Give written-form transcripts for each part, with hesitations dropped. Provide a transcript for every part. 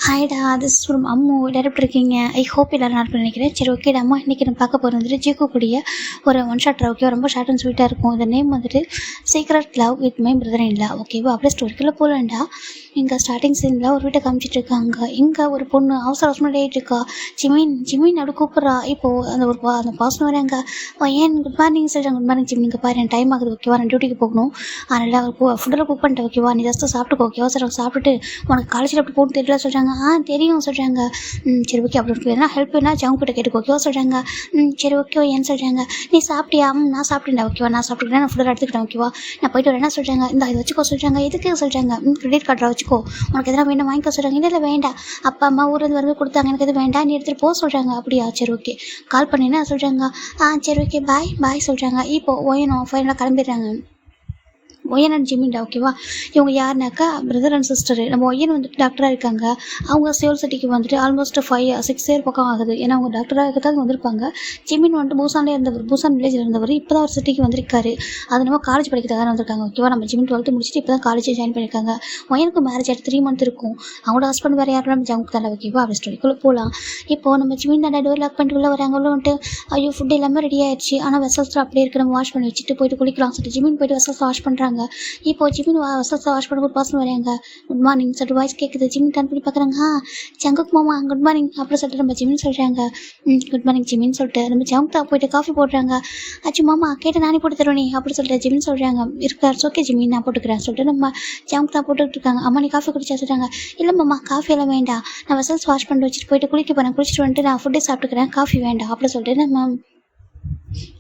ஹாய்டா, this from Ammu director இருக்கீங்க. I hope எல்லாரும் நல்லா நினைக்கிறேன். சரி, ஓகேடா அம்மா, இன்றைக்கி நம்ம பார்க்க போகிறது வந்துட்டு ஜிகு கூடிய ஒரு ஒன் ஷாட் ஓகேவா, ரொம்ப ஷார்ட் அண்ட் ஸ்வீட்டாக இருக்கும். இந்த நேம் வந்துட்டு secret love with my brother in law. ஓகேவா, அப்படியே ஸ்டோரிக்குள்ளே போகலாண்டா. இங்கே ஸ்டார்டிங் சீனில் ஒரு வீட்டை காமிச்சிட்டு இருக்காங்க. இங்கே ஒரு பொண்ணு அவசர அவசரமாக டேட் இருக்கா. ஜிமின் ஜிமின் அப்படி கூப்பிட்றா. இப்போது அந்த பாசம் வராங்க. ஏன் குட் மார்னிங் சொல்கிறாங்க. குட் மார்னிங் ஜிமின், இங்கே பாரு என் டைம் ஆகுது ஓகேவா, நான் டியூட்டிக்கு போகணும். அதனால் ஃபுட்டெல்லாம் குக் பண்ணிட்டேன் ஓகேவா, நீ ஜஸ்ட்டு சாப்பிட்டுக்கோ ஓகேவா. சார் சாப்பிட்டுட்டு உனக்கு காலேஜில் அப்படி போகணும் தெரியல சொல்கிறாங்க. தெரியும் சொல்கிறாங்க. சரி ஓகே, அப்படி இருக்கு எதனா ஹெல்ப் வேணா ஜவுங்க கிட்ட கேட்டுக்கோ ஓகேவா சொல்கிறாங்க. சரி ஓகே ஏன்னு சொல்கிறாங்க. நீ சாப்பிட்டியா? நான் சாப்பிட்டேன் ஓகேவா, நான் சாப்பிட்டுக்கிறேன், நான் ஃபுட்டெல்லாம் எடுத்துக்கிட்டேன் ஓகேவா, நான் போயிட்டு வரேன் என்ன சொல்கிறாங்க. இந்த இதை வச்சுக்கோ சொல்கிறாங்க. எதுக்கு சொல்கிறாங்க. கிரெடிட் கார்டில் வச்சுக்கோ, உனக்கு எதனா வேணும் வாங்கிக்க சொல்கிறாங்க. இல்லை வேண்டாம், அப்பா அம்மா ஊர்லேருந்து வரது கொடுத்தாங்க, எனக்கு எது வேண்டாம், நீ எடுத்துகிட்டு போக சொல்கிறாங்க. அப்படியா சரி ஓகே, கால் பண்ணி என்ன சொல்கிறாங்க. சரி ஓகே பாய் பாய் சொல்கிறாங்க. இப்போது ஓயனும் ஃபைனலாக கிளம்பிடுறாங்க. ஒய்யன் அண்ட் ஜிமின்டா ஓகேவா. இவங்க யாருனாக்கா பிரதர் அண்ட் சிஸ்டர். நம்ம ஒய்யன் வந்துட்டு டாக்டராக இருக்காங்க. அவங்க சிவில் சிட்டிக்கு வந்துட்டு ஆல்மோஸ்ட் 5-6 இயர் பக்கம் ஆகுது. ஏன்னா அவங்க டாக்டராக தான் வந்திருப்பாங்க. ஜிமின் வந்துட்டு பூசான்லேயே இருந்தவர், பூசான் வில்லேஜில் இருந்தவர். இப்போ தான் ஒரு சிட்டிக்கு வந்திருக்காரு. அது நம்ம காலேஜ் படிக்கிறதாக தான் வந்திருக்காங்க ஓகேவா. நம்ம ஜிமின் 12th முடிச்சுட்டு இப்போ தான் காலேஜ் ஜாயின் பண்ணியிருக்காங்க. ஒய்யனுக்கு மேரேஜ் ஆகிட்டு 3 months இருக்கும். அவங்களோட ஹஸ்பண்ட் வேறு யாரும் நம்ம ஜவுக்கு தானே ஓகேவா. அப்படி ஸ்டோரிக்குள்ளே போகலாம். இப்போது நம்ம ஜிமின் தாண்டா டோர் லாக் பண்ணிட்டு உள்ள வராங்க. உள்ள வந்துட்டு ஐயோ ஃபுட் எல்லாமே ரெடி ஆயிடுச்சு, ஆனால் வெசல்ஸ் அப்படியே இருக்கு, நம்ம வாஷ் பண்ணி வச்சுட்டு போயிட்டு குளிக்கலாம் சொல்லிட்டு ஜிமின் போயிட்டு வெசல்ஸ் வாஷ் பண்ணுறாங்க. இப்போ ஜிமின் வெசல்ஸ் வாஷ் பண்ண ஒரு பர்சன் வரையாங்க. குட் மார்னிங் சொல்லிட்டு வாய்ஸ் கேட்குது. ஜிமின் டர்ன் பண்ணி பார்க்குறாங்க. ஜங்குக் மாமா குட் மார்னிங் அப்படின்னு சொல்லிட்டு நம்ம ஜிமின் சொல்கிறாங்க. குட் மார்னிங் ஜிமின் சொல்லிட்டு நம்ம ஜவுக் தான் போயிட்டு காஃபி போடுறாங்க. அச்சு மாமா கேட்டு நானே போட்டு தருவேனே அப்படின்னு சொல்லிட்டு ஜிமின் சொல்கிறாங்க. இருக்கார் ஓகே ஜிமின் நான் போட்டுக்கிறேன் சொல்லிட்டு நம்ம ஜவுக் தான் போட்டுக்கிட்டு இருக்காங்க. அம்மா நீ காஃபி குடிச்சா சொல்கிறாங்க. இல்லை மாமா காஃபி எல்லாம் வேண்டாம், நான் வெசல்ஸ் வாஷ் பண்ணிட்டு வச்சுட்டு போயிட்டு குளிக்க போகிறேன், குளிச்சுட்டு வந்துட்டு நான் ஃபுட்டே சாப்பிட்டுக்கிறேன், காஃபி வேண்டாம் அப்படின்னு சொல்லிட்டு நம்ம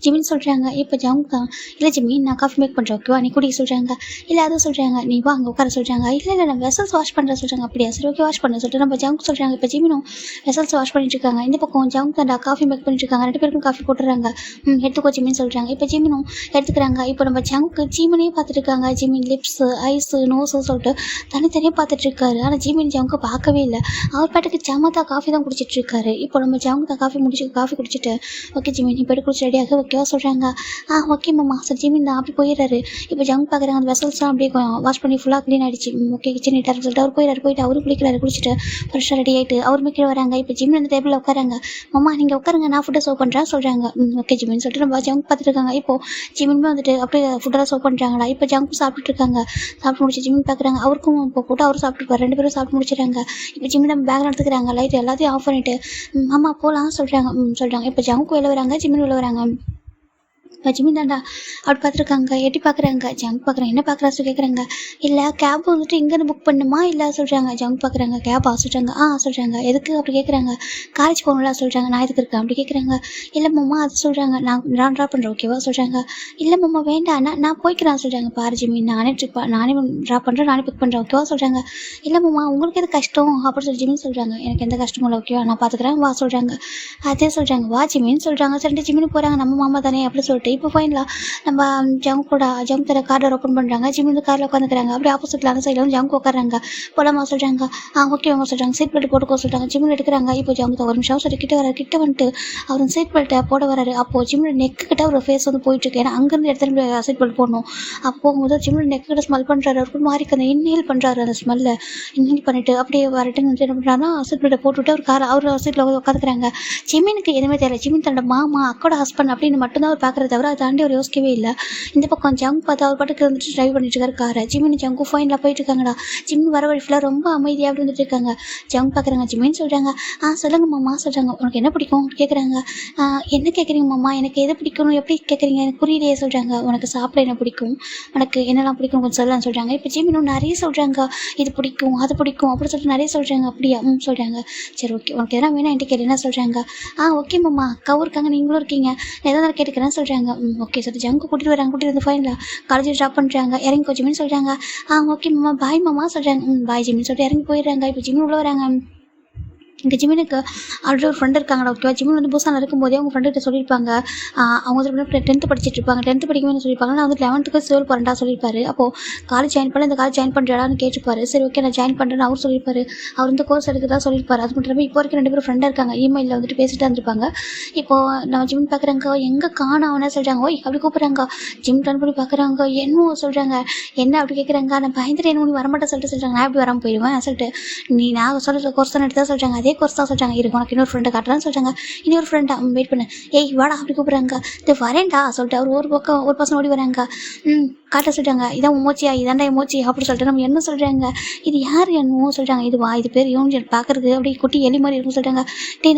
ஜிமின் சொல்கிறாங்க. இப்போ ஜவுங்க தான் இல்லை ஜிமின் நான் காஃபி மேக் பண்ணுறேன் ஓகேவா, நீ குடிக்க சொல்கிறாங்க. இல்லை அதுவும் சொல்கிறாங்க. நீ வா அங்கே உட்கார சொல்கிறாங்க. இல்லை நான் வெசல்ஸ் வாஷ் பண்ணுறேன் சொல்கிறாங்க. அப்படியா சரி ஓகே வாஷ் பண்ண சொல்லிட்டு நம்ம ஜவுங்க சொல்கிறாங்க. இப்போ ஜிமினும் வெசல்ஸ் வாஷ் பண்ணிட்டு இருக்காங்க. இந்த பக்கம் ஜவுங்க தாண்டா காஃபி மேக் பண்ணிட்டு இருக்காங்க. 2 பேருக்கும் காஃபி போட்டுறாங்க. எடுத்துக்கோ ஜிமின் சொல்கிறாங்க. இப்போ ஜிமினும் எடுத்துக்கிறாங்க. இப்போ நம்ம ஜவுக்கு ஜிமினே பார்த்துட்டு இருக்காங்க. ஜிமின் லிப்ஸு ஐஸு நோஸு சொல்லிட்டு தனித்தனியாக பார்த்துட்டு இருக்காரு. ஆனால் ஜிமின் ஜவுங்க பார்க்கவே இல்லை. அவர் பாட்டுக்கு ஜமத்தா காஃபி தான் குடிச்சிட்டு இருக்காரு. இப்போ நம்ம ஜவுங்க தான் காஃபி குடிச்சிட்டு ஓகே ஜிமின் நீ போய்ட்டு குடிச்சு ரெடியாக ஓகேவா சொல்கிறாங்க. ஓகே மாமா சரி ஜிமின் தான் அப்படி போயிடுறாரு. இப்போ ஜங்க் பார்க்குறாங்க. அந்த வெசல்ஸ்லாம் அப்படியே வாஷ் பண்ணி ஃபுல்லாக க்ளீன் ஆகிடுச்சு. ஓகே கிச்சன் நீட்டாக சொல்லிட்டு அவர் போயிட்டு அவரும் குளிக்கிறாரு. குளிச்சுட்டு ஃப்ரெஷ்ஷாக ரெடி ஆகிட்டு அவருமே கீழே வராங்க. இப்போ ஜிமின் அந்த டேபிளில் உட்காராங்க. மாமா நீங்கள் உட்காருங்க நான் ஃபுட்டை சர்வ் பண்ணுறேன் சொல்கிறாங்க. ஓகே ஜிமின் சொல்லிட்டு நம்ம ஜங்க் பார்த்துட்டு இருக்காங்க. இப்போது ஜிமின்மே வந்துட்டு அப்படியே ஃபுட்டெல்லாம் சர்வ் பண்ணுறாங்களா. இப்போ ஜங்க் சாப்பிட்டுட்டு இருக்காங்க. சாப்பிட்டு முடிச்சு ஜிமின் பார்க்குறாங்க. அவருக்கும் இப்போ போட்டு அவரும் சாப்பிட்டு 2 பேரும் சாப்பிட்டு முடிச்சிடறாங்க. இப்போ ஜிமின் நம்ம பேக்கில் எடுத்துக்கிறாங்க. லைட் எல்லாத்தையும் ஆஃப் பண்ணிவிட்டு மாமா போகலாம் சொல்கிறாங்க. இப்போ ஜங்க் வெளில வராங்க, ஜிமின் வெளில வராங்க. ஜிமின் தாண்டா அப்படி பார்த்துருக்காங்க. எட்டி பார்க்குறாங்க. ஜங்க் பார்க்குறாங்க. என்ன பார்க்குறா சொல்லி கேட்குறாங்க. இல்லை கேப் வந்துட்டு இங்கேருந்து புக் பண்ணுமா இல்லை சொல்கிறாங்க. ஜங்க் பார்க்குறாங்க. கேப்பா சொல்கிறாங்க. சொல்கிறாங்க. எதுக்கு அப்படி கேட்குறாங்க. காலேஜ் போகணும்ல சொல்கிறாங்க. நான் எதுக்கு இருக்கேன் அப்படி கேட்குறாங்க. இல்லை மாமா அது சொல்கிறாங்க. நான் ட்ராப் பண்ணுறேன் ஓகேவா சொல்கிறாங்க. இல்லை மாமா வேண்டாம் நான் போய்க்கிறேன் சொல்கிறாங்க. பாரு ஜிமின் நானே ட்ராப் பண்ணுறேன், நானே பிக் பண்ணுறேன் ஓகேவா சொல்கிறாங்க. இல்லை மாமா உங்களுக்கு எது கஷ்டம் அப்படின்னு சொல்லி ஜிமின் சொல்கிறாங்க. எனக்கு எந்த கஷ்டமும் இல்லை ஓகேவா, நான் பார்த்துக்கிறேன் வா சொல்கிறாங்க. அதே சொல்கிறாங்க. வா ஜிமின் சொல்கிறாங்க. சரி ஜிமின் போகிறாங்க. நம்ம மாமா தானே அப்படி சொல்லிட்டு இப்போ ஃபைனலாக நம்ம ஜங்க் தர கார் ஓப்பன் பண்ணுறாங்க. ஜிமின் காரில் உட்காந்துக்கிறாங்க. அப்படியே ஆப்போசிட்டில் அந்த சைடில் வந்து ஜங்க் உட்காராங்க. போலாமா சொல்கிறாங்க. ஓகே அவங்க சொல்கிறாங்க. சீட் பெல்ட் போட்டுக்கோ சொல்கிறாங்க. ஜிமின் எடுக்கிறாங்க. இப்போ ஜங்க் ஒரு நிமிஷம் சரி கிட்ட வந்துட்டு அவர் சீட் பெல்ட்டை போட வராரு. அப்போது ஜிமின் நெக்கு கிட்ட ஒரு ஃபேஸ் வந்து போயிட்டுருக்கு. ஏன்னா அங்கேருந்து எடுத்துகிட்டு சீட் பெல்ட் போடணும். அப்போது முதல் ஜிமின் நெக்கு கிட்ட ஸ்மெல் பண்ணுறாரு. அவருக்கு மாறிக்கு அந்த இன்ஹேல் பண்ணுறாரு. அந்த ஸ்மெல்லை இன்ஹேல் பண்ணிவிட்டு அப்படியே வரட்டுன்னு வந்து என்ன பண்ணுறாருன்னா சீட் பெல்ட்டை போட்டுவிட்டு அவர் சீட்டில் உட்காந்துக்கிறாங்க. ஜிமினுக்கு எதுவுமே தெரியல. ஜிமின் தன்னோட மாமா அக்கோட ஹஸ்பண்ட் அப்படின்னு மட்டும்தான் அவர் பார்க்குறத தவிர அதை தாண்டி அவர் யோசிக்கவே இல்லை. இந்த பக்கம் ஜங்க் பார்த்து அவர் பாட்டுக்கு வந்துட்டு ட்ரைவ் பண்ணிட்டு இருக்காரு காரை. ஜிமின் ஜங்கும் ஃபைனில் போயிட்டு இருக்காங்கடா. ஜிமின் வர வழி ஃபுல்லாக ரொம்ப அமைதியாக அப்படி வந்துட்டு இருக்காங்க. ஜங்க் பார்க்குறாங்க. ஜிமின் சொல்கிறாங்க. சொல்லுங்கள் மாமா சொல்கிறாங்க. உனக்கு என்ன பிடிக்கும் கேட்குறாங்க. என்ன கேட்குறீங்க மாமா, எனக்கு எது பிடிக்கணும் எப்படி கேட்குறீங்க, எனக்கு புரியலையே சொல்கிறாங்க. உனக்கு சாப்பிட என்ன பிடிக்கும், உனக்கு என்னெல்லாம் பிடிக்கும் கொஞ்சம் சொல்லலாம்னு சொல்கிறாங்க. இப்போ ஜிமினும் நிறைய சொல்கிறாங்க. இது பிடிக்கும் அது பிடிக்கும் அப்படி சொல்லிட்டு நிறைய சொல்கிறாங்க. அப்படியா சொல்கிறாங்க. சரி ஓகே உனக்கு எதனா வேணா என்கிட்ட கேட்டு என்ன சொல்கிறாங்க. ஓகே மாமா அக்காவும் இருக்காங்க நீங்களும் இருக்கீங்க, நான் எதாவது கேட்டுக்கிறேன்னு சொல்கிறாங்க. ஓகே சார் ஜங்கு கூட்டிகிட்டு வராங்க. கூட்டிகிட்டு வந்து ஃபைனில் காலேஜ் ட்ராப் பண்ணுறாங்க. இறங்கி ஜிமின்னு சொல்கிறாங்க. ஓகே மாமா பாய் மாமா சொல்கிறாங்க. பாய் ஜிமின்னு சொல்லிட்டு இறங்கி போயிடுறாங்க. இப்போ ஜிமின் உள்ள வராங்க. இங்கே ஜிமினுக்கு ஆல்ரெடி ஒரு ஃப்ரெண்ட் இருக்காங்கடா ஓகேவா. ஜிமின் வந்து புதுசாக இருக்கும்போதே அவங்க ஃப்ரெண்டுகிட்ட சொல்லியிருப்பாங்க. அவங்க வந்து 10th படிச்சுட்டு இருப்பாங்க. 10th படிக்கும்போது சொல்லியிருப்பாங்க நான் வந்து 11th சேவல் போகிறேன்டா சொல்லியிருப்பாரு. அப்போது காலேஜ் ஜாயின் பண்ண இந்த காலேஜ் ஜாயின் பண்ணுறான்னு கேட்டுப்பாரு. சரி ஓகே நான் ஜாயின் பண்ணுறேன்னு அவர் சொல்லியிருப்பாரு. அவர் இந்த கோர்ஸ் எடுக்கிறதா சொல்லியிருப்பாரு. அது மட்டும் இல்லாமல் இப்போ வரைக்கும் 2 பேரும் ஃப்ரெண்டாக இருக்காங்க. இமெயிலில் வந்துட்டு பேசிட்டு இருந்திருப்பாங்க. இப்போது நான் ஜிமின் பார்க்குறாங்க எங்கே காணோம் அவனை சொல்கிறாங்க. ஓய் அப்படி கூப்பிட்றாங்க. ஜிம் டர்ன் பண்ணி பார்க்குறாங்க என்னமோ சொல்கிறாங்க. என்ன அப்படி கேட்குறாங்க. நான் பயந்துட்டு என்ன நீ வரமாட்டேன் சொல்கிறாங்க. நான் எப்படி வராமல் போயிடுவேன் சொல்லிட்டு நீ நான் சொல்கிற கோர்ஸ் தான் எடுத்தா சொல்கிறாங்க. அதே கோர்ஸ் தான் சொல்கிறாங்க. இருக்கு உனக்கு இன்னொரு ஃப்ரெண்டை காட்டுறான்னு சொல்கிறாங்க. இன்னொரு ஃப்ரெண்டா வெயிட் பண்ணு. ஏய் வாடா அப்படி கூப்பிட்றாங்க. இது வரேன்டா சொல்லிட்டு அவர் ஒரு பர்சன் ஓடி வராங்க. காட்ட சொல்கிறாங்க. இதான் எமோச்சியா இதாண்டா எமோச்சி அப்படி சொல்லிட்டு நம்ம என்ன சொல்கிறாங்க. இது யார் என்னமோ சொல்கிறாங்க. இது பேர் யூனியன் பார்க்குறது அப்படி குட்டி எலி மாதிரி இருக்குன்னு சொல்கிறாங்க.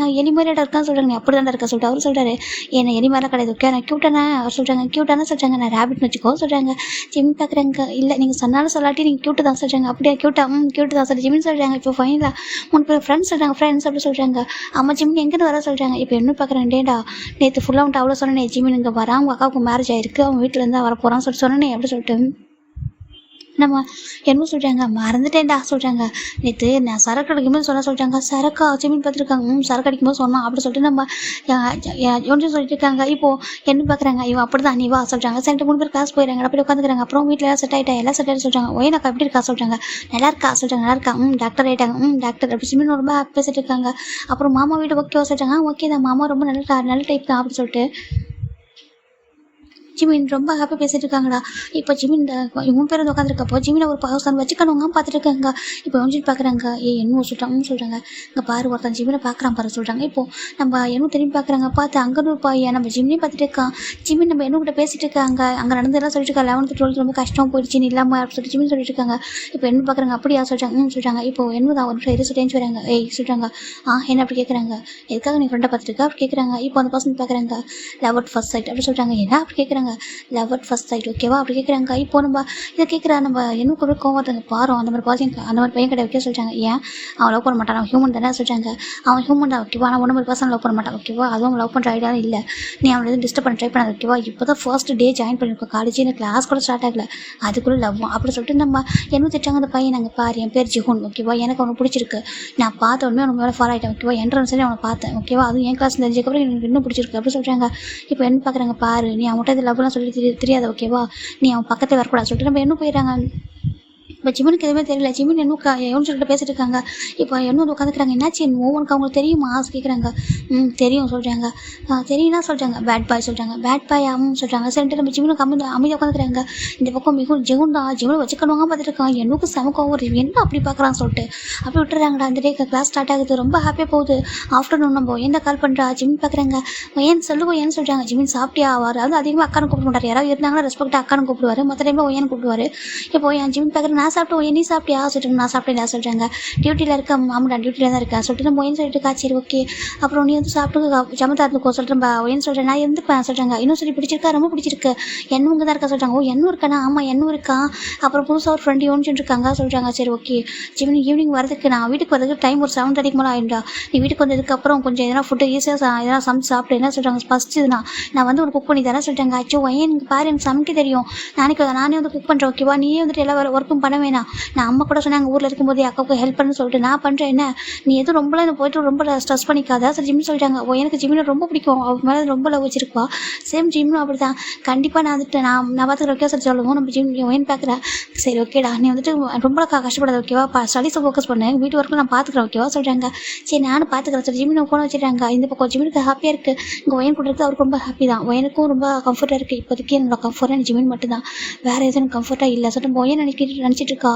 நான் எலி மாதிரியா இருக்கான்னு சொல்கிறாங்க. நீ அப்படி தாண்டா இருக்கா சொல்லிட்டு அவர் சொல்கிறாரு. என்ன எலி மாதிரிலாம் கிடையாது ஓகே நான் க்யூட்டானே அவர் சொல்கிறாங்க. க்யூட்டானே சொல்கிறாங்க. நான் ரேபிட்னு வச்சுக்கோ சொல்கிறாங்க. ஜிம் பார்க்குறாங்க. இல்லை நீங்கள் சொன்னாலும் சொல்லாட்டி நீங்கள் க்யூட்டு தான் சொல்கிறாங்க. அப்படியே க்யூட்டு தான் சொல்லி ஜிம்னு சொல்கிறாங்க. இப்போ ஃபைனலாக 3 பேர் ஃப்ரெண்ட்ஸ் சொல்கிறாங்க. ஃப்ரெண்ட்ஸ் அப்படி சொல்கிறாங்க. அம்மா ஜிம் எங்கேருந்து வர சொல்கிறாங்க. இப்போ என்ன பார்க்குறேன் டேடா நேற்று ஃபுல்லாக வந்துட்டு அவ்வளோ சொன்னேன். ஜிமின் இங்கே வரா அவங்க அக்காவுக்கு மேரேஜ் ஆயிருக்கு அவங்க வீட்டிலேருந்து வர போகிறான்னு சொல்லிட்டு சொன்னேன் அப்படி சொல்லிட்டு நம்ம என்ன சொல்கிறாங்க மறந்துட்டேன்டா சொல்கிறாங்க. நேற்று நான் சரக்கு அடிக்கும்போது சொல்கிறாங்க. சரக்கா ஜிமின் பார்த்துருக்காங்க. சரக்கு அடிக்கும்போது சொன்னான் அப்படி சொல்லிட்டு நம்ம ஒன்று சொல்லிட்டு இருக்காங்க. இப்போது என்ன பார்க்குறாங்க இவன் அப்படி தான் நீ வா சொல்கிறாங்க. சரிட்டு 3 பேர் கிளாஸ் போயிடுறாங்க. அப்படி உட்காந்துக்கிறாங்க. அப்புறம் வீட்டில் எல்லாம் செட் ஆகிட்டா எல்லாம் செட் ஆகிட்டு சொல்கிறாங்க. ஓயனக்கா எப்படி இருக்கா சொல்கிறாங்க. நல்லா இருக்கா சொல்கிறாங்க. நல்லா இருக்கா டாக்டர் ஆகிட்டாங்க. டாக்டர் அப்படி ஜிமின் ரொம்ப பேசிட்டு இருக்காங்க. அப்புறம் மாமா வீடு ஓகேவா சொல்கிறாங்க. ஓகே தான் மாமா ரொம்ப நல்ல டைப் தான் அப்படி சொல்லிட்டு ஜிமின் ரொம்ப ஹாப்பி பேசிட்டு இருக்காங்கடா. இப்போ ஜிமின் இவங்க பேர் வந்து உட்காந்துருக்கப்போ ஜிமினை ஒரு பர்சன் வச்சுக்கணுங்க பார்த்துட்டு இருக்காங்க. இப்போ வந்து பார்க்குறாங்க. என்ன சொல்கிறாங்க. இங்கே பாரு ஒருத்தன் ஜிமினை பார்க்குறான் பாரு சொல்கிறாங்க. இப்போது நம்ம என்ன திரும்பி பார்க்குறாங்க. பார்த்து அங்கே ஒரு பையன் நம்ம ஜிம்னையும் பார்த்துட்டு இருக்கான். ஜிமின் நம்ம என்ன கூட பேசிட்டு இருக்காங்க. அங்கே நடந்ததெல்லாம் சொல்லிட்டு இருக்கா. 11th 12th ரொம்ப கஷ்டம் போயிடுச்சு இல்லாமல் அப்படின்னு சொல்லிட்டு ஜிமின் சொல்லிட்டு இருக்காங்க. இப்போ என்ன பார்க்குறாங்க. அப்படியா சொல்கிறாங்க. இப்போ என்ன தான் ஒரு எது சொல்லிட்டு வராங்க. சொல்கிறாங்க. என்ன அப்படி கேட்குறாங்க. எதுக்காக நீ ஃப்ரெண்டை பார்த்துட்டு இருக்கா அப்படி கேட்குறாங்க. இப்போ அந்த பர்சன் பார்க்குறாங்க. லவ் அட் ஃபர்ஸ்ட் சைட் அப்படி சொல்கிறாங்க. என்ன அப்படி கேட்குறாங்க. லவ் அட் ஃபர்ஸ்ட் சைட் ஓகேவா அப்படி கேட்குறாங்க. இப்போ நம்ம இதை கேட்குறா நம்ம என்ன கூட கோவம் பாரம் அந்த மாதிரி பையன் கடை வைக்க சொல்கிறாங்க. ஏன் அவன் லவ் பண்ண மாட்டான் அவன் ஹியூமன் தானே சொல்கிறாங்க. அவன் ஹியூமன் தான் ஓகேவா. ஆனால் ஒன்று பர்சன் லவ் பண்ண மாட்டான் ஓகேவா. அதுவும் அவன் லவ் பண்ணுற ஐடியாவும் இல்லை. நீ அவனை எதுவும் டிஸ்டர்ப் பண்ண ட்ரை பண்ணாது ஓகேவா. இப்போ தான் ஃபர்ஸ்ட் டே ஜாயின் பண்ணியிருக்கோம் காலேஜ். எனக்கு கிளாஸ் கூட ஸ்டார்ட் ஆகலை அதுக்குள்ளே லவ் அப்படி சொல்லிட்டு நம்ம என்ன திட்டாங்க. அந்த பையன் நாங்கள் பாரு என் பேர் ஜிஹூன் ஓகேவா. எனக்கு அவனுக்கு பிடிச்சிருக்கு. நான் பார்த்த உடனே அவனுக்கு மேலே ஃபாலோ ஆகிட்டேன் ஓகேவா. என்ட்ரன்ஸ் அவனை பார்த்தேன் ஓகேவா. அதுவும் என் கிளாஸ் தெரிஞ்சதுக்கப்புறம் எனக்கு இன்னும் பிடிச்சிருக்கு அப்படி சொல்கிறாங்க. இப்போ என்ன பார்க்குறாங்க. பாரு நீ அவன்கிட்ட இது லவ்லாம் சொல்லி தெரியாது ஓகேவா. நீ அவன் பக்கத்தில் வரக்கூடாது சொல்லிட்டு நம்ம என்ன போயிடறாங்க. இப்போ ஜிமினுக்கு எதுவுமே தெரியல. ஜிமின் என்ன சொல்லிட்டு பேசிட்டு இருக்காங்க. இப்போ என்ன வந்து உட்காந்துக்கிறாங்க. என்னாச்சு உனக்கு அவங்களுக்கு தெரியுமா கேட்குறாங்க. தெரியும் சொல்கிறாங்க. தெரியும்னா சொல்கிறாங்க. பேட் பாய் சொல்கிறாங்க. பேட் பாய் சொல்கிறாங்க. சரிட்டு நம்ம ஜிமினுக்கு அமைதியாக உட்காந்துக்கிறாங்க. இந்த பக்கம் மிகவும் ஜிகுண்டா ஜிமினை வச்சுக்கணுங்க பார்த்துட்டு இருக்கான். எனக்கு சமக்கம் ஒரு என்ன அப்படி பார்க்குறான்னு சொல்லிட்டு அப்படி விட்டுறாங்கடா. அந்த டே கிளாஸ் ஸ்டார்ட் ஆகுது. ரொம்ப ஹாப்பியாக போகுது. ஆஃப்டர்நூன் நம்ம என்ன கால் பண்ணுறா ஜிமின் பார்க்குறாங்க. ஏன் சொல்லுவோம் ஏன்னு சொல்கிறாங்க. ஜிமின் சாப்பிட்டியா ஆவார். அது அதிகமாக அக்கானு கூப்பிட மாட்டார். யாராவது இருந்தாங்கன்னா ரெஸ்பெக்டாக அக்கானு கூப்பிடுவார். மற்ற டைமில் ஒய்யான்னு கூப்பிடுவார். இப்போ என் ஜிமின் பார்க்குறேன். நான் சாப்பிட்டு நீ சாப்பிட்டியா சொல்லிட்டு நான் சாப்பிட்டேன் சொல்கிறாங்க. டியூட்டியில் இருக்க ஆமாடா டியூட்டியில் தான் இருக்கா சொல்லிட்டு நம்ம ஒயன் சொல்லிட்டு சரி ஓகே. அப்புறம் நீ வந்து சாப்பிட்டு ஜமத்தா இருந்துக்கோ சொல்லிட்டு நம்ம ஒயன் சொல்கிறேன். நான் இருந்துப்பேன் சொல்கிறாங்க. இன்னும் சொல்லி பிடிச்சிருக்கா ரொம்ப பிடிச்சிருக்கு. எண்ணூங்க தான் இருக்கா சொல்கிறாங்க. எண்ணூறு இருக்கானா. ஆமாம் எண்ணூறு இருக்கா. அப்புறம் புதுசாக ஒரு ஃப்ரெண்டு யோன்னு இருக்காங்க சொல்கிறாங்க. சரி ஓகே ஜிமின் ஈவினிங் வரதுக்கு நான் வீட்டுக்கு வரதுக்கு டைம் ஒரு 7:30 மேலே ஆயிடும்டா. நீ வீட்டுக்கு வந்ததுக்கப்புறம் கொஞ்சம் எதனா ஃபுட்டு ஈஸியாக எதனா சமைச்சு சாப்பிட்டு என்ன சொல்கிறாங்க. ஃபஸ்ட்டுதுண்ணா நான் வந்து உனக்கு குக் பண்ணி தரேன் சொல்கிறாங்க. அச்சோ எனக்கு பாரு எனக்கு சமைக்க தெரியும். நானே வந்து குக் பண்ணுறேன் ஓகேவா. நீயே வந்துட்டு எல்லா ஒர்க்கும் பண்ண வேணாம். நான் அம்மா கூட சொன்னாங்க ஊரில் இருக்கும்போது அக்காவுக்கு ஹெல்ப் பண்ணு சொல்லிட்டு நான் பண்ணுறேன். என்ன நீ எதுவும் ரொம்பலாம் எனக்கு போய்ட்டு ரொம்ப ஸ்ட்ரெஸ் பண்ணிக்காத சரி ஜிம் சொல்லிட்டாங்க. எனக்கு ஜிம்மினை ரொம்ப பிடிக்கும். அவங்க மேலே ரொம்ப லவ் வச்சிருப்பா. சேம் ஜிம்னும் அப்படி தான். கண்டிப்பாக நான் வந்துட்டு நான் பார்த்துக்கிற ஓகே சார் சொல்லுவோம். நம்ம ஜிம் ஒயின் பார்க்குறேன். சரி ஓகேடா நீ வந்துட்டு ரொம்ப கஷ்டப்படாது ஓகேவா. ஸ்டடீஸை ஃபோக்கஸ் பண்ணேன். வீட்டு ஒர்க்கு நான் பார்த்துக்கிறேன் ஓகேவா சொல்கிறாங்க. சரி நானும் பார்த்துக்கிறேன் சார். ஜிம்மினை ஃபோன் வச்சுட்டாங்க. இந்த பக்கம் ஜிம்முக்கு ஹாப்பியாக இருக்குது. இங்கே ஒயன் கொடுக்குறது அவருக்கு ரொம்ப ஹாப்பி தான். ஒயனுக்கும் ரொம்ப கம்ஃபர்ட்டாக இருக்குது. இப்போதைக்கு என்னோட கம்ஃபர்ட்டாக ஜிம்மின் மட்டும் தான். வேறு எதுவும் கம்ஃபர்ட்டாக இல்லை சொல்லிட்டு ஒயன் நினச்சிட்டு இருக்கா.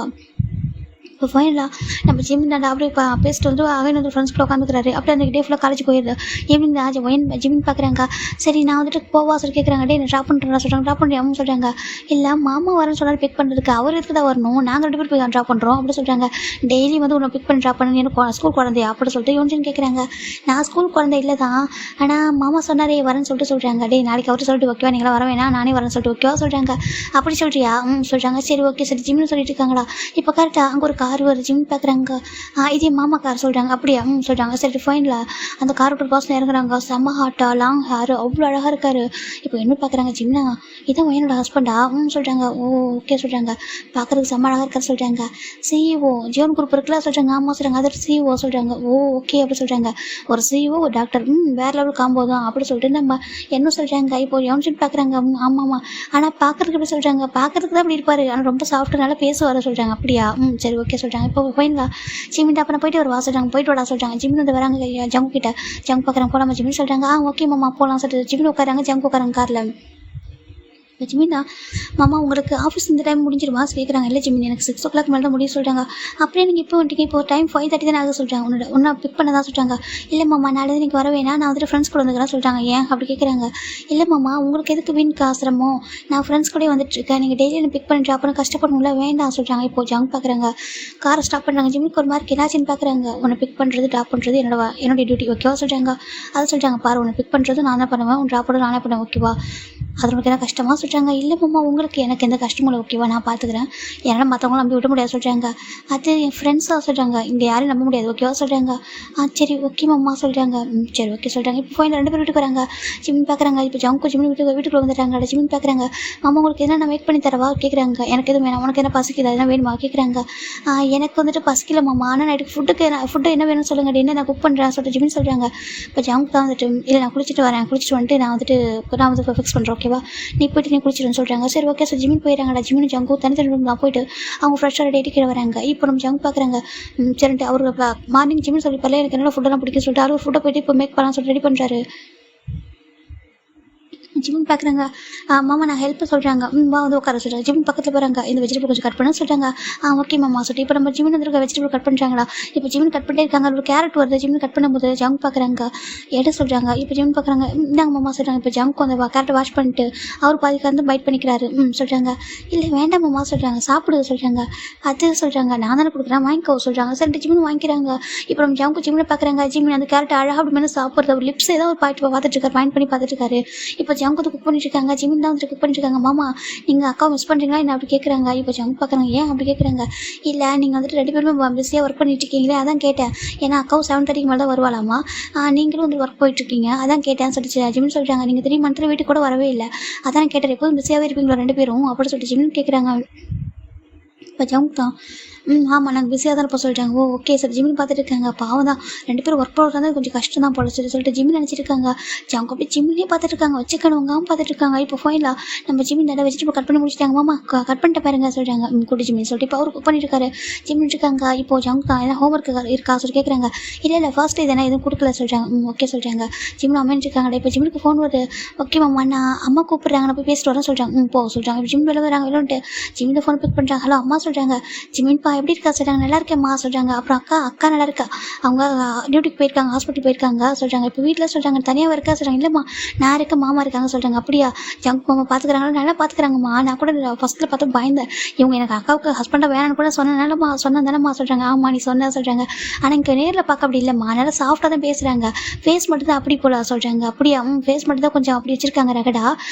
இப்போ ஃபைனலாக நம்ம ஜிம்மின் அப்படியே பேசிட்டு வந்து அவன் வந்து ஃப்ரெண்ட்ஸ் கூட உட்காந்துக்கிறாரு. அப்படியே அந்த டே ஃபுல்லாக காலேஜ் போயிடுது. ஈவினிங் தான் ஒயின் ஜிம்மின் பார்க்குறாங்க. சரி நான் வந்துட்டு போவா சொல்லி கேட்குறாங்க. டே நான் ட்ராப் பண்ணுறேன் சொல்கிறாங்க. ட்ராப் பண்ணுறியாவும் சொல்கிறாங்க. இல்லை மாமா வரேன்னு சொன்னாலும் பிக் பண்ணுறதுக்கு அவர் எதுக்கு தான் வரணும். நாங்கள் 2 பேர் போய் ட்ராப் பண்ணுறோம் அப்படி சொல்கிறாங்க. டெய்லி வந்து உன்னை பிக் பண்ணி ட்ராப் பண்ணி எனக்கு ஸ்கூல் குழந்தையா அப்படி சொல்லிட்டு யோன்ஜின்னு கேட்குறாங்க. நான் ஸ்கூல் குழந்தை இல்லை தான். ஆனால் மாமா சொன்னாரே வரேன்னு சொல்கிறாங்க. டே நாளைக்கு அவரு சொல்லிட்டு ஓகேவா நீங்களாம் வர வேணா நானே வரேன்னு சொல்லிட்டு ஓகேவா சொல்கிறாங்க. அப்படி சொல்கிறியா சொல்கிறாங்க. சரி ஓகே சரி ஜிம்னு சொல்லிட்டு இருக்காங்களா. இப்போ கரெக்டாக அங்கே ஒரு கார் வருது. ஜிமின் பார்க்குறாங்க, இதே மாமா கார் சொல்கிறாங்க. அப்படியா சொல்கிறாங்க. சரி ஃபைனில் அந்த கார் விட்டு பாஸ்ல இறங்குறாங்க. செம்ம ஹாட்டா, லாங் ஹேர், அவ்வளோ அழகாக இருக்காரு. இப்போ என்ன பார்க்குறாங்க, ஜிம்னா இதான் என்னோட ஹஸ்பண்டா சொல்கிறாங்க. ஓ ஓகே சொல்கிறாங்க. பார்க்குறதுக்கு செம்ம அழகாக இருக்காரு சொல்கிறாங்க. சிஇஓ ஜியோன் குரூப் இருக்குல்ல சொல்கிறாங்க. ஆமாம் சொல்கிறாங்க. அதோட சிஇஓ சொல்கிறாங்க. ஓ ஓகே அப்படி சொல்கிறாங்க. ஒரு சிஇஓ ஒரு டாக்டர், வேறு லெவல் காம்போ தான் அப்படி சொல்லிட்டு நம்ம என்ன சொல்கிறாங்க. இப்போ யோன்ஷன் பார்க்குறாங்க. ஆமாம்மா, ஆனால் பார்க்குறதுக்கு எப்படி சொல்கிறாங்க, பார்க்குறதுக்கு தான் அப்படி இருப்பார், ஆனால் ரொம்ப சாஃப்ட்டு நல்லா பேசுவார் சொல்கிறாங்க. அப்படியா சரி ஓகே சொல்கிறாங்க. இப்போ ஃபைனலா ஜிமின் அப்போ போயிட்டு வருவா சொல்கிறாங்க. போயிட்டு வாடா சொல்கிறாங்க. ஜிமின் வந்து வராங்க ஜங்கு கிட்ட. ஜங்கு பார்க்குறாங்க. போகலாமா ஜிமின் சொல்கிறாங்க. ஓகே மாமா போகலாம் சொல்லிட்டு ஜிமின் உட்காராங்க. ஜங்கு உட்காராங்க காரில். ஜிமினா மாமா உங்களுக்கு ஆஃபீஸ் இந்த டைம் முடிஞ்சிருமா கேட்குறாங்க. இல்லை ஜிமின் எனக்கு 6 o'clock மேலே தான் முடியும் சொல்கிறாங்க. அப்படியே நீங்கள் இப்போ வந்துட்டீங்க, இப்போ டைம் 5:30 தானே ஆக சொல்கிறாங்க. ஒன்றா பிக் பண்ண தான் சொல்கிறாங்க. இல்லை மாமா நாளை நீங்கள் வர வேணா, நான் வந்துட்டு ஃப்ரெண்ட்ஸ் கூட வந்துக்கிறேன் சொல்கிறாங்க. ஏன் அப்படி கேட்குறாங்க. இல்லை மாமா உங்களுக்கு எதுக்கு வீண் காசுறமோ, நான் ஃப்ரெண்ட்ஸ் கூட வந்துட்டுருக்கேன், நீங்கள் டெய்லி என்ன பிக் பண்ணிட்டு அப்புறம் கஷ்டப்படணும்ல, வேண்டாம் சொல்கிறாங்க. இப்போ ஜங்க் பார்க்குறாங்க. காரை ஸ்டாப் பண்ணுறாங்க. ஜிமினுக்கு ஒரு மாதிரி என்னாச்சுன்னு பார்க்குறாங்க. உன்னை பிக் பண்ணுறது ட்ராப் பண்ணுறது என்னோட டியூட்டி ஓகேவா சொல்கிறாங்க. அதை சொல்கிறாங்க. பாரு உன்னை பிக் பண்ணுறது நான் தான் பண்ணுவேன், உன் ட்ராப் பண்ணுறது நானே பண்ணுவேன் ஓகேவா, அது உனக்கு என்ன கஷ்டமாக சொல்கிறாங்க. இல்லை மாமா உங்களுக்கு எனக்கு எந்த கஷ்டமும் இல்லை ஓகேவா, நான் பார்த்துக்கிறேன், ஏன்னா மற்றவங்களும் நம்பி விட முடியாது சொல்கிறாங்க. அது என் ஃப்ரெண்ட்ஸாக சொல்கிறாங்க, இங்கே யாரும் நம்ப முடியாது ஓகேவா சொல்கிறாங்க. சரி ஓகே மாமா சொல்கிறாங்க. சரி ஓகே சொல்கிறாங்க. இப்போ ஃபைனல் 2 பேர் வீட்டுக்கு வராங்க. ஜிமின் பார்க்குறாங்க. இப்போ ஜங்கு ஜிமின் வீட்டுக்குள்ளே வந்துடுறாங்க. ஜிமின் பார்க்குறாங்க. மாமா உங்களுக்கு என்ன நான் மேக் பண்ணி தரவா கேட்குறாங்க. எனக்கு எதுவும் வேணாம், உனக்கு என்ன பசிக்குது அதெல்லாம் வேணுமா கேட்குறாங்க. எனக்கு வந்துட்டு பசிக்கல மாமா, ஆனால் நைட்டுக்கு ஃபுட்டு என்ன வேணும்னு சொல்லுங்க, என்ன நான் குக் பண்ணுறேன் சொல்லிட்டு ஜிமின் சொல்கிறாங்க. இப்போ ஜங்கு தான் வந்துட்டு இல்லை நான் குளிச்சுட்டு வரேன், குளிச்சுட்டு வந்துட்டு நான் வந்து ஃபிக்ஸ் பண்ணுறேன் ஓகேவா, நீ போய்ட்டு நீ குளிச்சிடுன்னு சொல்கிறாங்க. சரி ஓகே சார். ஜிமின் போயிடறாங்கடா. ஜிமின் ஜங்கு தனித்தனி ரூம் தான் போயிட்டு அவங்க ஃப்ரெஷ்ஷாக ரெடி கீழே வராங்க. இப்போ நம்ம ஜங்கு பார்க்குறாங்க. சரின்ட்டு அவருக்கு மார்னிங் ஜிமின் சொல்லிப்பார்ல எனக்கு என்னோட ஃபுட்டெல்லாம் பிடிக்கும் சொல்லிட்டு அவர் ஃபுட்டை போயிட்டு இப்போ மேக் பண்ணலாம் சொல்லிட்டு ரெடி பண்ணுறாரு. ஜிமின் பார்க்குறாங்க. மாமா நான் ஹெல்ப் சொல்கிறாங்க. வா வந்து உட்கார சொல்கிறாங்க. ஜிமின் பக்கத்தில் போகிறாங்க. இந்த வெஜிடபிள் கொஞ்சம் கட் பண்ண சொல்கிறாங்க. ஓகே மாமா சொல்லிட்டு இப்போ நம்ம ஜிமின் வந்து வெஜிடபிள் கட் பண்ணுறாங்களா. இப்போ ஜிமின் கட் பண்ணிட்டே இருக்காங்க. ஒரு கேரட் வருது. ஜிமின் கட் பண்ணும்போது ஜங்க் பார்க்குறாங்க. எடை சொல்கிறாங்க. இப்போ ஜிமின் பார்க்குறாங்க. இந்தாங்க மாமா சொல்கிறாங்க. இப்போ ஜங்க் அந்த கேரட்டை வாஷ் பண்ணிட்டு அவர் பாதிக்கு வந்து பைட் பண்ணிக்கிறாரு. சொல்கிறாங்க. இல்லை வேண்டாம் மாமா சொல்கிறாங்க. சாப்பிடுது சொல்கிறாங்க. அது சொல்கிறாங்க. நான் தானே கொடுக்குறேன் வாங்கிக்கோ சொல்கிறாங்க. சரிட்டு ஜிமின் வாங்கிக்கிறாங்க. இப்போ நம்ம ஜங்கு ஜிமினை பார்க்குறாங்க. ஜிமின் அந்த கேரட்டை அழகாக அப்படி மேலே சாப்பிட்றது. ஒரு லிப்ஸ் ஏதோ ஒரு பாயிண்ட் பார்த்துட்டு இருக்காரு, பாயிண்ட் பண்ணி பார்த்துட்டு இருக்காரு. இப்போ ஜங்கு வந்து குக் பண்ணிட்டு இருக்காங்க. ஜிமின் தான் வந்து குக் பண்ணிட்டு இருக்காங்க. மாமா நீங்கள் அக்காவை மிஸ் பண்ணுறீங்களா என்ன அப்படி கேட்குறாங்க. இப்போ ஜங்க் பார்க்குறாங்க. ஏன் அப்படி கேட்குறாங்க. இல்லை நீங்கள் வந்துட்டு 2 பேருமே பிஸியாக ஒர்க் பண்ணிட்டு இருக்கீங்களே அதான் கேட்டேன், ஏன்னா அக்காவும் 7:30 மேலே தான் வருவாளாமா, நீங்களும் வந்து ஒர்க் போயிட்டுருக்கீங்க அதான் கேட்டேன் சொல்லிட்டு ஜிமின் சொல்கிறாங்க. நீங்கள் 3 months வீட்டுக்கு கூட வரவே இல்லை, அதான் கேட்டேன், எப்போதும் பிஸியாகவே இருப்பீங்களா 2 பேரும் அப்படின்னு சொல்லிட்டு ஜிமின் கேட்குறாங்க. இப்போ ஜங்க் தான் ஆமாம் நாங்கள் பிஸியாக தான் இப்போ சொல்லிட்டாங்க. ஓ ஓகே சார். ஜிமின் பார்த்துட்டு இருக்காங்க. பாவம் தான் 2 பேரும் ஒர்க் பண்ணுறது தான் கொஞ்சம் கஷ்டம் தான் போல சொல்லிட்டு ஜிமின் நினச்சிருக்காங்க. ஜங்கு அப்படியே ஜிமினே பார்த்துட்டு இருக்காங்க. வச்சுக்கணுங்காமல் பார்த்துட்டு இருக்காங்க. இப்போ ஃபைனலாக நம்ம ஜிமின் நல்லா வெஜிடபிள் கட் பண்ணி முடிச்சிட்டாங்க. மாமா கட் பண்ணிட்டு பாருங்க சொல்கிறாங்க. கூட்டி ஜிமின் சொல்லிட்டு இப்போ அவர் குக் பண்ணிட்டு இருக்காரு. ஜிமின் இருக்காங்க. இப்போ ஜங்கு தான் ஏன்னா ஹோம்ஒர்க் இருக்கா சொல்லி கேட்குறாங்க. இல்லை ஃபர்ஸ்ட் இதெல்லாம் எதுவும் கொடுக்கல சொல்கிறாங்க. ஓகே சொல்கிறாங்க. ஜிமின் அமைஞ்சிருக்காங்க. இப்போ ஜிமினுக்கு ஃபோன் வருது. ஓகே மாமா நான் அம்மா கூப்பிட்றாங்க, நான் போய் பேசிட்டு வரேன் சொல்கிறாங்க. போ சொல்கிறாங்க. இப்போ ஜிமின் வெளில வராங்க. வெளிலன்ட்டு ஜிமின் ஃபோன் பிக் பண்ணுறாங்க. ஹலோ அம்மா சொல்கிறாங்க. ஜிமின்பா எப்படி இருக்கா சொல்கிறாங்க. நல்லா இருக்கேம்மா சொல்கிறாங்க. அப்புறம் அக்கா நல்லா இருக்கா, அவங்க டியூட்டிக்கு போயிருக்காங்க, ஹாஸ்பிட்டல் போயிருக்காங்க சொல்கிறாங்க. இப்போ வீட்டில் சொல்கிறாங்க. தனியாக இருக்கா சொல்கிறாங்க. இல்லைம்மா நான் இருக்க மாமா இருக்காங்க சொல்கிறாங்க. அப்படியா ஜங்க் மாமா பார்த்துக்கிறாங்களா. நல்லா பார்த்துக்கிறாங்கம்மா, நான் கூட ஃபஸ்ட்டில் பார்த்து பயந்தேன், இவங்க எனக்கு அக்காவுக்கு ஹஸ்பண்டாக வேணான்னு கூட சொன்னேன் தானேம்மா சொல்கிறாங்க. ஆமாம் நீ சொன்ன சொல்கிறாங்க. ஆனால் இங்கே நேரில் பார்க்க அப்படி இல்லைம்மா, நல்லா சாஃப்டாக தான் பேசுகிறாங்க, ஃபேஸ் மட்டும் தான் அப்படி போல சொல்கிறாங்க. அப்படியா ஃபேஸ் மட்டும் தான் கொஞ்சம் அப்படி வச்சுருக்காங்க ரகடா,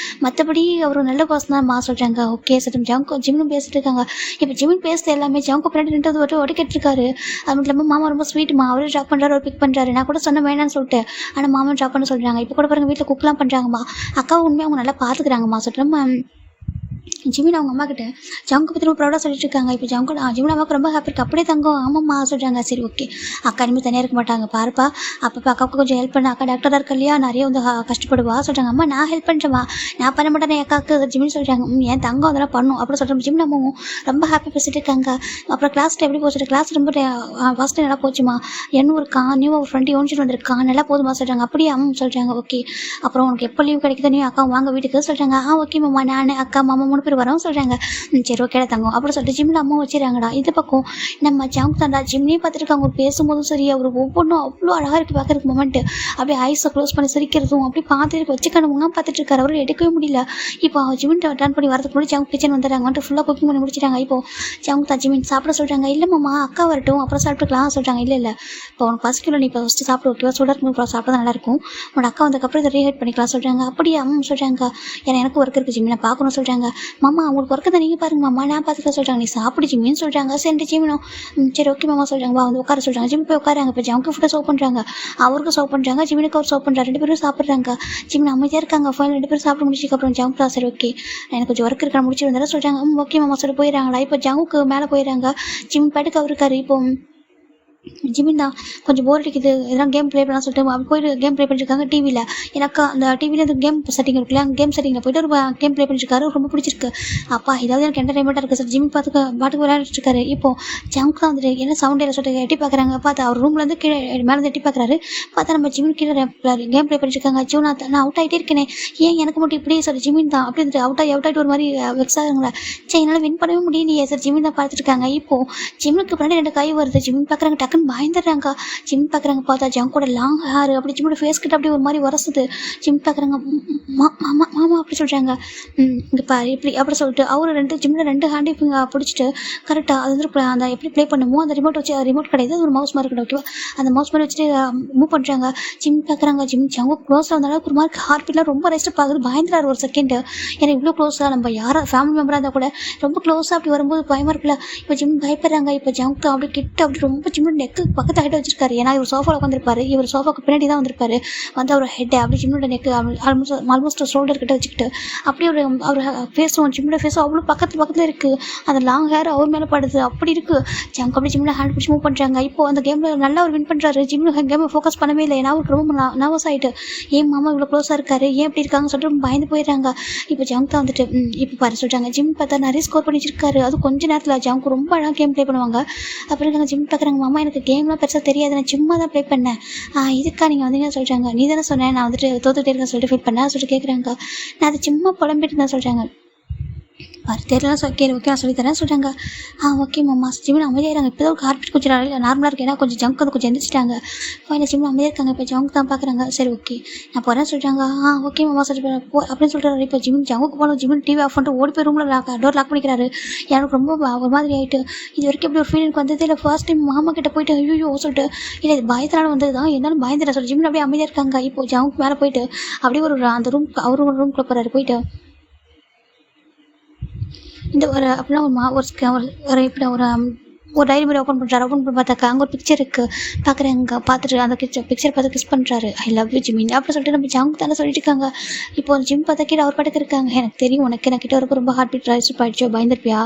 மற்றபடி அவர் நல்ல பர்சன் தான்மா சொல்கிறாங்க. Okay sir. ஜங்க் ஜிமினும் பேசிட்டு இருக்காங்க. இப்போ ஜிமின் பேசுறது எல்லாமே ஜங்கு பின்னாடி நின்று ஒடுக்கிட்டு இருக்காரு. அது மட்டும் இல்லாமல் மாமா ரொம்ப ஸ்வீட்மா, அவரும் ட்ராப் பண்ணுறாரு, அவர் பிக் பண்ணுறாரு. நான் கூட சொன்ன வேணான்னு சொல்லிட்டு ஆனால் மாமா ட்ராப் பண்ண சொல்கிறாங்க. இப்போ கூட பாருங்க வீட்டில் குக்லாம் பண்ணுறாங்கம்மா, அக்காவும் உண்மையாக அவங்க நல்லா பார்த்துக்கிறாங்கம்மா சொல்கிறேன். ஜிமின் அவங்க அம்மா கிட்ட ஜங்கு பற்றி ரொம்ப ப்ரௌடாக சொல்லிட்டு இருக்காங்க. இப்போ ஜிமின் அம்மாவுக்கு ரொம்ப ஹாப்பி இருக்குது. அப்படியே தங்கம் ஆமாம்மா சொல்கிறாங்க. சரி ஓகே அக்கா இனிமேல் தனியாக இருக்க மாட்டாங்க பாருப்பா, அப்பப்போ அக்காவுக்கு கொஞ்சம் ஹெல்ப் பண்ண, அக்கா டாக்டராக இருக்கா இல்லையா, நிறைய வந்து கஷ்டப்படுவா சொல்கிறாங்க. அம்மா நான் ஹெல்ப் பண்ணுறேம்மா, நான் பண்ண மாட்டேன் அக்காவுக்கு ஜிமின் சொல்கிறாங்க. என் தங்கம் அதெல்லாம் பண்ணும் அப்படின்னு சொல்கிறேன். ஜிமின் அம்மாவும் ரொம்ப ஹாப்பி பேசிட்டு இருக்காங்க. அப்புறம் கிளாஸில் எப்படி போச்சு, கிளாஸ் ரொம்ப ஃபஸ்ட்டு நல்லா போச்சுமா, என்னும் இருக்கான் நியூ ஒரு ஃப்ரெண்டு யோசிச்சுட்டு வந்திருக்கான், நல்லா போதுமா சொல்கிறாங்க. அப்படியே சொல்கிறாங்க. ஓகே அப்புறம் உனக்கு எப்போ லீவ் கிடைக்குதோ நீ அக்கா வாங்க வீட்டுக்கு சொல்கிறாங்க. ஓகே மாமா நான் அக்கா மாமா 3 பேர் வரோம் சொல்கிறாங்க. சரி ஓகே தங்கம் அப்படின்னு சொல்லிட்டு ஜிம்மில் அம்மா வச்சுறாங்கடா. இது பக்கம் நம்ம ஜங்க் தாண்டா ஜிம்லேயும் பார்த்துருக்காங்க. ஒரு பேசும்போதும் சரி அவர் ஒவ்வொன்றும் அவ்வளோ அழகாக இருக்குது பார்க்குறதுக்கு மொமெண்ட்டு, அப்படியே ஐஸை க்ளோஸ் பண்ணி சிரிக்கிறதும் அப்படி பார்த்துட்டு வச்சுக்கணும்னா பார்த்துட்டு இருக்காரு. அவர் எடுக்கவே முடியல. இப்போ அவர் ஜிமின் டர்ன் பண்ணி வரதுக்கு முன்னாடி ஜங்க் கிச்சன் வந்துடுறாங்க. வந்துட்டு ஃபுல்லாக குக்கிங் பண்ணி முடிச்சிட்டாங்க. இப்போ ஜங்க் தான் ஜிமின் சாப்பிட சொல்கிறாங்க. இல்லை மாமா அக்கா வரட்டும் அப்புறம் சாப்பிட்டுக்கலாம் சொல்கிறாங்க. இல்லை இப்போ உனக்கு பசிக்கல, நீ இப்போ ஃபஸ்ட்டு சாப்பிட ஓகேவா, சுட இருக்கும் சாப்பிட தான் நல்லாயிருக்கும், உன்னோட அக்கா வந்ததுக்கப்புறம் இதை ரீஹைட் பண்ணிக்கலாம் சொல்கிறாங்க. அப்படியே சொல்கிறாங்க. ஏன்னா எனக்கு ஒர்க் இருக்குது ஜிமினை பார்க்கணும் சொல்கிறாங்க. மாமா அவங்களுக்கு ஒர்க்கத்தை நீங்கள் பாருங்க மாமா நான் பார்த்துக்க சொல்கிறாங்க. நீ சாப்பிடு ஜிம்மின்னு சொல்கிறாங்க. சரி ஜிம்மினும் சரி ஓகே மாமா சொல்கிறாங்க. வா வந்து உட்கார சொல்கிறாங்க. ஜிம் போய் உட்காராங்க. இப்போ ஜம்க்கு ஃபுட்டை சர்வ் பண்ணுறாங்க. அவருக்கும் சர்வ் பண்ணுறாங்க, ஜிம்மினுக்கு அவர் சர்வ் பண்ணுறாங்க. 2 பேரும் சாப்பிட்றாங்க. ஜிம்மின் அமைதியாக இருக்காங்க. ஃபைனல் 2 பேரும் சாப்பிட முடிச்சதுக்கப்புறம் ஜம்க் சரி ஓகே எனக்கு கொஞ்சம் ஒர்க் இருக்கா முடிச்சு வந்தாலும் சொல்கிறாங்க. ஓகே மாமா சொல்லி போயிடறாங்களா. இப்போ ஜங்குக்கு மேலே போயிடறாங்க. ஜிம் பாட்டுக்கு அவர் இருக்காரு. இப்போ ஜிமின் தான் கொஞ்சம் போர் அடிக்குது, எதனா கேம் ப்ளே பண்ணலாம் சொல்லிட்டு அப்படி போயிட்டு கேம் ப்ளே பண்ணிருக்காங்க டிவியில். எனக்கு அந்த டிவியில் அந்த கேம் செட்டிங் இருக்குல்ல, கேம் செட்டிங்கில் போயிட்டு ஒரு கேம் ப்ளே பண்ணிருக்காரு. ரொம்ப பிடிச்சிருக்கு. அப்பா இதாவது எனக்கு என்டர்டைன்மெண்ட்டாக இருக்குது சார். ஜிமின் பாட்டுக்கு விளையாடிட்டு இருக்காரு. இப்போ ஜங்க் தான் வந்துட்டு என்ன சவுண்ட் இல்லை சொல்லிட்டு எட்டி பார்க்குறாங்க. பார்த்தா அவர் ரூம்லேருந்து கீழே மேலே எட்டி பார்க்குறாரு. பார்த்தா நம்ம ஜிமின் கீழே கேம் ப்ளே பண்ணிருக்காங்க. ஜோ நான் அவுட் ஆகிட்டே இருக்கேனே, ஏன் எனக்கு மட்டும் இப்படியே சார் ஜிமின் தான் அப்படி இருந்துட்டு அவுட் ஆகிட்டு ஒரு மாதிரி வெக்ஸ் ஆகுங்களா. சரி என்னால் வின் பண்ணவே முடியலையே சார். ஜிமின் தான் பார்த்துட்டு இருக்காங்க. இப்போ ஜிம்முக்கு பின்னாடி 2 கை வருது. ஜிமின் பார்க்குறாங்க, டக்குன்னு பயந்துடுறாங்க. ஜிம் பார்க்குறாங்க. பார்த்தா ஜங்கோட லாங் ஹேர் அப்படி ஜிம்மோட ஃபேஸ் கிட்ட அப்படி ஒரு மாதிரி உரசுது. ஜிம் பார்க்குறாங்க. மாமா மாமா அப்படி சொல்கிறாங்க. இங்கே பாரு இப்படி அப்படி சொல்லிட்டு அவர் ஜிம்மில் 2 ஹேண்டையும் பிடிச்சிட்டு கரெக்டாக அது வந்து அந்த எப்படி ப்ளே பண்ணுமோ அந்த ரிமோட் வச்சு, ரிமோட் கிடையாது அது ஒரு மவுஸ் மாதிரி இருக்கணும் ஓகேவா, அந்த மவுஸ் மாதிரி வச்சுட்டு மூவ் பண்ணுறாங்க. ஜிம் பார்க்குறாங்க. ஜங்கோ க்ளோஸில் வந்த அளவுக்கு ஒரு மாதிரி ஹார்ட் பீட்லாம் ரொம்ப ரெஸ்ட்டு பார்க்குது. பயந்துறாரு ஒரு செகண்ட். ஏன்னா இவ்வளோ க்ளோஸாக நம்ம யாரோ ஃபேமிலி மெம்பராக இருந்தால் கூட ரொம்ப க்ளோஸாக அப்படி வரும்போது பயமாக இருக்குல்ல. இப்போ ஜிம் பயப்படுறாங்க. இப்போ ஜங்கு அப்படி கிட்ட அப்படி ரொம்ப ஜிம்மோட நெக்கு பக்கத்து ஹெட் வச்சிருக்காரு. ஏன்னா இவர் சோஃபாவில் உட்காந்துருப்பாரு. இவர் சோஃபாவுக்கு பின்னாடி தான் வந்திருப்பாரு. வந்து அவர் ஹெட் அப்படி ஜிம்மோட நெக்கு ஆல்மோஸ்ட் ஷோல்டர் கிட்ட வச்சுக்கிட்டு அப்படியே அவர் ஃபேஸும் ஜிம்மோட ஃபேஸும் அவ்வளோ பக்கத்தில் இருக்குது. அந்த லாங் ஹேர் அவர் மேலே படுது அப்படி இருக்குது. ஜங்கு அப்படி ஜிம்மில் ஹேண்ட் பிடிச்சி மூவ் பண்ணுறாங்க. இப்போ அந்த கேமில் நல்லா அவர் வின் பண்ணுறாரு. ஜிம்மில் கேமை ஃபோக்கஸ் பண்ணவே இல்லை. ஏன்னா அவருக்கு ரொம்ப நர்வஸ் ஆகிட்டு ஏன் மாமா இவ்வளோ க்ளோஸாக இருக்காரு, ஏன் இப்படி இருக்காங்கன்னு சொல்லிட்டு பயந்து போயிடுறாங்க. இப்போ ஜங்கு தான் வந்துட்டு இப்போ பாரு சொல்கிறாங்க. ஜிம் பார்த்தா நிறைய ஸ்கோர் பண்ணி வச்சிருக்காரு. அது கொஞ்ச நேரத்தில் ஜங்கு ரொம்ப அழகாக கேம் ப்ளே பண்ணுவாங்க. அப்புறம் இருக்காங்க. ஜிம் பார்க்குறாங்க. மாமா எனக்கு கேம்லாம் பெருசாக தெரியாது, நான் சும்மா தான் ப்ளே பண்ணேன். இதுக்கா நீங்கள் வந்தீங்கன்னு சொல்கிறாங்க. நீ தானே சொன்னேன் நான் வந்துட்டு தோத்துட்டே இருக்கேன்னு சொல்லிட்டு ஃபீல் பண்ணேன் சொல்லிட்டு கேட்குறாங்க. நான் அதை சும்மா புலம்பிட்டு தான் சொல்கிறாங்க. தெரியலாம் கேள்வி ஓகே நான் சொல்லித்தரேன் சொல்கிறாங்க. ஓகே மாமா. ஜிம்மில் அமைதியாகிறாங்க. இப்போ தான் ஒரு ஹார்ட் பீட் கொஞ்சம் நார்மலாக இருக்குது. ஏன்னா கொஞ்சம் ஜங்க் வந்து கொஞ்சம் எந்திரிச்சிட்டாங்க. ஃபைனல் ஜிம்மில் அமைதியாக இருக்காங்க. இப்போ ஜங்க் தான் பார்க்குறாங்க. சரி ஓகே நான் போகிறேன் சொல்கிறாங்க. ஓகே மாமா சொல்லிட்டு அப்படின்னு சொல்கிறாரு. இப்போ ஜங்குக்கு போகணும். ஜிம்மில் டிவி ஆஃப் பண்ணிட்டு ஓடி போய் ரூமில் டோர் லாக் பண்ணிக்கிறாரு. எனக்கு ரொம்ப ஒரு மாதிரி ஆகிட்டு இது வரைக்கும் எப்படி ஒரு ஃபீலிங் வந்தது இல்லை. ஃபர்ஸ்ட் டைம் மாமா கிட்ட போயிட்டு ஐயோ சொல்லிட்டு இல்லை இது பயத்தினால வந்தது தான் இருந்தாலும் பயந்துடா சொல்லி ஜிம்மில் அப்படியே அமைதியாக இருக்காங்க. இப்போ ஜங்க் மேலே போயிட்டு அப்படியே அந்த ரூம் அவரும் ரூம்குள்ளே போகிறாரு. போயிட்டு இந்த ஒரு அப்படின்னா ஒரு இப்படி ஒரு டைரி மாதிரி ஓப்பன் பண்ணுறாரு. ஓப்பன் பண்ணி பார்த்தாக்கா அங்கே ஒரு பிக்சர் இருக்குது. பார்க்குறேங்க பார்த்துட்டு அந்த பிக்சர் பார்த்து கிஸ் பண்ணுறாரு. ஐ லவ் யூ ஜிமின் அப்படி சொல்லிட்டு நம்ம ஜங்க் தானே சொல்லிட்டு இருக்காங்க. இப்போ ஜிம் பார்த்தா கிட்ட அவர் பாட்டுக்கு இருக்காங்க. எனக்கு தெரியும் உனக்கு எனக்கு கிட்ட வரைக்கும் ரொம்ப ஹார்ட் பீட் ரைஸ் ஆயிடுச்சோ பயந்துருப்பியா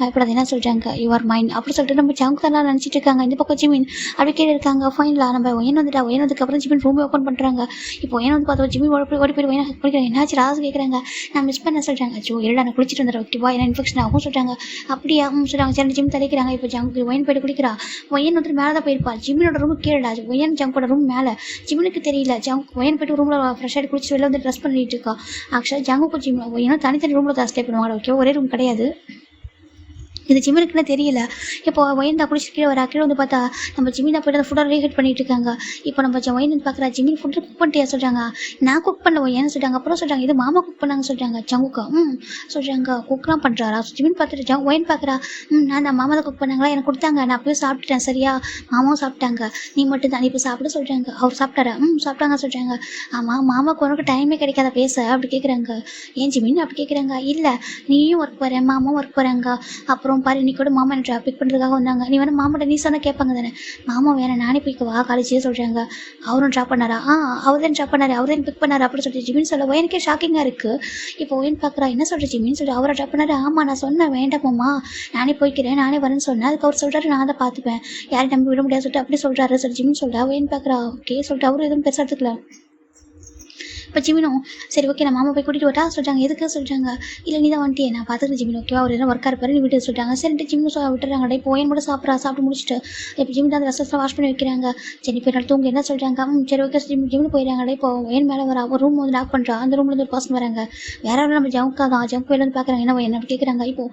பயப்படாது என்ன சொல்கிறாங்க. யுவர் மைண்ட் அப்படி சொல்லிட்டு நம்ம ஜங்க் தான் நினச்சிட்டு இருக்காங்க. இந்த பக்கம் ஜிமின் அப்படி கீழே இருக்காங்க. ஃபைனலாக நம்ம ஒயன் வந்ததுக்கப்புறம் ஜிமின் ரூமே ஓப்பன் பண்ணுறாங்க. இப்போ ஒயன் வந்து பார்த்தா ஜிமின் ஓடி போய் ஒயன் குளிக்கிறாங்க. என்னாச்சு ராசு கேட்குறாங்க. நான் மிஸ் பண்ண சொல்கிறாங்க. ஜோ இல்லை நான் குளிச்சுட்டு வந்துடுறேன் ஓகேவா ஏன்னா இன்ஃபெக்ஷன் ஆகும் சொல்கிறாங்க. அப்படியா சொல்கிறாங்க. சரி ஜிம் தலைக்கிறாங்க. இப்போ ஜங்க் ஒயன் போய்ட்டு குளிக்கிறா. ஒயன் வந்துட்டு மேலே தான் போயிருப்பா. ஜிம்மினோட ரூம் கீழடா. ஒயன் ஜங்கோட ரூம் மேலே. ஜிம்முனுக்கு தெரியல. ஒயன் போய்ட்டு ரூமில் ஃப்ரெஷ் ஆகிட்டு குளிச்சு வெளில வந்து ட்ரெஸ் பண்ணிட்டு இருக்கா. ஆக்சுவலாக ஜங்குக்கும் ஜிம் ஒயனும் தனித்தனி ரூமில் தான் ஸ்டே பண்ணுவாங்க ஓகே ஒரே ரூம் கிடையாது. இது ஜிம்மினுக்குன்னு தெரியல. இப்போ ஒயன் தான் குளிச்சு கீழே வரா. கீழே வந்து பார்த்தா நம்ம ஜிம்மினா போய்ட்டு அந்த ஃபுட்டை ரீஹீட் பண்ணிட்டு இருக்காங்க. இப்போ நம்ம ஒயன் வந்து பார்க்குறா. ஜிம்மின் ஃபுட்டை குக் பண்ணிட்டியா சொல்கிறாங்க. நான் குக் பண்ணல ஒயன்னு சொல்கிறாங்க. அப்புறம் சொல்கிறாங்க இது மாமா குக் பண்ணாங்க சொல்கிறாங்க. ஜங்குக்கா சொல்கிறாங்க குக்லாம் பண்ணுறாரா. ஜிம்மின் பார்த்துட்டு ஒயன் பார்க்குறா. நான் மாமா தான் குக் பண்ணாங்களா எனக்கு கொடுத்தாங்க. நான் போய் சாப்பிட்டுட்டேன் சரியா மாமாவும் சாப்பிட்டாங்க நீ மட்டும் தான் இப்போ சாப்பிட சொல்கிறாங்க. அவர் சாப்பிட்டாரா சாப்பிட்டாங்க சொல்கிறாங்க. ஆமாம் மாமாவுக்கு உனக்கு டைமே கிடைக்காத பேச அப்படி கேட்குறாங்க. ஏன் ஜிம்மின் அப்படி கேட்குறாங்க. இல்லை நீயும் ஒர்க் போகிறேன் மாமாவும் ஒர்க் போகிறாங்க. அப்புறம் பாரு இன்னைக்கு கூட மாமா என்ன பிக் பண்ணுறதுக்காக வந்தாங்க. நீ வேணா மாமாட்ட நீ சொன்னால் கேட்பாங்க தானே. மாமா வேணா நானே போய்க்குவா காலேஜே சொல்கிறாங்க. அவரும் ட்ராப் பண்ணாரா. அவர் தான் ட்ராப் பண்ணாரு அவர் தான் பிக் பண்ணாரு அப்படின்னு சொல்லிட்டு ஜிமின் சொல்ல எனக்கே ஷாக்கிங்காக இருக்குது. இப்போ ஒயன் பார்க்குறா. என்ன சொல்கிற ஜிமின்னு சொல்லி அவரை ட்ராப் பண்ணாரு. ஆமாம் நான் சொன்னேன் வேண்டாமாம்மா நானே போய்க்கிறேன் நானே வரேன்னு சொன்னேன். அதுக்கு அவர் சொல்கிறாரு நான் அதை பார்த்துப்பேன் யாரையும் நம்பி விட முடியாது சொல்லிட்டு அப்படி சொல்கிறாரு. சரி ஜிமின் சொல்கிறா. ஒயன் பார்க்குறா. ஓகே சொல்லிட்டு அவரும் எதுவும் பெருசாக எடுத்துக்கல. இப்போ ஜிமினும் சரி ஓகே நான் மாமா போய் கூட்டிகிட்டு வரட்டா சொல்கிறாங்க. எதுக்கு சொல்கிறாங்க. இல்லை நீ தான் வந்துட்டியே நான் பார்த்துக்கிறேன் ஜிமின் ஓகேவா அவர் எல்லாம் ஒர்க்காக இருப்பாரு நீ வீட்டு சொல்லிட்டாங்க. சரிட்டு ஜிம்னு விட்டுறாங்க. இப்போ ஒயன் கூட சாப்பிட்டு முடிச்சுட்டு இப்போ ஜிமின் தான் அந்த வெசஸ்லாம் வாஷ் பண்ணி வைக்கிறாங்க. சரி போய் நாள் தூங்க என்ன சொல்கிறாங்க. சரி ஓகே ஜிம்னு போயிடறாங்க. இப்போ ஒயன் மேலே வர ஒரு ரூம் வந்து லாக் பண்ணுறா. அந்த ரூம்லேருந்து ஒரு பர்சன் வராங்க. வேற நம்ம ஜவுக்கா தான் ஜவுக்கு வெளில வந்து பார்க்குறாங்க. என்ன ஒயன் அப்படி கேட்குறாங்க. இப்போ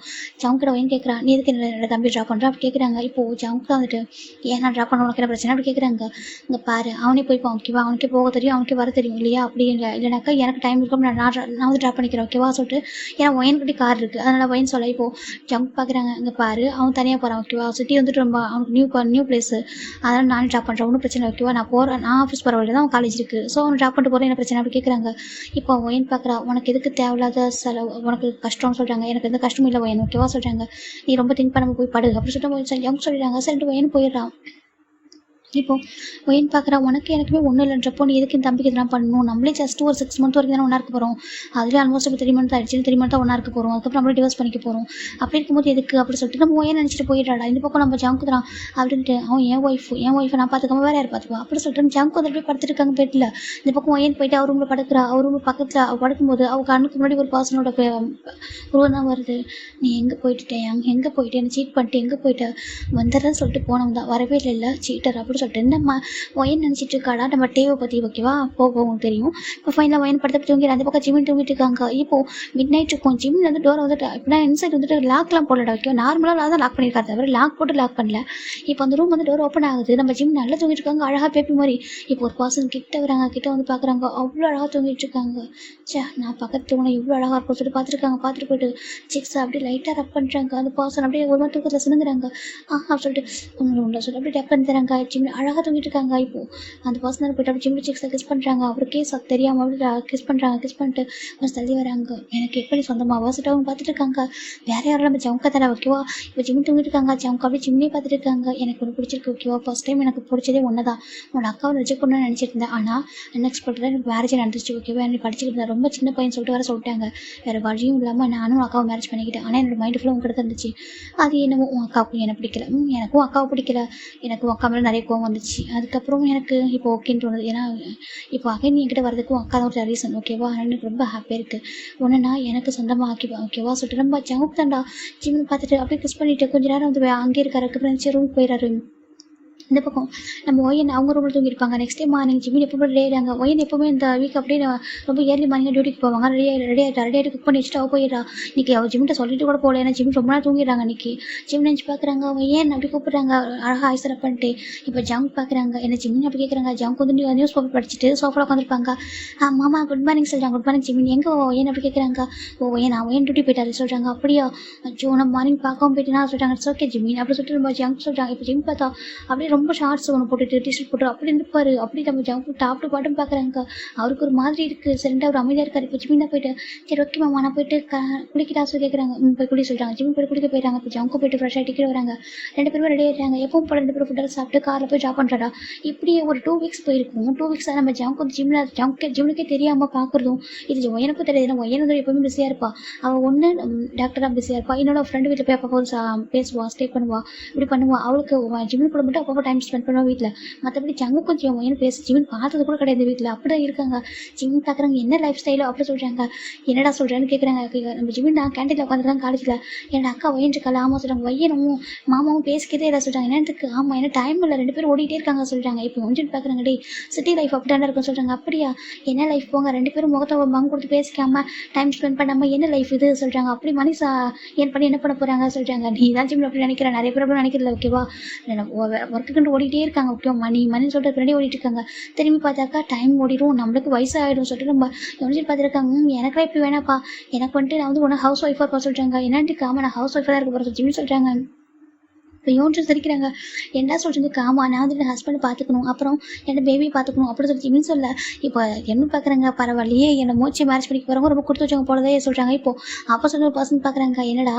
ஜவுக்கிட்ட ஒயன் கேட்குறா. நீ எதுக்கு என்னோட தம்பி ட்ராப் பண்ணுறா அப்படி கேட்குறாங்க. இப்போ ஜவுக்கு தான் வந்துட்டு ஏன் நான் ட்ராப் பண்ண உனக்கு என்ன பிரச்சனை அப்படி கேட்குறாங்க. இங்கே பாரு அவனே போய்ப்பான் ஓகேவா அவனுக்கே போக தெரியும் அவனுக்கே வர தெரியும் இல்லையா அப்படி வைங்க, இல்லைனாக்கா எனக்கு டைம் இருக்கும், நான் வந்து ட்ராப் பண்ணிக்கிறேன் ஓகேவா சொல்லிட்டு, ஏன்னா ஒயன்கிட்ட கார் இருக்குது, அதனால் ஒயன் சொல்ல இப்போ ஜங்க் பார்க்குறாங்க. இங்கே பாரு, அவன் தனியாக போகிறான் ஓகேவா, சிட்டி வந்துட்டு ரொம்ப அவனுக்கு நியூ பிளேஸு, அதனால் நானே ட்ராப் பண்ணுறேன், ஒன்றும் பிரச்சனை ஓகேவா, நான் ஆஃபீஸ் போகிற வழியில் தான் அவன் காலேஜ் இருக்குது, ஸோ அவனை ட்ராப் பண்ணிட்டு போகிறேன், என்ன பிரச்சனை அப்படி கேட்குறாங்க. இப்போ ஒயன் பார்க்குறா, உனக்கு எதுக்கு தேவையில்லாத செலவு, உனக்கு கஷ்டம்னு சொல்கிறாங்க, எனக்கு எந்த கஷ்டமும் இல்லை ஒயன் ஓகேவா சொல்கிறாங்க, நீ ரொம்ப திங்க் பண்ணாமல் போய் படு அப்படி சொல்லிட்டு ஜங்க் சொல்லிடுறாங்க. சரிட்டு ஒயன் போயிடுறான். இப்போ ஒயின் பார்க்குறா, உனக்கு எனக்குமே ஒன்றும் இல்லைன்றப்போ நீ எதுக்கு என் தம்பிக்கு இதெல்லாம் பண்ணணும், நம்மளே ஜஸ்ட் ஒரு 6 month வரைக்கும் தானே ஒன்றா இருக்க போகிறோம், அதுலேயே ஆல்மோஸ்ட் இப்போ 3 month ஆயிடுச்சு, 3 month தான் ஒன்றா இருக்க போகிறோம், அதுக்கப்புறம் நம்மளே டிவோர்ஸ் பண்ணிக்க போகிறோம், அப்படி இருக்கும்போது எதுக்கு அப்படி சொல்லிட்டு நம்ம ஒயன் நினச்சிட்டு போயிடுறாடா. இந்த பக்கம் நம்ம ஜங்கு தான் அப்படின்ட்டு, அவன் என் ஒய்ஃபை நான் பார்த்துக்காம வேறு யார் பார்த்துப்பா அப்படி சொல்லிட்டு ஜங்கு வந்து அப்படியே படுத்துட்டு இருக்காங்க பெட்டில். இந்த பக்கம் ஒயன் போயிட்டு அவர் ரூமில் படுக்கிறா. அவர் ரூமில் பக்கத்தில் அவள் படுக்கும்போது அவள் கண்ணுக்கு முன்னாடி ஒரு பர்சனோட உருவம் தான் வருது. நீ எங்கே போயிட்டுட்டேன், எங்கே போயிட்டு என்ன சீட் பண்ணிட்டு எங்கே போயிட்டு வந்துடுறேன்னு சொல்லிட்டு போனவன் தான், வரவே இல்லை சீட்டர் அப்படி சொல்லிட்டு நம்ம ஒயன் நினச்சிட்டு இருக்காடா. நம்ம டேவை பற்றி ஓகேவா போகும் தெரியும். இப்போ ஃபைனலாக ஒயன் படுத்து தூங்கிடு. அந்த பக்கம் ஜிமின் தூங்கிட்டு இருக்காங்க. இப்போ மிட் நைட் இருக்கும். ஜிமின் வந்து டோரை வந்துட்டு இப்படின்னா இன்சைட் வந்துட்டு லாக்லாம் போடல ஓகேவா, நார்மலாக தான் லாக் பண்ணியிருக்காரு தவிர லாக் போட்டு லாக் பண்ணல. இப்போ அந்த ரூம் வந்து டோர் ஓப்பன் ஆகுது. நம்ம ஜிம் நல்லா தூங்கிட்டு இருக்காங்க, அழகாக பேப்பி மாதிரி. இப்போ ஒரு பர்சன் கிட்ட வராங்க, கிட்ட வந்து பார்க்குறாங்க, அவ்வளோ அழகாக தூங்கிட்டு இருக்காங்க. நான் பக்கத்து தூங்கினா இவ்வளோ அழகாக இருக்கும் சொல்லிட்டு பார்த்துட்டு போயிட்டு சிக்ஸ் அப்படியே லைட்டாக ரப் பண்ணுறாங்க. அந்த பர்சன் அப்படியே ஒரு மாதிரி தூக்கத்தில் சினுங்குறாங்க. அப்படி சொல்லிட்டு உங்களை சொல்லிட்டு அப்படியே டப் பண்ணி தராங்க. ஜிம் அழகாக தூங்கிட்டு இருக்காங்க. இப்போ அந்த பர்சனல் போய்ட்டு அப்படி ஜிம் சிக்ஸை கிஸ் பண்ணுறாங்க. அவருக்கே தெரியாமல் அப்படி கிஸ் பண்ணுறாங்க. கிஸ் பண்ணிட்டு கொஞ்சம் தள்ளி வராங்க. எனக்கு எப்படி சொந்தமாக வசட்டாக அவங்க பார்த்துட்டு இருக்காங்க. வேறு யாரும் நம்ம ஜவுக்கா தர ஓகேவா. இப்போ ஜிம் தூங்கிட்டு இருக்காங்க. ஜவுக்கா அப்படியே ஜிம்லேயே பார்த்துட்டு இருக்காங்க. எனக்கு ஒன்று பிடிச்சிருக்கு ஓகேவா. ஃபர்ஸ்ட் டைம் எனக்கு பிடிச்சதே ஒன்று தான். உன்னோட அக்காவை ரிஜெக்ட் பண்ணணும்னு நினச்சிட்டு இருந்தேன். ஆனால் அன்எக்ஸ்பெக்டடாக எனக்கு மேரேஜ் நடந்துச்சு ஓகேவா. எனக்கு படிச்சுட்டு இருந்தேன், ரொம்ப சின்ன பையன் சொல்லிட்டு வேறு சொல்லிட்டாங்க. வேறு வழியும் இல்லாமல் நானும் அக்காவை மேரேஜ் பண்ணிக்கிட்டேன். ஆனால் என்னோட மைண்டு ஃபுல்லாக உங்ககிட்ட இருந்துச்சு. அது என்னமோ உன் அக்காவுக்கும் எனக்கு பிடிக்கல, எனக்கும் அக்காவை பிடிக்கல. எனக்கு அக்கா மேலே நிறைய கோவம் வந்துச்சு. அதுக்கப்புறம் எனக்கு இப்போ ஓகேன்னு தோணுது. ஏன்னா இப்போ அகைன் என்கிட்ட வரதுக்கும் அக்கா தான் ஒரு ரீசன் ஓகேவா. ஆனால் எனக்கு ரொம்ப ஹாப்பியாக இருக்குது. ஒன்றுனா எனக்கு சொந்தமாக ஆக்கிப்பா ஓகேவா சொல்லிட்டு நம்ம ஜவுக்கு தாண்டா ஜிம்னு பார்த்துட்டு அப்படியே கிஸ் பண்ணிவிட்டு கொஞ்சம் நேரம் வந்து அங்கே இருக்காரு. அதுக்கப்புறம் ரூம் போயிடாரு. இந்த பக்கம் நம்ம ஒயன் அவங்க ரூமில் தூங்கியிருப்பாங்க. நெக்ஸ்ட் டே மார்னிங் ஜிமின் எப்போ ரெடி ஆகிடாங்க. ஒயன் எப்போவுமே இந்த வீக் அப்படியே ரொம்ப ஏர்லி மார்னிங் டியூட்டிக்கு போவாங்க. ரெடி ஆகிட்டு குக் பண்ணி வச்சுட்டு அவள் போயிடா. இன்றைக்கி அவள் ஜிம்கிட்ட சொல்லிட்டு கூட போகல, ஏன்னா ஜிம் ரொம்ப நேரம் தூங்கிடுறாங்க. இன்றைக்கி ஜிம் நினச்சி பார்க்குறாங்க, அவன் ஏன் அப்படி கூப்பிட்றாங்க அழகாக ஆய்சரப் பண்ணிட்டு. இப்போ ஜங்க் பார்க்குறாங்க, என்ன ஜிம்னு அப்படி கேட்குறாங்க. ஜங்க் வந்து நியூஸ் பேப்பர் படிச்சுட்டு சோஃபாவில் உட்காந்துருப்பாங்க. மாமா குட் மார்னிங் சொல்கிறாங்க. Good morning Jimin. எங்கே ஒயன் அப்படி கேட்குறாங்க. ஒயன் டியூட்டி போயிட்டாரு சொல்கிறாங்க. அப்படியா ஜோ நம்ம மார்னிங் பார்க்கவும் போயிட்டுனா சொல்கிறாங்க. இட்ஸ் ஓகே ஜிமின் அப்படி சொல்லிட்டு நம்ம ஜங்க் சொல்கிறாங்க. இப்போ ஜிம் பார்த்தா அப்படியே ரொம்ப ஷார்ட்ஸ் ஒன்று போட்டுட்டு டிஷர்ட் போட்டு அப்படி இருப்பார். அப்படி நம்ம ஜங்க் டாப் டு பாட்டம் பார்க்குறாங்க. அவருக்கு ஒரு மாதிரி இருக்குது. சரிண்டா அவர் அமைதியாக இருக்கார். இப்போ ஜிமின் தான் போயிட்டு சரி ஓகே மாமா நான் போயிட்டு குளிக்கிட்டா சொல்லி கேட்குறாங்க. போய் குடி சொல்கிறாங்க. ஜிமின் போய் குளிக்க போயிட்டாங்க. இப்போ ஜங்கும் போயிட்டு ஃப்ரெஷ்ஷாக டிக்கெட் வராங்க. 2 பேரும் ரெடி ஆகிட்டாங்க. எப்பவும் போல 2 பேரும் ஃபுட்டாக சாப்பிட்டு காரில் போய் ட்ராப் பண்ணுறாடா. இப்படியே ஒரு 2 வீக்ஸ் போயிருக்கும். 2 வீக்ஸாக நம்ம ஜங்க் வந்து ஜிம்முக்கே தெரியாமல் பார்க்குறதும் இது ஒயனுக்கும் தெரியாது. ஏன்னா ஒயன் வந்து எப்பவுமே பிஸியாக இருப்பா. அவள் ஒன்று டாக்டராக பிஸியாக இருப்பா, இன்னொரு ஃப்ரெண்டு வீட்டில் போய் அப்போ பேசுவா, ஸ்டே பண்ணுவா, இப்படி பண்ணுவா. அவளுக்கு ஜிம்மின் கூட மட்டும் அப்பப்போ டைம் ஸ்பெண்ட் பண்ணுவா வீட்டில். மற்றபடி ஜங்கு கொஞ்சம் ஒயன் பேச ஜிமின் பார்த்தது கூட கிடையாது வீட்டில். அப்படிதான் இருக்காங்க. ஜிமின் பார்க்குறாங்க, என்ன லைஃப் ஸ்டைலோ அப்படி சொல்கிறாங்க. என்னடா சொல்கிறேன்னு கேட்குறாங்க. நம்ம ஜிமின் நான் கேண்டீனில் உட்காந்துருக்காங்க காலேஜில். என்னோட அக்கா ஒயன் இருக்காள். ஆமாம் சொல்கிறாங்க. ஒய்யனும் மாமாவும் பேசிக்கிட்டே இல்லை சொல்கிறாங்க. என்னத்துக்கு ஆமாம் என்ன டைம் இல்லை, 2 பேரும் ஓடிட்டே இருக்காங்க சொல்கிறாங்க. இப்போ ஒன்றிட்டு பார்க்குறாங்க. டே சிட்டி லைஃப் அப்படி தானே இருக்கும் சொல்கிறாங்க. அப்படியா என்ன லைஃப் போங்க, 2 பேரும் முகத்தை மங்க கொடுத்து பேசிக்காமல் டைம் ஸ்பெண்ட் பண்ணாமல் என்ன லைஃப் இது சொல்கிறாங்க. அப்படி மணி ஏன் பண்ணி என்ன பண்ண போகிறாங்க சொல்கிறாங்க. நீ தான் ஜிம்மில் அப்படி நினைக்கிறேன், நிறைய பேர் அப்படி நினைக்கிறதில்ல ஓகேவா. ஒர்க்குக்கு ஓடிட்டே இருக்காங்க ஓகேவா. மணி சொல்லிட்டு பின்னாடி ஓடிட்டு இருக்காங்க. திரும்பி பார்த்தாக்கா டைம் ஓடிடும், நம்மளுக்கு வயசாகிடும் சொல்லிட்டு நம்ம எவ்வளோ பார்த்துருக்காங்க. எனக்குலாம் இப்படி வேணாப்பா, எனக்கு வந்துட்டு நான் வந்து ஒன்று ஹவுஸ் ஒய்ஃபாக இருப்பா சொல்கிறாங்க. என்னன்ட்டு காம நான் ஹவுஸ் ஒய்ஃபாக தான் இருக்க போகிறேன் ஜிம்னு சொல்கிறாங்க. இப்போ யோன்று சிரிக்கிறாங்க. என்ன சொல்கிறது காமா, நான் வந்து என் ஹஸ்பண்டை பார்த்துக்கணும், அப்புறம் என்ன பேபியை பார்த்துக்கணும் அப்படி சொல்லி ஜிமின் சொல்ல. இப்போ என்ன பார்க்குறாங்க, பரவாயில்லையே என்னை மூச்சு மேரேஜ் பண்ணிக்க போகிறவங்க ரொம்ப கொடுத்து வச்சவங்க போலதே சொல்கிறாங்க. இப்போது அப்போ சொல்ல ஒரு பர்சன் பார்க்குறாங்க. என்னடா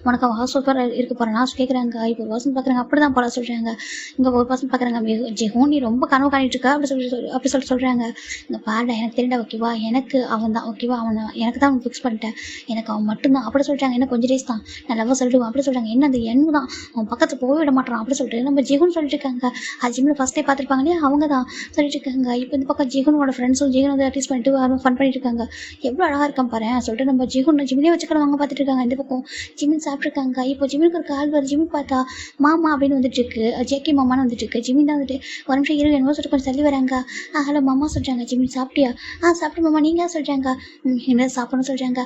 உனக்கு அவன் ஹவுஸ் ஒய்ஃபாக இருக்க போகிறேன் நான் கேட்குறாங்க. இப்போ ஒரு பர்சன் பார்க்குறாங்க, அப்படி தான் போல சொல்கிறாங்க. இங்கே ஒரு பர்சன் பார்க்குறாங்க, ஜெஹோன் நீ ரொம்ப கனவு காணிட்டு இருக்கா அப்படி சொல்லிட்டு சொல்கிறாங்க. இந்த பாடா எனக்கு தெரியுண்டா ஓகேவா, எனக்கு அவன் தான் ஓகேவா, அவனை எனக்கு தான் அவன் ஃபிக்ஸ் பண்ணிட்டேன், எனக்கு அவன் மட்டும்தான் அப்படி சொல்கிறாங்க. என்ன கொஞ்சம் டேஸ் தான் நான் லவ்வாக சொல்லிடுவேன் அப்படி சொல்கிறாங்க. என்ன அந்த எண்ணு தான் அவன் பக்கத்தில் போய்விட மாட்டான் அப்படி சொல்லிட்டு நம்ம ஜிகுன் சொல்லிட்டு இருக்காங்க. அது ஜிம்மில் ஃபஸ்ட்டே பார்த்துருப்பாங்க இல்லையா, அவங்க தான் சொல்லிட்டு இருக்காங்க. இப்போ இந்த பக்கம் ஜிகுனோட ஃப்ரெண்ட்ஸும் ஜிகுன் வந்து அட்லீஸ்ட் பண்ணிட்டு ஃபன் பண்ணிட்டு இருக்காங்க. எவ்வளோ அழகாக இருக்கான் பாரு சொல்லிட்டு நம்ம ஜிகுன் ஜிம்மிலே வச்சுக்கலாம் அவங்க பார்த்துட்டு இருக்காங்க. இந்த பக்கம் ஜிமின் சாப்பிட்ருக்காங்க. இப்போ ஜிமினுக்கு ஒரு கால் வருது. ஜிமின் பார்த்தா மாமா அப்படின்னு வந்துட்டு இருக்கு, ஜேகே மாமான்னு வந்துட்டு இருக்கு. ஜிமின் தான் வந்துட்டு ஒரு நிமிஷம் இரு என்னவோ சொல்லிட்டு கொஞ்சம் தள்ளி வராங்க. ஹலோ மாமா சொல்கிறாங்க. ஜிமின் சாப்பிட்டியா? சாப்பிட்டு மாமா நீங்கள் சொல்கிறாங்க. என்ன சாப்பிடணும்னு சொல்கிறாங்க.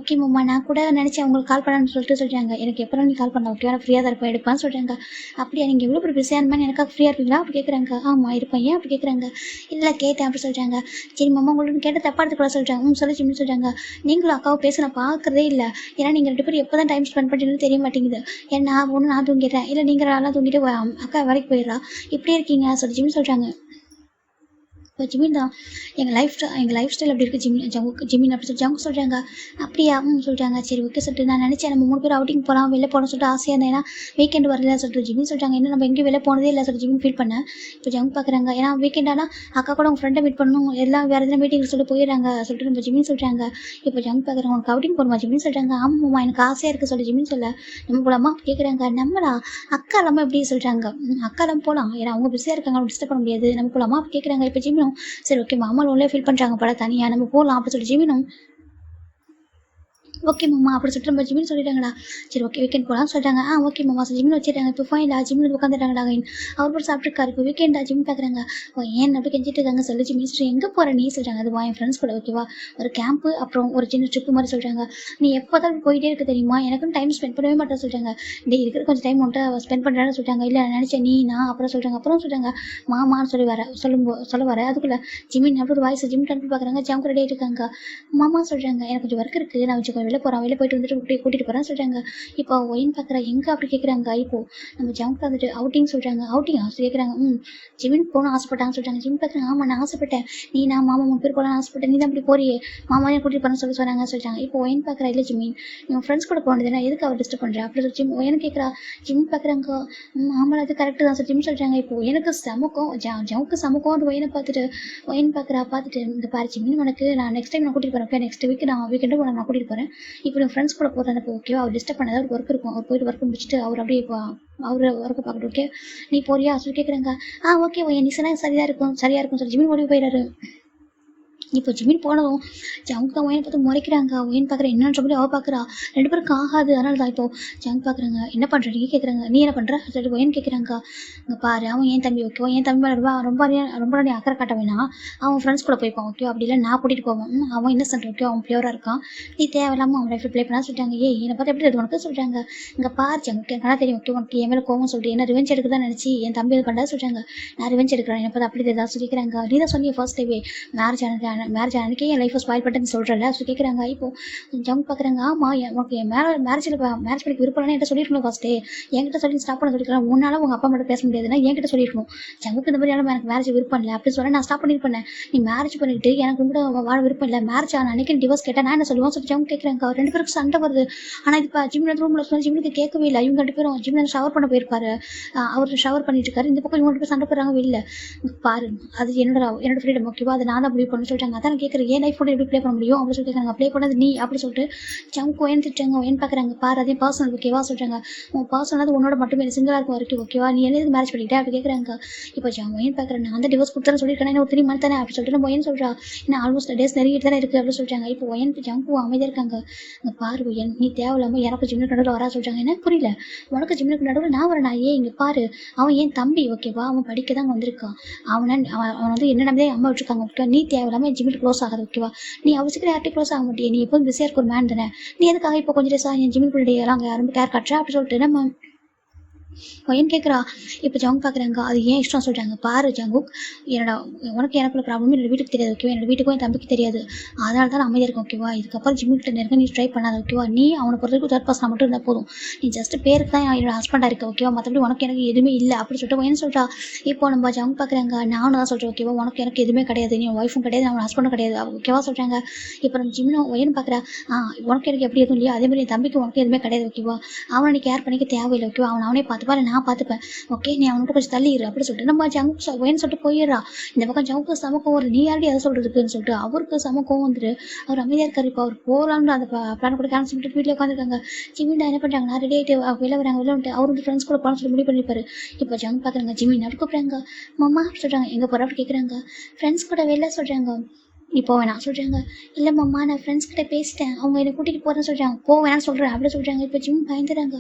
ஓகே மாமா நான் கூட நினச்சேன் உங்களுக்கு கால் பண்ணணும்னு சொல்லிட்டு சொல்கிறாங்க. எனக்கு எப்போ நீ கால் பண்ண ஓகே நான் ஃப்ரீயாக தான் இருப்பேன் எடுப்பேன் இருப்பான்னு சொல்கிறாங்க. அப்படியா நீங்கள் எவ்வளோ பெரிய பிஸியான மாதிரி எனக்காக ஃப்ரீயாக இருப்பீங்களா அப்படி கேட்குறாங்க. ஆமாம் இருப்பேன், ஏன் அப்படி கேட்குறாங்க. இல்லை கேட்டேன் அப்படி சொல்கிறாங்க. சரி மாமா உங்களுக்கு கேட்ட தப்பாக எடுத்துக்கூட சொல்கிறாங்க. சொல்லி சிம்னு சொல்கிறாங்க. நீங்களும் அக்காவை பேச நான் பார்க்குறதே இல்லை. ஏன்னா நீங்கள் 2 பேரும் எப்போ தான் டைம் ஸ்பெண்ட் பண்ணுறீங்கன்னு தெரிய மாட்டேங்குது. ஏன்னா நான் தூங்கிடுறேன், இல்லை நீங்கள் நல்லா தூங்கிட்டு அக்கா வேலைக்கு போயிடுறா, இப்படியே இருக்கீங்க சொல்லி சிம்னு சொல்கிறாங்க. இப்போ ஜிமின் தான் எங்கள் லைஃப் ஸ்டைல் அப்படி இருக்குது ஜிமின் அப்படி சொல்லி ஜங்கு சொல்கிறாங்க. அப்படியா சொல்கிறாங்க. சரி ஓகே சொல்லிட்டு நான் நினச்சேன் நம்ம 3 பேர் அவுட்டிங் போகலாம் வெளில போகணும்னு சொல்லிட்டு ஆசையாக இருந்தேன். ஏன்னா வீக்கெண்ட் வரல சொல்லிட்டு ஜிமின் சொல்கிறாங்க. என்ன நம்ம எங்கேயும் வெளில போனதே இல்லை சொல்லிட்டு ஜிமின் ஃபீல் பண்ணேன். இப்போ ஜங்கு பார்க்குறாங்க. ஏன்னா வீக்கெண்ட் ஆனால் அக்கா கூட உங்கள் ஃப்ரெண்டை மீட் பண்ணணும், எல்லாம் வேறு எதுனா மீட்டிங் சொல்லிட்டு போயிடுறாங்க சொல்லிட்டு நம்ம ஜிமின் சொல்கிறாங்க. இப்போ ஜங்கு பார்க்குறாங்க. உனக்கு அவுட்டிங் போகணுமா ஜிமின் சொல்கிறாங்க. ஆமாம்மா எனக்கு ஆசையாக இருக்குது சொல்லி ஜிமின் சொல்ல. நம்ம போகலாமா கேட்குறாங்க. நம்மளா அக்கா இல்லாமல் எப்படி சொல்கிறாங்க. அக்கா இல்லாமல் போகலாம், ஏன்னா அவங்க பிஸியாக இருக்காங்க, அவங்க டிஸ்டர்ப் பண்ண முடியாது, நம்ம போகலாமா அப்படி கேட்குறாங்க. இப்போ ஜிமினும் சரி ஓகே மாமா உள்ளே ஃபீல் பண்ணுறாங்க பல தனியாக, நம்ம போகலாம் அப்படி சொல்லி ஜிமினும் ஓகே மாமா அப்படி சொல்லிட்டு நம்ம ஜிமின் சொல்லிட்டாங்கடா. சரி ஓகே வீக்கெண்ட் போகலான்னு சொல்லிட்டாங்க. ஓகே மாமா ஜிமின் வச்சுட்டாங்க. இப்போ ஃபைனலாக ஜிமின் உட்காந்துட்டாங்கடா. அவர் போய் சாப்பிட்டுருக்காரு. இப்போ வீக்கெண்டா ஜிம் பார்க்குறாங்க. ஏன் அப்படி கெஞ்சிட்டு இருக்காங்க சொல்லி ஜிமின் சொல்லி எங்கே போகிற நீ சொல்கிறாங்க. அது என் ஃப்ரெண்ட்ஸ் கூட ஓகேவா ஒரு கேம்ப்பு அப்புறம் ஒரு சின்ன ட்ரிப்பு மாதிரி சொல்கிறாங்க. நீ எப்போ தான் போயிட்டே இருக்க தெரியுமா, எனக்கும் டைம் ஸ்பெண்ட் பண்ணவே மாட்டேன் சொல்கிறாங்க. டே இருக்கிற கொஞ்சம் டைம் வந்துட்டு ஸ்பெண்ட் பண்ணுறான்னு சொல்லிட்டாங்க. இல்லை நினச்சேன் நான் அப்புறம் சொல்கிறாங்க. அப்புறம் சொல்கிறாங்க மாமான்னு சொல்ல வர அதுக்குள்ளே ஜிமின் அப்படி ஒரு வாய்ஸ் ஜிம் டெம்பிள் பார்க்குறாங்க. ஜாம் ரெடி இருக்காங்க. மாமா சொல்கிறாங்க எனக்கு கொஞ்சம் ஒர்க் இருக்குது, நான் கொஞ்சம் வெளில போயிட்டு வந்துட்டு கூட்டிகிட்டு போகிறேன்னு சொல்கிறாங்க. இப்போ ஒயின் பார்க்குறா எங்கே அப்படி கேட்குறாங்க. இப்போது நம்ம ஜம்க்கு வந்துட்டு அவுட்டிங் சொல்கிறாங்க. அவுட்டிங் கேட்குறாங்க. ஜிமின் போகணும் ஆசைப்பட்டான்னு சொல்கிறாங்க. ஜிம் பார்க்குறாங்க. ஆமாம் நான் ஆசைப்பட்டேன், நான் மாமா 3 பேர் போகலான்னு ஆசைப்பட்டேன், நீ தான் அப்படி போறியே மாமாவே கூட்டிகிட்டு போகிறேன்னு சொல்கிறாங்க. இப்போ ஒயின் பார்க்குறா. இல்லை ஜிமின் உங்கள் ஃப்ரெண்ட்ஸ் கூட போனதுன்னா எதுக்கு அவர் டிஸ்டர்ப் பண்ணுறேன் அப்படி சொல்லி ஒயன் கேட்குறா. ஜிம் பார்க்குறாங்க. ஆமாம் அது கரெக்டு தான் சார் ஜிம் சொல்கிறாங்க. இப்போ எனக்கு சமக்கம் ஜவுக்கு சமக்கம் அது ஒயனை ஒயன் பார்த்துட்டு இந்த பாரு ஜிமின் உனக்கு நான் நெக்ஸ்ட் டைம் நான் கூட்டிகிட்டு போகிறேன். நெக்ஸ்ட் வீக் நான் வீக்கெண்டு நான் கூட்டிகிட்டு போகிறேன். இப்போ என் ஃப்ரெண்ட்ஸ் கூட போகிறேன். ஓகேவா அவர் டிஸ்டர்ப் பண்ணாத ஒரு ஒர்க் இருக்கும், அவர் போயிட்டு ஒர்க் முடிச்சுட்டு அவர் அப்படியே அவர் ஒர்க்கை பார்க்கட்டும். ஓகே நீ போறியா சொல்லி கேட்குறாங்க. ஓகே நீ சொன்னால் சரியாக இருக்கும் சொல்லி ஜிமின் ஓடி போயிடாரு. இப்போ ஜிமின் போனதும் ஜங்க் தான் ஒயன் பார்த்து முறைக்கிறாங்க. ஒயன் பார்க்குற என்னன்ற மாதிரி அவள் பார்க்குறா. 2 பேருக்கு ஆகாது. அதனால தான் இப்போ ஜங்க் பார்க்குறாங்க. என்ன பண்ணுறீங்க கேட்குறாங்க. நீ என்ன பண்ணுற சொல்லி ஒயன் கேட்குறாங்க. இங்கே பாரு அவன் ஏன் தம்பி ஓகேவா என் தம்பி ரொம்ப நீ அக்கறை காட்ட வேணாம், அவன் ஃப்ரெண்ட்ஸ் கூட போய்ப்பான் ஓகே அப்படி இல்லை நான் கூட்டிகிட்டு போவேன். அவன் இன்னசென்ட் ஓகே அவன் பியூராக இருக்கான், நீ தேவையில்லாமல் அவன் லைஃப்பில் ப்ளே பண்ணா சொல்லிட்டாங்க. என்னை பார்த்து எப்படி அது உனக்கு சொல்கிறாங்க. இங்கே பாரு ஜங்க் எனக்கு தெரியும் ஓகே உனக்கு என் மேலே கோவம் சொல்லிட்டு என்ன ரிவெஞ்ச் எடுக்க தான் நினச்சி என் தம்பி இது பண்ணா சொல்கிறாங்க. நான் ரிவெஞ்ச் எடுக்கிறேன் என்னை பார்த்து அப்படி ஏதாவது சொல்லிக்கிறாங்க. நீ தான் சொன்னி ஃபர்ஸ்ட் டேவே மேரேஜ் அன்றைக்கே என் லைஃப்பை ஸ்பாயில் பண்ணிட்டு சொல்கிறேன்ல ஸோ கேட்குறாங்க. இப்போது ஜங்க் பார்க்குறாங்க. ஆமாம் உனக்கு என் மேரேஜ் பண்ணிக்க விருப்பம் என்கிட்ட சொல்லியிருக்கணும் ஃபஸ்ட்டே, என்கிட்ட சொல்லி ஸ்டாப் பண்ண சொல்லிக்கலாம். உன்னால் உங்கள் அப்பா மட்டும் பேச முடியாதுன்னா என்கிட்ட சொல்லியிருக்கணும். ஜங்குக்கு இந்த மாதிரியான எனக்கு மேரேஜ் விருப்பம் இல்லை அப்படின்னு சொல்ல நான் ஸ்டாப் பண்ணியிருப்பேன். நீ மேரேஜ் பண்ணிட்டு எனக்கு கூட வாழ விருப்பம் இல்லை, மேரேஜ் ஆன அன்றைக்கி டிவோர்ஸ் கேட்டால் நான் என்ன சொல்லுவோம் சொல்லி ஜங்க் கேட்குறாங்க. 2 பேருக்கு சண்டை வருது. ஆனால் இப்போ ஜிம்மில் ரூமில் சொன்னால் ஜிம்முக்கு கேட்கவே இல்லை. இவங்க 2 பேரும் ஜிம்மில் ஷவர் பண்ண போயிருப்பாரு, அவர் ஷவர் பண்ணிட்டு இருக்காரு. இந்த பக்கம் இவங்க 2 பேர் சண்டை போடுறாங்க வெளில. பாரு அது என்னோட ஃப்ரீடம் ஓகேவா, அதை நான் தான் முடிவு பண்ண சொல்லிட்டாங்க. அதான் கேட்குறேன் ஏன் லைஃப் கூட எப்படி ப்ளே பண்ண முடியும் அப்படி சொல்லி கேட்குறாங்க. ப்ளே பண்ணது நீ அப்படி சொல்லிட்டு ஜங்க் ஒயன் திட்டாங்க. ஒயன் பார்க்குறாங்க. பாரு அதே பர்சனல் ஓகேவா சொல்கிறாங்க. உன் பர்சனல் அது உன்னோட மட்டுமே சிங்கிளாக இருக்கும் வரைக்கும் ஓகேவா, நீ என்ன மேரேஜ் பண்ணிக்கிட்டே அப்படி கேட்குறாங்க. இப்போ ஒயன் பார்க்குறேன். நான் அந்த டிவோர்ஸ் கொடுத்தாலும் சொல்லியிருக்கேன் ஒரு 3 மந்த் தானே அப்படி சொல்லிட்டு ஒயன் சொல்கிறா. ஏன்னா ஆல்மோஸ்ட் டேஸ் நெருங்கிட்டு தானே இருக்குது அப்படின்னு சொல்கிறாங்க. இப்போ ஒயன் ஜங்கு அமைதியாக இருக்காங்க. பாரு ஒயன் நீ தேவையில்லாமல் எனக்கு ஜிம்னுக்கு நடுவில் வரா சொல்கிறாங்க. எனக்கு புரியல, உனக்கு ஜிம்னுக்கு நடுவில் நான் வரேன். இங்கே பாரு அவன் ஏன் தம்பி ஓகேவா, அவன் படிக்க தான் வந்திருக்கான். அவன் வந்து என்ன நம்பி அம்மா விட்டுருக்காங்க ஓகேவா, நீ தேவையில்லாமல் ஜிம்முக்கு க்ளோஸ் ஆகாது ஓகேவா, நீ அவசியம் யார்ட்டி க்ளோஸ் ஆக மாட்டியே, நீ எப்போதும் பிஸியாக இருக்க ஒரு மேன் தானே, நீ எதுக்காக இப்போ கொஞ்சம் டேஸாக என் ஜிம்முக்கு எல்லாம் ரொம்ப கேர் காட்டுறேன் அப்படி சொல்லிட்டு நம்ம ஒயன் கேட்குறா. இப்போ ஜங்க் பார்க்குறாங்க. அது ஏன் இஷ்டம் சொல்கிறாங்க. பாரு ஜங்குக் உனக்கு எனக்குள்ள ப்ராப்ளம் என்னோட வீட்டுக்கு தெரியாது ஓகேவா, என்னோட வீட்டுக்கும் என் தம்பிக்கு தெரியாது, அதனால தான் நான் அமைதியாக இருக்கேன் ஓகேவா. இதுக்கப்புறம் ஜிம்முக்கிட்ட நெருங்க நீ ட்ரை பண்ணாத ஓகேவா, நீ அவனை பொறுத்தவரைக்கும் 3rd பர்சனாக மட்டும் இருந்தால் போதும், நீ ஜஸ்ட் பேருக்கு தான் என்னோட ஹஸ்பண்டாக இருக்க ஓகேவா, மற்றபடி உனக்கு எனக்கு எதுவுமே இல்லை அப்படி சொல்லிட்டு ஒயன் சொல்கிறா. இப்போ நம்ம ஜங்க் பார்க்குறாங்க. நானும் தான் சொல்கிறேன் ஓகேவா, உனக்கு எனக்கு எதுவுமே கிடையாது, நீ ஒய்ஃபும் கிடையாது, அவன் ஹஸ்பண்டும் கிடையாது ஓகேவா சொல்கிறாங்க. இப்போ நம்ம ஜிம்மும் ஒயன் பார்க்குறா. உனக்கு எனக்கு எப்படி எதுவும் இல்லையா, அதே மாதிரி என் தம்பிக்கு உனக்கு எதுவுமே கிடையாது ஓகேவா, அவனை நீ கேர் பண்ணிக்க தேவையில்லை ஓகேவா, அவனே பார்த்துப்பா நான் பார்த்துப்பேன் ஓகே, நீ அவனுக்கு கொஞ்சம் தள்ளிடு அப்படி சொல்லிட்டு நம்ம ஜங்கு ஒயன் சொல்லிட்டு போயிடுறா. இந்த பக்கம் ஜங்குக்கு சமக்கம் வருது. நீ யாரடி அதை சொல்கிறதுக்குன்னு சொல்லிட்டு அவருக்கு சமக்கம் வந்துட்டு அவர் அமைதியாக இருக்காரு. இப்போ அவர் போகலான்னு அந்த பிளான் கூட கேன்சல் பண்ணிட்டு வீட்டில் உட்காந்துருக்காங்க. ஜிமின் என்ன பண்ணுறாங்க, நான் ரெடி ஆகிட்டு வெளில வராங்க. வெளில வந்துட்டு அவரோட ஃப்ரெண்ட்ஸ் கூட போகணும்னு சொல்லி முடிவு பண்ணிப்பாரு. இப்போ ஜங்கு பார்க்குறாங்க. ஜிமின் அப்படி கூப்பிட்றாங்க. மாமா சொல்கிறாங்க. எங்கே போகிற அப்படி கேட்குறாங்க. ஃப்ரெண்ட்ஸ் கூட வெளில சொல்கிறாங்க. நீ போ வேணாம் சொல்கிறாங்க. இல்லை மாமா நான் ஃப்ரெண்ட்ஸ் கிட்ட பேசிட்டேன், அவங்க என்னை கூட்டிகிட்டு போகிறேன்னு சொல்கிறாங்க, போ வேணாம் சொல்கிறேன் அப்படி சொல்கிறாங்க. இப்போ ஜிம் பயந்துறாங்க.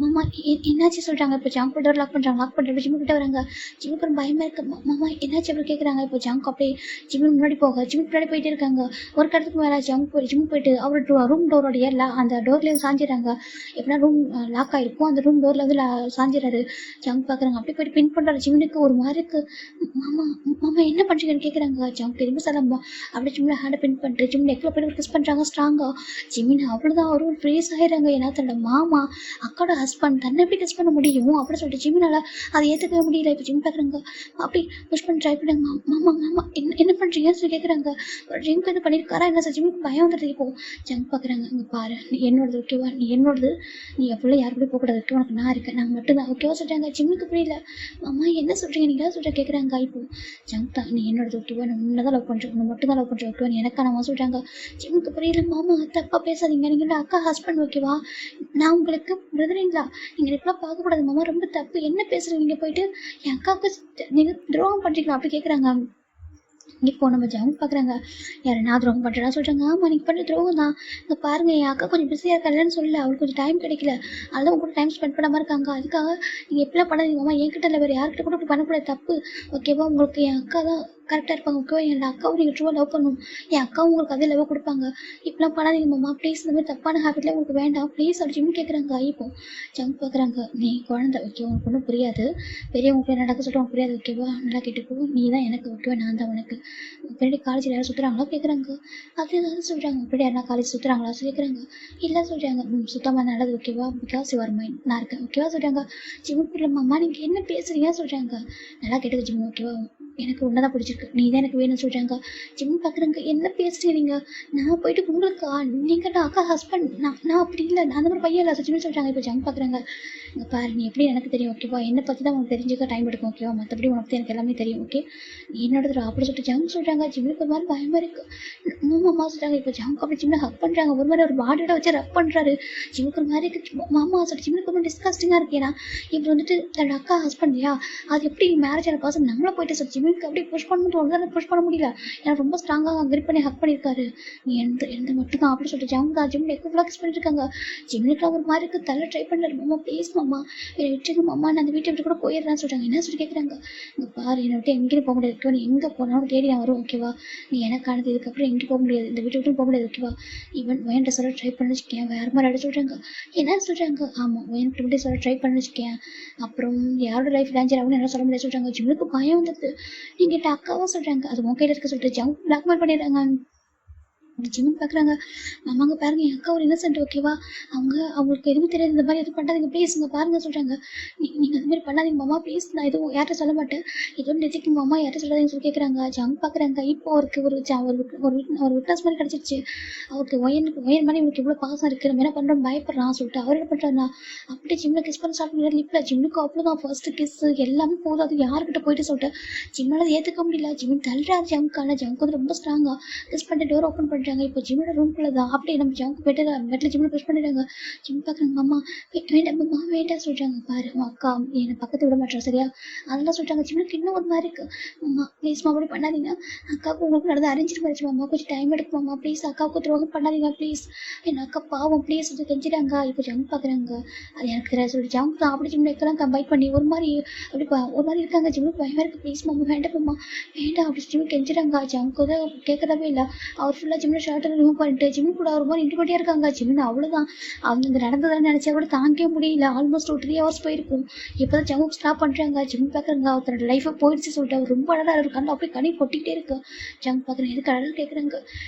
மாமா என்னாச்சு சொல்கிறாங்க. இப்போ ஜாங்க் டோர் லாக் பண்ணுறாங்க, லாக் பண்ணுற ஜிம்மு கிட்ட வராங்க. ஜிம்முக்கு ஒரு பயமாக இருக்குது. மாமா என்னாச்சு அப்படி கேட்குறாங்க. இப்போ ஜாங்க் அப்படியே ஜிம்மு முன்னாடி ஜிம்முக்கு முன்னாடி போயிட்டே இருக்காங்க. ஒரு கடத்துக்கு மேலே ஜிம்முக்கு போயிட்டு அவர் ரூம் டோரோடைய அந்த டோர்லேயும் சாஞ்சிடறாங்க. எப்படின்னா ரூம் லாக் ஆகிருக்கும், அந்த ரூம் டோரில் வந்து சாஞ்சிடறாரு. ஜாங்க் பார்க்குறாங்க, அப்படியே போயிட்டு பின் பண்ணுறாரு. ஜிம்முக்கு ஒரு மாதிரி இருக்குது. மாமா மாமா என்ன பண்ணுறீங்கன்னு கேட்குறாங்க. ஜாங்க் திரும்ப சொல்லம்மா அப்படி ஜிம்மில் ஹேண்டை பின் பண்ணிட்டு ஜிம் நெக்கில் போய்ட்டு கிஸ் பண்ணுறாங்க ஸ்ட்ராங்காக. ஜிம்மின் அவ்வளோதான் அவரும் ஃப்ரீஸ் ஆகிடுறாங்க. ஏன்னா தன்னோட மாமா அக்காவோட ஹஸ்பண்ட் தன்னை எப்படி கிஸ் பண்ண முடியும் அப்படின்னு சொல்லிட்டு ஜிம்மினால் அதை ஏற்றுக்கவே முடியல. இப்போ ஜிம் பார்க்குறாங்க, அப்படி புஷ் பண்ணி ட்ரை பண்ணாங்க. மாமா மாமா என்ன பண்ணுறீங்கன்னு சொல்லி கேட்குறாங்க. ஜிம்க்கு இது பண்ணியிருக்காரா என்ன சார். ஜிம்முக்கு பயம் வந்துடுது. இப்போ ஜங்க் பார்க்குறாங்க, இங்கே பாரு நீ என்னோடது ஓகேவா, நீ என்னோடது, நீ எப்படிலாம் யார் கூட போகக்கூடாது ஓகே, உனக்கு நான் இருக்கேன், நான் மட்டும்தான் ஓகேவா சொல்கிறாங்க. ஜிம்முக்கு புரியல. மாமா என்ன சொல்கிறீங்க, நீங்கள் சொல்கிற கேட்குறாங்க. இப்போ ஜங்க் தான், நீ என்னோடது ஓகேவா, நான் உன்னை தான் லவ் பண்ணுறேன், உன்னை மட்டும் தான் லவ் பண்ணுறேன் ஓகேவா, நீ எனக்கானமா சொல்கிறாங்க. ஜிம்முக்கு புரியல. மாமா தப்பாக பேசாதீங்க, நீங்கள் அக்கா ஹஸ்பண்ட் ஓகேவா, நான் உங்களுக்கு பிரதரிங்களா, நீங்கள் இப்பெல்லாம் பார்க்கக்கூடாது மாமா, ரொம்ப தப்பு, என்ன பேசுகிறீங்க, நீங்கள் போயிட்டு என் அக்காவுக்கு நீங்கள் துரோகம் பண்ணுறீங்களா அப்படி கேட்குறாங்க. இப்போ நம்ம ஜாங் பார்க்குறாங்க, யாரை நான் துரோகம் பண்ணுறேன்னா சொல்கிறாங்க. ஆமாம் நீங்கள் பண்ண துரோகம் தான், இங்கே பாருங்கள் என் அக்கா கொஞ்சம் பிஸியாக இருக்காங்கன்னு சொல்லல, அவளுக்கு கொஞ்சம் டைம் கிடைக்கல, அதெல்லாம் உங்க கூட டைம் ஸ்பெண்ட் பண்ணாமல் இருக்காங்க, அதுக்காக நீங்கள் எப்படிலாம் பண்ணாதீங்க மாமா, என்கிட்ட இல்லை வேறு யார்கிட்ட கூட இப்படி பண்ணக்கூடாது, தப்பு ஓகேவா, உங்களுக்கு என் அக்கா தான் கரெக்டாக இருப்பாங்க ஓகேவா, என் அக்காவும் நீங்கள் ட்ரூவாக லவ் பண்ணணும், என் அக்காவும் உங்களுக்கு அதே லவ் கொடுப்பாங்க, இப்படிலாம் பண்ணாதீங்க மாமா ப்ளீஸ், இந்த மாதிரி தப்பான ஹேபிட்லாம் உங்களுக்கு வேண்டாம் ப்ளீஸ் அப்படின்னு கேட்குறாங்க. இப்போ ஜங்க் பார்க்குறாங்க, நீ குழந்தை ஓகே, உனக்கு ஒன்றும் புரியாது, பெரியவங்களுக்கு என்ன நடக்க சொல்லிட்டு உனக்கு புரியாது ஓகேவா, நல்லா கேட்டுக்கோ, நீ தான் எனக்கு ஓகேவா, நான் தான் உனக்கு, பின்னாடி காலேஜில் யாரும் சுற்றுறாங்களா கேட்குறாங்க. அது ஏதாவது சொல்கிறாங்க, பின்னாடி யாரா காலேஜ் சுற்றுறாங்களா சொல்லி கேட்குறாங்க. இல்லை சொல்கிறாங்க. சுத்தமாக நல்லது ஓகேவா, பிகாஸ் யுவர் மைண்ட் நான் இருக்கேன் ஓகேவா சொல்கிறாங்க. ஜிம்முக்கு மாமா நீங்கள் என்ன பேசுகிறீங்க சொல்கிறாங்க. நல்லா கேட்டுக்க ஜிம் ஓகேவா, எனக்கு ஒன்றை தான் பிடிச்சிருக்கு, நீ தான் எனக்கு வேணும்னு சொல்கிறாங்க. ஜிம் பார்க்குறாங்க, என்ன பேசுகிறீங்க, நான் போயிட்டு உங்களுக்கா, நீங்கள் தான் அக்கா ஹஸ்பண்ட், நான் அப்படி இல்லை, நான் அந்த மாதிரி பையன் இல்லை ஜிம்னு சொல்கிறாங்க. இப்போ ஜங்க் பார்க்குறாங்க, இங்கே பாரு நீ எப்படி எனக்கு தெரியும் ஓகேவா, என்னை பற்றி தான் உனக்கு தெரிஞ்சுக்க டைம் எடுக்கும் ஓகேவா, மற்றபடி உனக்கு எனக்கு எல்லாமே தெரியும் ஓகே, நீ என்னோட அப்படி சொல்லிட்டு ஜங்க் சொல்கிறாங்க. ஜிம்முக்கு ஒரு மாதிரி பயமாக இருக்குது. மாமா சொல்கிறாங்க. இப்போ ஜங்க் அப்படி ஜிம்மில் ஹக் பண்ணுறாங்க, ஒரு மாதிரி ஒரு பாடியோட வச்சு ரப் பண்ணுறாரு. ஜிம்முக்கு ஒரு மாதிரி இருக்குது. மாமா சொல்லிட்டு ஜிம்முக்கு ரொம்ப டிஸ்கஸ்டிங்காக இருக்கு. ஏன்னா இப்போ வந்துட்டு தன்னோட அக்கா ஹஸ்பண்ட் இல்லையா, அது எப்படி மேரேஜ் ஆன பர்சன் நம்மளை போயிட்டு சொல்லி ஜிம்முக்கு அப்படி புஷ் பண்ணணும் ஒரு புஷ் பண்ண முடியல, ஏன்னா ரொம்ப ஸ்ட்ராங்காக கிரிப் பண்ணி ஹக் பண்ணியிருக்காரு. நீ எந்த மட்டும் தான் அப்படின்னு சொல்லிட்டு ஜங்க் தான் ஜிம்மில் எவ்வளோ கிஸ் பண்ணிட்டு இருக்காங்க. ஜிம்முக்கு ஒரு மாதிரி இருக்குது, தலை ட்ரை பண்ணுறாரு. மாமா ப்ளீஸ் மாமா என்னை விட்டுருங்க மாமா, நான் அந்த வீட்டை விட்டு கூட போயிடுறேன்னு சொல்கிறாங்க. என்ன சொல்லி கேட்குறாங்க. இங்கே பாரு என்னை விட்டு எங்கேயும் போக முடியாது, நீ எங்கே போனாலும் தேடி நான் வரும் ஓகேவா, நீ எனக்கானது, இதுக்கப்புறம் எங்கேயும் போக முடியாது, இந்த வீட்டை விட்டு போக முடியாது ஓகேவா, ஈவன் வேண்ட சொல்ல ட்ரை பண்ண வச்சுக்கேன், வேறு மாதிரி அடி சொல்கிறாங்க. என்ன சொல்கிறாங்க. ஆமாம் வேண்ட விட்டு சொல்ல ட்ரை பண்ண வச்சுக்கேன், அப்புறம் யாரோட லைஃப் டேஞ்சர் ஆகுன்னு என்ன சொல்ல முடியாது சொல்கிறாங்க. ஜிம்முக்கு பயம் வந்துடுது. நீங்கள் அக்காவாக சொல்கிறாங்க, அது உன் கையில் இருக்க சொல்லிட்டு ஜங்க் பிளாக்மெயில் பண்ணிடுறாங்க. ஜிம்னு பார்க்குறாங்க. மாமாங்க பாருங்க என் அக்கா ஒரு இன்னசென்ட் ஓகேவா, அவங்களுக்கு எதுவும் தெரியாது, இந்த மாதிரி எதுவும் பண்ணாதீங்க ப்ளீஸ், இங்கே பாருங்க சொல்கிறாங்க. நீங்கள் அது மாதிரி பண்ணாதீங்க மாமா ப்ளீஸ், நான் எதுவும் யார்கிட்ட சொல்ல மாட்டேன், எதுவும் நிறுத்திக்கு மாமா யார்கிட்ட சொல்லாதீங்கன்னு சொல்லி கேட்குறாங்க. ஜங்க் பார்க்குறாங்க. இப்போ அவருக்கு ஒரு விட்னஸ் மாதிரி கிடச்சிருச்சு, அவருக்கு ஒயன் மாதிரி இவருக்கு இவ்வளோ பாசம் இருக்குது, நம்ம என்ன பண்ணுறோம் பயப்படுறான் சொல்லிட்டு அவர் என்ன பண்ணுறாருனா அப்படியே ஜிம்மில் கிஸ் பண்ண ஸ்டார்ட் பண்ணுறாரு. லிப்பில் ஜிம்முக்கு அவ்வளோதான் ஃபர்ஸ்ட்டு கிஸ்ஸு எல்லாமே போதும், அது யார்கிட்ட போயிட்டு சொல்லிட்டு ஜிம்மால் ஏற்றுக்க முடியல. ஜிம்மி தள்ளுறாரு ஜங்க்கான. ஜங்க் வந்து ரொம்ப ஸ்ட்ராங்காக கிஸ் பண்ணிட்டு டோர் ஓப்பன் பண்ணுறாங்க. இப்போ ஜிம்மோட ரூம்குள்ளே தான் அப்படியே நம்ம ஜங்க் பெட்டில் ஜிம்மில் ப்ரெஷ் பண்ணிடுறாங்க. ஜிம் பார்க்குறாங்க. அம்மா வேண்டாம் அம்மா வேண்டாம் சொல்கிறாங்க. பாரு உன் அக்கா என்னை பக்கத்து விட மாட்டேன் சரியா, அதெல்லாம் சொல்கிறாங்க. ஜிம்முக்கு இன்னும் ஒரு மாதிரி இருக்குது. அம்மா ப்ளீஸ் அப்படி பண்ணாதீங்க, அக்காவுக்கு உங்களுக்கு நடந்து அரேஞ்ச் பண்ணிச்சு அம்மா, கொஞ்சம் டைம் எடுக்குமாம்மா ப்ளீஸ், அக்காவுக்கு துரோகம் பண்ணாதீங்க ப்ளீஸ், என் அக்கா பாவம் ப்ளீஸ் வந்து கெஞ்சிட்டாங்க. இப்போ ஜங்க் பார்க்குறாங்க. அது எனக்கு தெரியாது சொல்லிட்டு ஜங்க் தான் அப்படி ஜிம்மில் எல்லாம் கம்பைன் பண்ணி ஒரு மாதிரி இருக்காங்க. ஜிம்முக்கு பயமாக இருக்குது ப்ளீஸ் மாமா வேண்டாம்மா வேண்டாம் அப்படி ஜிம்முக்கு கெஞ்சிட்டாங்க. ஜங்க் தான் கேட்கறவே இல்லை. அவர் ஃபுல்லாக ஜிம்மில் ஷர்ட்டை ரிமூவ் பண்ணிட்டு ஜிம்மு கூட ஒரு மாதிரி இன்டிமேட்டியாக இருக்காங்க. ஜிம்மில் அவ்வளோதான், அவங்க இங்கே நடந்ததுன்னு நினச்சா கூட தாங்கவே முடியல. ஆல்மோஸ்ட் ஒரு 3 hours போயிருக்கும். இப்போ தான் ஜம்முக்கு ஸ்டாப் பண்ணுறாங்க. ஜிம் பார்க்குறாங்க. அவரோட லைஃபை போயிடுச்சு சொல்லிட்டு அவர் ரொம்ப அழகாக இருக்காங்க. அப்படியே கண்ணி கொட்டிகிட்டே இருக்கு. ஜங்க் பார்க்குறேன் எதுக்கு அழகாக கேட்குறாங்க.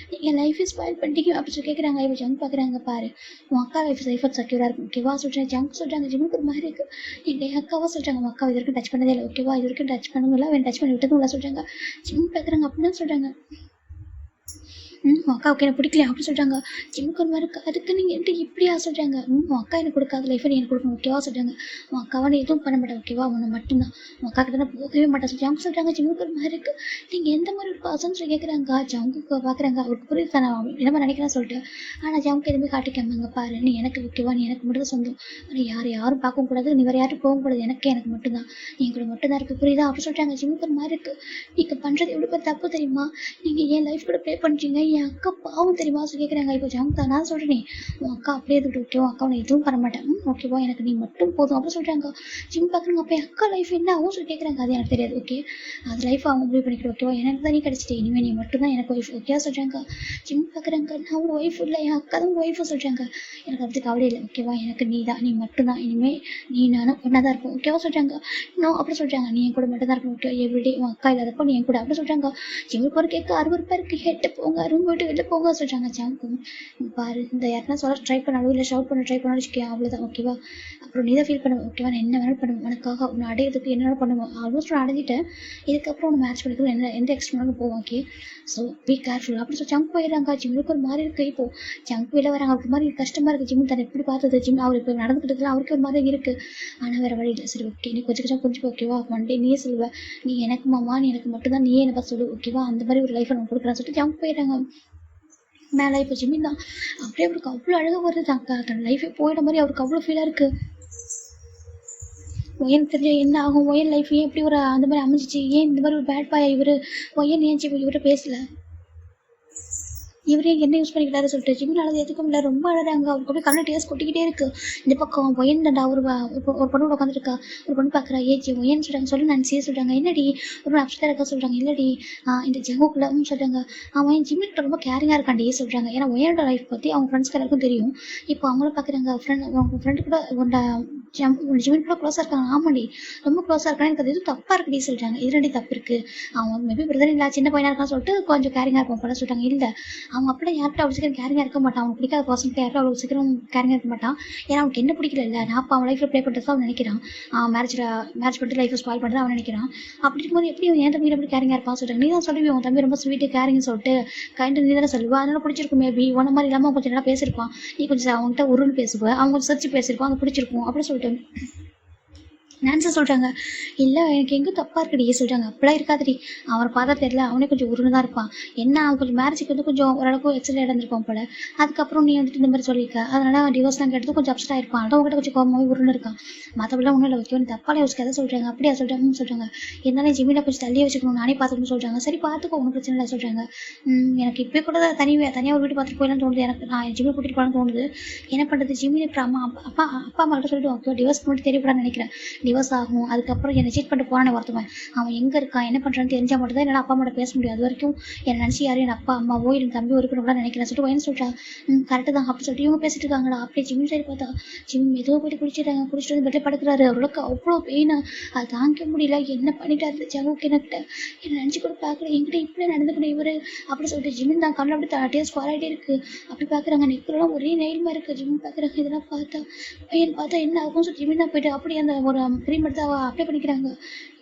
என் லைஃபை ஸ்பாயில் பண்ணிட்டீங்க அப்படி சொல்லி கேட்குறாங்க. இப்போ ஜங்க் பார்க்குறாங்க. பாரு உன் அக்கா லைஃப் சேஃப் அண்ட் செக்யூராக இருக்கும் ஓகேவா சொல்கிறேன். ஜங்க் சொல்கிறாங்க. ஜிம்முக்கு ஒரு மாதிரி இருக்குது. என் அக்காவா சொல்கிறாங்க. உன் அக்கா இது வரைக்கும் டச் பண்ணதே இல்லை ஓகேவா, இது வரைக்கும் டச் பண்ணதும் இல்லை, அவன் டச் பண்ணி விட்டதும் இல்லை சொல்கிறாங்க. ஜிம் பார்க்குறாங்க. அப்படின்னா சொல்கிறாங்க. அக்கா ஓகே எனக்கு பிடிக்கல அப்படின்னு சொல்கிறாங்க. ஜிம்முக்கு ஒரு மாதிரி இருக்கு, அதுக்கு நீங்கள் என்கிட்ட இப்படியா சொல்கிறாங்க. அக்கா எனக்கு கொடுக்காத லைஃபை நீ எனக்கு கொடுக்கணும் ஓகேவா சொல்கிறாங்க. அக்காவை நீ எதுவும் பண்ண மாட்டேன் ஓகேவா, உன்னை மட்டும்தான் அக்கா கிட்ட நான் போகவே மாட்டேன் சொல்லி அவங்க சொல்கிறாங்க. ஜிம்முக்கு ஒரு மாதிரி இருக்குது, நீங்கள் எந்த மாதிரி ஒரு பர்சன் சொல்லி கேட்குறாங்க. ஜங்குக்கு பார்க்குறாங்க, அவருக்கு புரியுது தானே என்ன மாதிரி நினைக்கிறேன்னு சொல்லிட்டு. ஆனால் ஜமுக்கு எதுவுமே காட்டிக்காமங்க, பாரு நீ எனக்கு ஓகேவா, நீ எனக்கு மட்டும் தான் சொந்தம், நீ யாரும் பார்க்கவும் கூடாது, நீ வேறு யாரும் போகவும் கூடாது, எனக்கு மட்டும்தான், நீ கூட மட்டும்தான் இருக்குது புரியுதா அப்படின்னு சொல்லிட்டாங்க. ஜிம்முக்கு ஒரு மாதிரி இருக்குது, நீங்கள் பண்ணுறது எவ்வளோ பேர் தப்பு தெரியுமா, நீங்கள் என் லைஃப் கூட ப்ளே பண்ணுறீங்க, என் அக்கா பாவம் தெரியுமா சொல்லி கேட்குறாங்க. இப்போ ஜமுக்கு நான் சொல்கிறேன், உன் அக்கா அப்படியே இருந்துட்டு ஓகேவா, அக்கா நான் எதுவும் பண்ண மாட்டேன் ஓகேவா, எனக்கு நீ மட்டும் போதும் அப்படின்னு சொல்கிறாங்க. ஜிம் பார்க்குறாங்க. அப்போ என் அக்கா லைஃப் என்ன ஆகும் சொல்லி கேட்குறாங்க. அது எனக்கு தெரியாது ஓகே, அது லைஃப் அவங்க முடிவு பண்ணிக்கிட்டு ஓகேவா, எனக்கு தான் நீ கிடச்சிட்டு, இனிமேல் நீ மட்டும் தான் எனக்கு ஒய்ஃப் ஓகேவா சொல்கிறாங்க. ஜிம் பார்க்குறாங்க. நான் ஒரு ஒய்ஃப் இல்லை, என் அக்கா தான் ஒய்ஃபை சொல்கிறாங்க. எனக்கு அதுக்கு கவலை இல்லை ஓகேவா, எனக்கு நீ தான், நீ மட்டும்தான், இனிமேல் நீ நானும் ஒன்றா தான் இருப்போம் ஓகேவா சொல்கிறாங்க. இன்னும் அப்படி சொல்கிறாங்க, நீ என் கூட மட்டும் தான் இருப்போம் ஓகே, எவ்ரிடே உன் அக்கா இல்லாதப்போ நீ என் கூட அப்படி சொல்கிறாங்க. ஜிம்முக்கு ஒரு கேட்க அறுபருப்பா இருக்குது, ஹெட்டு போங்க ரூம் விட்டு வெளில போங்க சொல்கிறாங்க. ஜாமுக்கும் பாரு, இந்த யாருன்னா சொல்ல ட்ரை பண்ணாலும் இல்லை ஷவுட் பண்ண ட்ரை பண்ணாலும் வச்சுக்கேன் அவ்வளோதான் ஓகேவா, அப்புறம் நீ தான் ஃபீல் பண்ணுவேன் ஓகேவா, நான் என்ன வேணாலும் பண்ணுவேன் உனக்காக, உன்னை அடையிறதுக்கு என்ன வேணாலும் பண்ணுவேன், ஆல்மோஸ்ட் நான் அடைஞ்சிட்டேன், இதுக்கப்புறம் ஒன்று மேட்ச் பண்ணிக்கலாம், எந்த எக்ஸ்ட்ரா போவோம் ஓகே, ஸோ பி கேர்ஃபுல் அப்படின்னு சொல்லி ஜங்க் போயிடுறாங்க. ஜிம்முக்கு ஒரு மாதிரி இருக்குது. இப்போ ஜங்க் வெளில வராங்க, அவருக்கு மாதிரி கஷ்டமாக இருக்குது. ஜிம் தன்னை எப்படி பார்த்தது, ஜிம் அவர் இப்போ நடந்துக்கிட்டதுல அவருக்கு ஒரு மாதிரி இருக்குது. ஆனால் வேறு வழி இல்லை, சரி ஓகே நீ கொஞ்சம் ஓகேவா, மண்டே நீயே சொல்லுவேன், நீ எனக்கு மாமா, நீ எனக்கு மட்டும்தான், நீயே என்ன பார்த்து சொல்லு ஓகேவா, அந்த மாதிரி ஒரு லைஃப்பை நான் கொடுக்குறேன்னு சொல்லிட்டு ஜங்க் போயிடுறாங்க. மேலே இப்போ ஜிம்மின் தான் அப்படியே அவருக்கு அவ்வளோ அழகாக வருது, தன் லைஃபே போயிட மாதிரி அவருக்கு அவ்வளோ ஃபீலாக இருக்குது. ஒயன் தெரிஞ்ச என்ன ஆகும், ஒயன் லைஃப் ஏன் இப்படி ஒரு அந்த மாதிரி அமைஞ்சிச்சு, ஏன் இந்த மாதிரி ஒரு பேட் பாயா இவர், ஒயன் ஏன் இவர்கிட்ட பேசலை, இவரே என்ன யூஸ் பண்ணிக்கிட்டாரு சொல்லிட்டு ஜிம்மில் அழகு எதுக்கும் இல்லை, ரொம்ப அழகாங்க. அவருக்கு அப்படியே கண்ணு டேஸ் கொட்டிக்கிட்டே இருக்குது. இந்த பக்கம் ஒயன்டா ஒரு பொண்ணு உட்காந்துருக்கா, ஒரு பொண்ணு பார்க்குறா, ஏஜி ஒயன்னு சொல்கிறாங்க, சொல்லி நினச்சியே சொல்கிறாங்க, என்னடி ஒரு அப்செட்டாக இருக்கா சொல்கிறாங்க, இல்லடி இந்த ஜங்குக்குள்ளே சொல்கிறாங்க, அவன் என் ஜிம்மிக்கிட்ட ரொம்ப கேரிங்காக இருக்காண்டே சொல்கிறாங்க. ஏன்னா ஒயனோட லைஃப் பற்றி அவங்க ஃப்ரெண்ட்ஸ்க்கு எல்லாருக்கும் தெரியும். இப்போ அவங்களும் பார்க்குறாங்க, அவங்க ஃப்ரெண்டு கூட உன்னோட ஜிம்மின் கூட க்ளோஸாக இருக்காங்க. ஆமாடி ரொம்ப க்ளோஸாக இருக்காங்க, எனக்கு அது எதுவும் தப்பாக இருக்குடி சொல்கிறாங்க. இது ரெண்டு தப்பு இருக்குது, அவன் மேபி பிரதர் இல்லை சின்ன பையனாக இருக்கான்னு சொல்லிட்டு கொஞ்சம் கேரிங்காக இருக்கும் போல சொல்கிறாங்க. இல்லை அவன் அப்படியே யார்கிட்ட அவ்வளோ சீக்கிரம் கேரிங்காக இருக்க மாட்டான், அவனுக்கு பிடிக்காத பர்சன்ட்டு யார்கிட்ட அவ்வளோ சீக்கிரம் கேரிங்காக இருக்க மாட்டான். ஏன்னா அவனுக்கு என்ன பிடிக்கல இல்லை, நான் அப்போ அவன் லைஃப்பில் ப்ளே பண்ணுறது அவன் நினைக்கிறான், மேரேஜ் பண்ணிட்டு லைஃப்பை ஸ்பாயில் பண்ணுறது அவன் நினைக்கிறான். அப்படி இருக்கும்போது எப்படி அவன் என் தம்பி எப்படி கேரிங்காக இருப்பான்னு சொல்கிறாங்க. நீ தான் சொல்லுவி உன் தம்பி ரொம்ப ஸ்வீட்டு கேரிங்னு சொல்லிட்டு கைண்டு நீ தானே சொல்லுவா, அதனால பிடிச்சிருக்கும் மேபி உன மாதிரி இல்லாமல் கொஞ்சம் நல்லா பேசியிருப்பான், நீ கொஞ்சம் அவங்ககிட்ட உருன்னு பேசுவேன், அவங்க கொஞ்சம் சிரிச்சு பேசியிருப்பான், அவங்க பிடிச்சிருக்கும் அப்படின்னு சொல்லிட்டு நான்ஸை சொல்கிறாங்க. இல்லை எனக்கு எங்கே தப்பாக இருக்குடி சொல்கிறாங்க. அப்படிலாம் இருக்காதுடி, அவரை பார்த்தா தெரியல, அவனே கொஞ்சம் உருன்னு தான் இருப்பான், என்ன அவன் கொஞ்சம் மேரேஜுக்கு வந்து கொஞ்சம் ஓரளவுக்கு எக்ஸைட் இருந்திருப்பான் போல, அதுக்கப்புறம் நீ வந்துட்டு இந்த மாதிரி சொல்லியிருக்க, அதனால டிவோர்ஸ்லாம் கேட்டது கொஞ்சம் அப்செட் ஆகிருப்பான், அதான் உங்கள்கிட்ட கொஞ்சம் கோபமாகவே உருன்னு இருக்கான், மற்றபடிலாம் ஒன்றும் இல்லை ஓகே, நீ தப்பாலே யோசிக்காத சொல்கிறாங்க. அப்படியா சொல்கிறாங்கன்னு சொல்கிறாங்க. இருந்தாலும் ஜிம்மியில் கொஞ்சம் தள்ளியே வச்சுக்கணும், நானே பார்த்துக்கணும்னு சொல்கிறாங்க. சரி பார்த்துக்கோ ஒன்றும் பிரச்சனை இல்லை சொல்கிறாங்க. எனக்கு இப்போ கூட தனியாக ஒரு வீட்டு பார்த்துட்டு போயிடலாம்னு தோணுது, எனக்கு நான் ஜிம்மில் கூட்டிகிட்டு போகலான்னு தோணுது. என்ன பண்ணுறது, ஜிம்மில் இப்போ அப்பா அம்மா கிட்ட சொல்லிட்டு ஓகே டிவோர்ஸ் பண்ணிட்டு தெரியப்படான்னு நினைக்கிறேன், டிவோர்ஸ் ஆகும், அதுக்கப்புறம் என்னை சீட் பண்ணிட்டு போனானே ஒருத்தவன், அவன் எங்கே இருக்கான் என்ன பண்ணுறான்னு தெரிஞ்சால் மட்டும் தான் என்னால் அப்பா அம்மாட்ட பேச முடியும், அது வரைக்கும் என்னை நினச்சி யாரும் என் அப்பா அம்மாவோ என் தம்பியோ இருக்கணும் கூட நினைக்கிறேன் சொல்லிட்டு வயன்னு சொல்லிட்டா. கரெக்டு தான் அப்படி சொல்லிட்டு இவங்க பேசிட்டு இருக்காங்களா. அப்படியே ஜிம் சைடு பார்த்தா ஜிம் மெதுவாக போய்ட்டு குடிச்சிட்டாங்க, குடிச்சிட்டு வந்து பெட்டில் படுக்கிறாரு. அவளுக்கு அவ்வளோ பெயினா, அது தாங்க முடியல, என்ன பண்ணிட்டாரு ஜவுக்கு எனக்கிட்ட, என்னை நினச்சி கூட பார்க்கல, என்கிட்ட இப்படி நடந்துக்கணும் இவர் அப்படி சொல்லிட்டு ஜிம்மின் தான் கண்ணில் அப்படி டேஸ் ஸ்குவார் ஆகிட்டே இருக்குது. அப்படி பார்க்குறாங்க, நெக்கெல்லாம் ஒரே நெயில்மா இருக்குது. ஜிம் பார்க்குறாங்க, இதெல்லாம் பார்த்தா என்ன ஆகும் சொல்லி ஜிம்மின் தான் போயிட்டு அப்படியே அந்த ஒரு க்ரீம் எடுத்து அப்ளை பண்ணிக்கிறாங்க.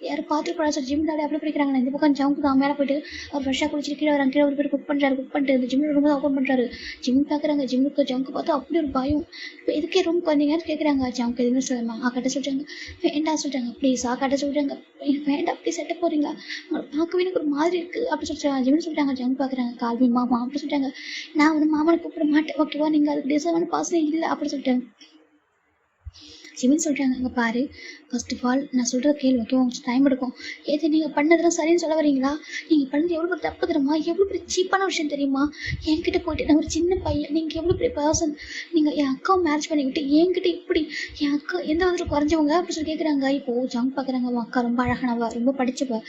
யாரும் பார்த்துருக்கூடாது சார், ஜிம் தாடி அப்ளை பண்ணிக்கிறாங்க. இந்த பக்கம் ஜவுக்கு தான் மேலே போயிட்டு அவர் ஃப்ரெஷ்ஷாக குளிச்சுட்டு கீழே வராங்க, கீழே ஒரு பேர் குக் பண்ணிட்டு இந்த ஜிம்மில் ரொம்ப ஓப்பன் பண்ணுறாரு. ஜிம் பார்க்குறாங்க, ஜிம்முக்கு ஜவுக்கு பார்த்தா அப்படி ஒரு பயம். இப்போ எதுக்கே ரூமுக்கு வந்தீங்கன்னு கேட்குறாங்க. ஜவுக்கு எதுவுமே சொல்லலாம், ஆக்காட்ட சொல்கிறாங்க, வேண்டாம் சொல்கிறாங்க, ப்ளீஸ் ஆக்காட்ட சொல்கிறாங்க, வேண்டாம் அப்படி செட்ட போகிறீங்களா, உங்களை பார்க்கவே எனக்கு ஒரு மாதிரி இருக்குது அப்படி சொல்லிட்டு ஜிம்னு சொல்லிட்டாங்க. ஜவுக்கு பார்க்குறாங்க, கால்வி மாமா அப்படி சொல்லிட்டாங்க. நான் வந்து மாமனை கூப்பிட மாட்டேன் ஓகேவா, நீங்கள் அதுக்கு டிசர்வான பாசனே இல்லை அப்படி சொல்லிட்டாங்க. ஜிமின் சொல்கிறாங்க, அங்கே பாரு ஃபர்ஸ்ட் ஆஃப் ஆல் நான் சொல்கிற கேள்வி ஓகே கொஞ்சம் டைம் எடுக்கும், எது நீங்கள் பண்ணதெல்லாம் சரின்னு சொல்ல வரீங்களா, நீங்கள் பண்ணது எவ்வளோ பெரிய தப்பு தெரியுமா, எவ்வளோ பெரிய சீப்பான விஷயம் தெரியுமா, என்கிட்ட போயிட்டு நான் ஒரு சின்ன பையன், நீங்கள் எவ்வளோ பெரிய பர்சன், நீங்கள் என் அக்காவை மேரேஜ் பண்ணிக்கிட்டு என்கிட்ட இப்படி என் அக்கா எந்த விதத்தில் குறைஞ்சவங்க அப்படி சொல்லி கேட்குறாங்க. இப்போது ஜங்க் பார்க்குறாங்க, அவன் அக்கா ரொம்ப அழகானவா, ரொம்ப படித்தவ,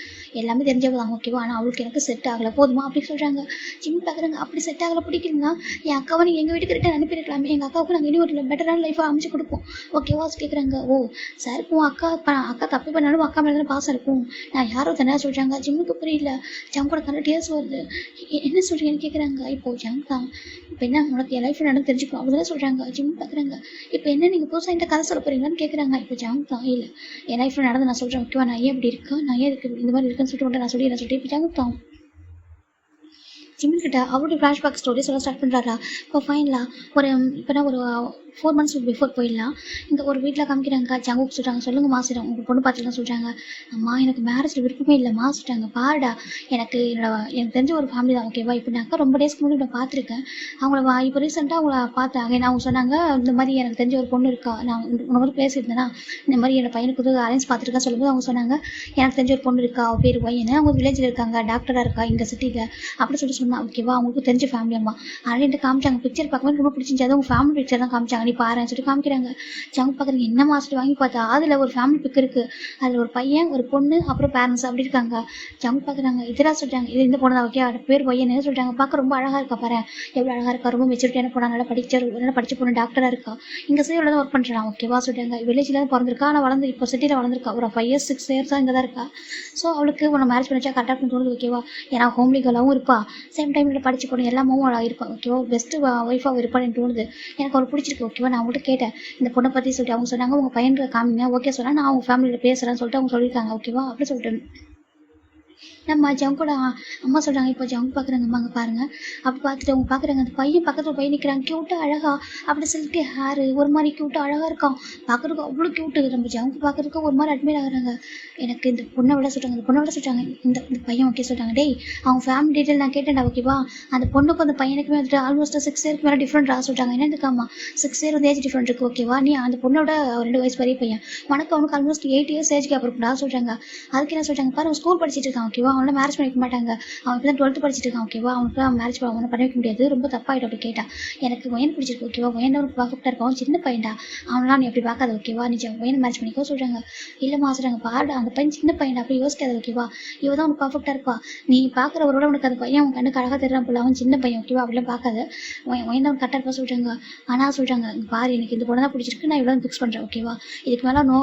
எல்லாமே தெரிஞ்சவ தான் ஓகேவா, ஆனால் அவளுக்கு எனக்கு செட் ஆகலை போதுமா அப்படி சொல்கிறாங்க. ஜிம் பார்க்குறாங்க, அப்படி செட் ஆகலை பிடிக்கலன்னா என் அக்காவை நீங்கள் எங்கள் வீட்டுக்கு ரிட்டன் அனுப்பியிருக்கலாமே, எங்கள் அக்காவுக்கு நாங்கள் இனி ஒரு பெட்டரான லைஃபாக அமைச்சு கொடுப்போம் ஓகேவா கேட்குறாங்க. ஓ சாருக்கு அக்கா தப்பு பண்ணாலும் அக்கா மேலே தானே பாசம் இருக்கும், நான் யாரோ தானே சொல்கிறாங்க. ஜிம்முக்கு புரியல, ஜம் கூட கரெக்ட் டேஸ் வருது, என்ன சொல்கிறீங்கன்னு கேட்குறாங்க. இப்போது ஜம் தான் இப்போ என்ன உனக்கு என் லைஃப்பில் நடந்து தெரிஞ்சுக்கணும் அப்படி தானே சொல்கிறாங்க. ஜிம் பார்க்குறாங்க, இப்போ என்ன நீங்கள் புதுசாக என்கிட்ட கதை சொல்ல போகிறீங்களான்னு கேட்குறாங்க. இப்போ ஜம் தான் இல்லை என் லைஃப்பில் நடந்து நான் சொல்கிறேன் ஓகேவா, நான் ஏன் இப்படி இருக்கேன், நான் ஏன் இதுக்கு இந்த மாதிரி இருக்குன்னு சொல்லிட்டு நான் சொல்லிட்டு இப்போ ஜம் தான் ஜிமின் கிட்ட அவருடைய ஃப்ளாஷ்பேக் ஸ்டோரி சொல்ல ஸ்டார்ட் பண்ணுறாரா. இப்போ ஃபைனலாக ஒரு இப்போனா ஒரு 4 months பிஃபோர் போயிடலாம். இங்கே ஒரு வீட்டில் காமிக்கிறாங்க. ஜங்குக்கு சொல்கிறாங்க, சொல்லுங்கம்மா சொல்கிறாங்க, உங்கள் பொண்ணு பார்த்துக்கலாம் சொல்கிறாங்க. அம்மா எனக்கு மேரேஜில் விருப்பமே இல்லைம்மா சொல்லிட்டாங்க. பாருடா, எனக்கு தெரிஞ்ச ஒரு ஃபேமிலி தான் ஓகேவா. இப்போ நான் ரொம்ப டேஸ்க்கு முன்னாடி நான் பார்த்துருக்கேன் அவங்கள. இப்போ ரீசெண்டாக அவங்கள பார்த்தாங்க. ஏன்னா அவங்க சொன்னாங்க, இந்த மாதிரி எனக்கு தெரிஞ்ச ஒரு பொண்ணு இருக்கா, நான் உன்ன மாதிரி பேசியிருந்தேன்னா இந்த மாதிரி என்னோட பையனுக்கு வந்து அலைன்ஸ் பார்த்துருக்கேன் சொல்லும்போது அவங்க சொன்னாங்க, எனக்கு தெரிஞ்ச ஒரு பொண்ணு இருக்கா, அவள் பேர் ஒய்யன்னு, அவங்க வில்லேஜில் இருக்காங்க, டாக்டராக இருக்கா இங்கே சிட்டியில் அப்படின்னு சொல்லிட்டு சொன்னா ஓகேவா. அவங்களுக்கு தெரிஞ்ச ஃபேமிலி அம்மா அப்படின்னு காமிச்சாங்க. பிக்சர் பார்க்கும்போது ரொம்ப பிடிச்சிருந்துச்சு. அது உங்கள் ஃபேமிலி பிக்சர் தான் காமிச்சாங்க, நீ பாருன்னு சொல்லிட்டு காமிக்கிறாங்க. ஜங்க் பார்க்குறீங்க என்ன மாஸ்டர் வாங்கி பார்த்தா அதில் ஒரு ஃபேமிலி பிக் இருக்குது. அதில் ஒரு பையன், ஒரு பொண்ணு, அப்புறம் பேரண்ட்ஸ் அப்படி இருக்காங்க. ஜங்க் பார்க்குறாங்க. இதெல்லாம் சொல்லிட்டாங்க, இது இந்த பொண்ணு தான் ஓகே, பேர் பையன் சொல்லிட்டாங்க. பார்க்க ரொம்ப அழகாக இருக்கா பாரு, எவ்வளோ அழகாக இருக்கா, ரொம்ப மெச்சூரிட்டியான பொண்ணு, நல்லா படிச்ச பொண்ணு, டாக்டராக இருக்கா, இங்கே சைடில் தான் ஒர்க் பண்ணுறான் ஓகேவா சொல்லிட்டாங்க. வில்லேஜில் தான் பிறந்திருக்கா, ஆனால் வளர்ந்து இப்போ சிட்டியில் வளர்ந்துருக்கா. ஒரு 5 years 6 years இங்கே தான் இருக்கா. ஸோ அவளுக்கு உன்னை மேரேஜ் பண்ணிச்சா கரெக்டாக இருக்குன்னு தோணுது ஓகேவா. ஏன்னா ஹோம்லி கேர்ளாகவும் இருப்பா, சேம் டைமில் படிச்சு பொண்ணு எல்லாமும் இருப்பாள் ஓகேவா. பெஸ்ட்டு ஒய்ஃபாக இருப்பான்னு தோணுது. எனக்கு அவளுக்கு பிடிச்சிருக்கு ஓகேவா. நான் அவங்கள்ட்ட கேட்டேன் இந்த பொண்ணை பற்றி சொல்லிட்டு. அவங்க சொன்னாங்க, உங்கள் பையனுக்கு காமிங்க ஓகே சொன்னால் நான் அவங்க ஃபேமிலியில் பேசுகிறேன்னு சொல்லிட்டு அவங்க சொல்லியிருக்காங்க ஓகேவா. அப்படி சொல்லிட்டு நம்ம ஜங்கோட அம்மா சொல்கிறாங்க, இப்போ ஜங்க் பார்க்குறாங்க அம்மா அங்கே பாருங்கள். அப்படி பார்த்துட்டு அவங்க பார்க்குறாங்க, அந்த பையன் பக்கத்தில் பையன் நிற்கிறாங்க, க்யூட்டாக அழகா, அப்படி சில்கி ஹேரு ஒரு மாதிரி க்யூட்டாக அழகாக இருக்கான், பார்க்குறதுக்கு அவ்வளோ க்யூட்டு. நம்ம ஜங்க் பார்க்குறதுக்கு ஒரு மாதிரி அட்மைட் ஆகுறாங்க. எனக்கு இந்த பொண்ணை விட சொல்கிறாங்க, இந்த பொண்ணை விட சொல்கிறாங்க, இந்த பையன் ஓகே சொல்கிறாங்க. டேய் அவங்க ஃபேமிலி டீட்டெயில் நான் கேட்டேன்டா ஓகேவா. அந்த பொண்ணுக்கும் அந்த பையனுக்குமே வந்துட்டு ஆல்மோஸ்ட் 6 years மேலே டிஃப்ரெண்ட்டாக சொல்கிறாங்க. என்ன இருக்காமா 6 years வந்து ஏஜ் டிஃப்ரெண்ட் இருக்குது ஓகேவா. நீ அந்த பொண்ணோட 2 வயசு பெரிய பையன், உனக்கு அவனுக்கு ஆல்மோஸ்ட் 8 years ஏஜ் கேப் இருக்குடா சொல்கிறாங்க. அதுக்கு என்ன சொல்கிறாங்க பாரு, ஸ்கூல் படிச்சுட்டு இருக்கான் ஓகேவா, அவனை மேரேஜ் பண்ணிக்க மாட்டாங்க, அவன் இப்போ தான் 12th படிச்சுட்டு இருக்கான் ஓகேவா. அவனுக்கு மேரேஜ் அவனை பண்ண வைக்க முடியாது, ரொம்ப தப்பாயிடும் அப்படி கேட்டா. எனக்கு ஒயன் பிடிச்சிருக்கு ஓகேவா, ஒயன் அவனுக்கு பர்ஃபெக்டாக இருக்கும், சின்ன பையன்டா, அவனெலாம் நீ அப்படி பார்க்காத ஓகேவா, நீ ஒயன் மேரேஜ் பண்ணிக்கோ சொல்கிறாங்க. இல்லைம்மா சொல்கிறாங்க, பாருடா அந்த பையன் சின்ன பையன்டா, அப்படி யோசிக்காத ஓகேவா, இவ தான் அவனுக்கு பர்ஃபெக்டாக இருப்பா, நீ பார்க்குறவரோட உனக்கு அந்த பையன் அவன் கண்ணுக்கு அழகாக தெரியாம போல, அவன் சின்ன பையன் ஓகேவா, அப்படிலாம் பார்க்காத, ஒயன் அவன் கரெக்டாக இருப்பா சொல்கிறாங்க. ஆனால் சொல்கிறாங்க, பாரு எனக்கு இந்த பொண்ணு தான் பிடிச்சிருக்கு, நான் இவ்வளோ ஃபிக்ஸ் பண்ணுறேன் ஓகேவா, இதுக்கு மேலே நோ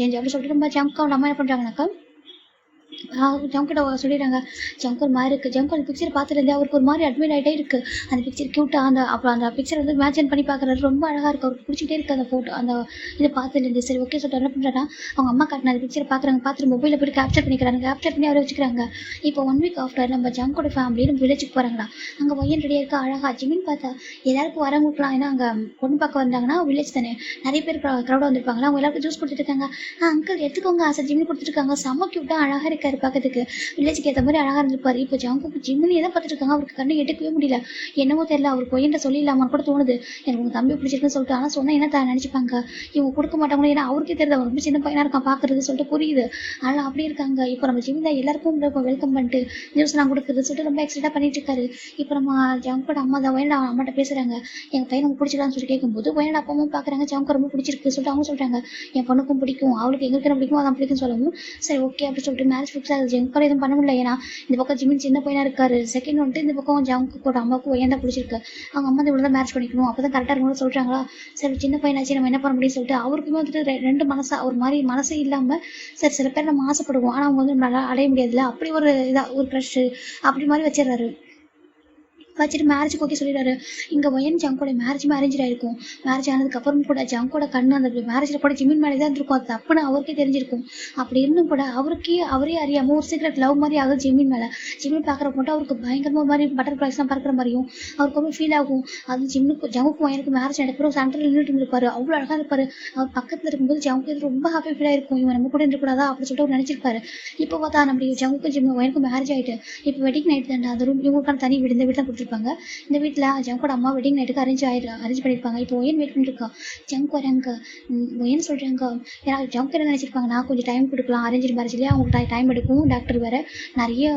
சேஞ்ச் அப்படி சொல்லிட்டு நம்ம ஜம்க்கு அவன் அம்மா என்ன பண்ணுறாங்கனாக்கா ஜம்கிட்ட சொல்லிடுறாங்க. ஜம்க்கு ஒரு மாதிரி இருக்குது, ஜம்க்கு அந்த பிக்சர் பார்த்துட்டு அவருக்கு ஒரு மாதிரி அட்மிட் ஆகிட்டே இருக்குது. அந்த பிக்சர் க்யூட்டாக அப்புறம் அந்த பிக்சர் வந்து மேட்சன் பண்ணி பார்க்குறாரு, ரொம்ப அழகாக இருக்குது, அவருக்கு பிடிச்சிட்டே இருக்குது அந்த ஃபோட்டோ, அந்த இதை பார்த்துட்டு. சரி ஓகே சொல்லிட்டு என்ன பண்ணுறாங்கன்னா அவங்க அம்மா காட்டின அந்த பிக்சரை பார்க்குறாங்க, பார்த்துட்டு மொபைலில் போய்ட்டு கேப்சர் பண்ணிக்கிறாங்க, கேப்சர் பண்ணி அவரை வச்சுக்கிறாங்க. இப்போ 1 week ஆஃப்டர் நம்ம ஜங்கோட ஃபேமிலி நம்ம வில்லேஜுக்கு போகிறாங்களா. அங்கே ஒய்யன் ரெடியாக இருக்கா அழகா. ஜிமின் பார்த்தா எல்லாருக்கும் வரவங்களுக்குலாம், ஏன்னா அங்கே பொண்ணு பார்க்க வந்தாங்கன்னா வில்லேஜ் தானே, நிறைய பேர் க்ரௌடாக வந்திருப்பாங்களா, அவங்க எல்லாருக்கும் ஜூஸ் கொடுத்துட்டு இருக்காங்க. அங்கிள் எடுத்துக்கோங்க ஆசை ஜிமின் கொடுத்துருக்காங்க, செம்ம க்யூட்டாக அழகாக இருக்காரு பார்க்கறதுக்கு, வில்லேஜுக்கு ஏற்ற மாதிரி அழகாக இருந்திருப்பாரு. இப்போ ஜங்குக்கு ஜிம்மினி எதை பார்த்துட்டு இருக்காங்க, அவருக்கு கண்ணு எடுக்கவே முடியல, என்னவோ தெரியல, அவர் பொய்யன்ட்ட சொல்லிடலாமான்னு கூட தோணுது, எனக்கு உங்கள் தம்பி பிடிச்சிருக்குன்னு சொல்லிட்டு. ஆனால் சொன்னால் என்ன நினச்சிப்பாங்க, இவங்க கொடுக்க மாட்டாங்களோ, ஏன்னா அவருக்கே தெரியுது அவர் ரொம்ப சின்ன பையனாக இருக்கான் பார்க்குறது சொல்லிட்டு புரியுது. அதனால் அப்படி இருக்காங்க. இப்போ நம்ம ஜிம் தான் எல்லாருக்கும் வெல்கம் பண்ணிட்டு நியூஸ்லாம் கொடுக்குறது சொல்லிட்டு ரொம்ப எக்ஸைட்டாக பண்ணிட்டு இருக்காரு. இப்போ நம்ம ஜங்கோட அம்மா தான் வயனோட அம்மாட்ட பேசுகிறாங்க, எங்கள் பையன் நமக்கு பிடிச்சிடான்னு சொல்லி கேட்கும்போது வயனோட அப்பா அம்மா பார்க்குறாங்க, ஜங்கு ரொம்ப பிடிச்சிருக்கு சொல்லிட்டு அவங்க சொல்கிறாங்க, என் பொண்ணுக்கும் பிடிக்கும், அவளுக்கு எங்களுக்கு என்ன பிடிக்கும் அதான் பிடிக்கும்னு சொல்லவும் சரி ஓகே அப்படி சொல்லிட்டு மேரேஜ் ஃபிக்ஸ் ஆகுது. ஜங்கால் எதுவும் பண்ண முடியல, ஏன்னா இந்த பக்கம் ஜிமின் சின்ன பையனாக இருக்காரு, செகண்ட் வந்துட்டு இந்த பக்கம் ஜங்குக்கோட அம்மாவுக்கும் ஒயன் தான் பிடிச்சிருக்கு, அவங்க அம்மா இவ்வளோ தான் மேரேஜ் பண்ணிக்கணும் அப்போ தான் கரெக்டாக இருக்கணும்னு சொல்கிறாங்களா. சரி சின்ன பையனாச்சு நம்ம என்ன பண்ண முடியும்னு சொல்லிட்டு அவருக்குமே வந்துட்டு 2 மனசா ஒரு மாதிரி மனசே இல்லாமல் சரி சில பேர் நம்ம ஆசைப்படுவோம், ஆனால் அவங்க வந்து நல்லா அடைய முடியாதுல்ல, அப்படி ஒரு இதாக ஒரு க்ரஷ் அப்படி மாதிரி வச்சிடறாரு. வச்சுட்டு மேரேஜுக்கு ஓகே சொல்லிடுறாரு. இங்கே ஒயன் ஜங்கோட மேரேஜுமே அரேஞ்ச் ஆகிருக்கும். மேரேஜ் ஆனதுக்கப்புறம் கூட ஜங்கோட கண்ணு அந்த மேரேஜில் கூட ஜிமின் மேலே தான் இருந்திருக்கும், அது தப்புன்னு அவருக்கே தெரிஞ்சிருக்கும். அப்படி இருந்தும் கூட அவரே அறியாமல் ஒரு சீக்கிரம் லவ் மாதிரி ஆகுது ஜிமின் மேலே. ஜிமின் பார்க்குற மட்டும் அவருக்கு பயங்கரமாக மாதிரி பட்டர்ஃப்ளைஸ்லாம் பறக்கிற மாதிரியும் அவருக்கு ரொம்ப ஃபீல் ஆகும். அது ஜங்குக்கும் ஒயனுக்கு மேரேஜ் நடக்கிறோம் சென்டரில் நின்றுட்டு இருந்திருப்பாரு, அவ்வளோ அழகாக இருப்பார். அவர் பக்கத்தில் இருக்கும்போது ஜங்குக்கு ரொம்ப ஹாப்பி ஃபீல் ஆயிருக்கும், இவன் நம்ம கூட இருக்கக்கூடாதா அப்படின்னு சொல்லிட்டு அவர் நினச்சிருப்பாரு. இப்போ பார்த்தா நம்ம ஜங்குக்கும் ஒயனுக்கும் மேரேஜ் ஆகிட்டு இப்போ வெட்டிங் நைட் தான், அந்த ரூம் இவங்களுக்கான தனி வீடு இந்த வீட்டில் கொடுத்துருப்பாங்க. இந்த வீட்டில் ஜங்கோட அம்மா வெட்டிங் நைட்டுக்கு அரேஞ்ச் பண்ணியிருப்பாங்க. இப்போ ஒயன் வெயிட் பண்ணிருக்கா, ஜங்க் வராங்க, ஒயன் சொல்கிறாங்க, ஏன்னா ஜங்க் என்ன நினச்சிருப்பாங்க, நான் கொஞ்சம் டைம் கொடுக்கலாம் அரேஞ்ச் மேரேஜ்லேயே, அவங்களுக்கு டைம் எடுக்கும், டாக்டர் வேறு நிறைய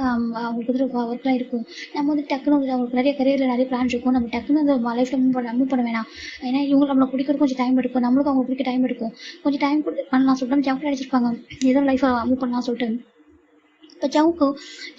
அவங்களுக்கு ஒர்க்லாம் இருக்கும், நம்ம வந்து டக்குன்னு அவங்களுக்கு நிறைய கரியரில் நிறைய பிளான் இருக்கும், நம்ம டக்குன்னு அந்த லைஃப்பில் மூவ் பண்ண வேணாம், ஏன்னா இவங்க நம்மளை பிடிக்கிறதுக்கு கொஞ்சம் டைம் எடுக்கும், நம்மளுக்கும் அவங்க பிடிக்க டைம் எடுக்கும், கொஞ்சம் டைம் கொடுத்து பண்ணலாம் சொல்லிட்டு ஜங்க் நினச்சிருப்பாங்க, ஏதோ லைஃப்பை மூவ் பண்ணலாம் சொல்லிட்டு. இப்போ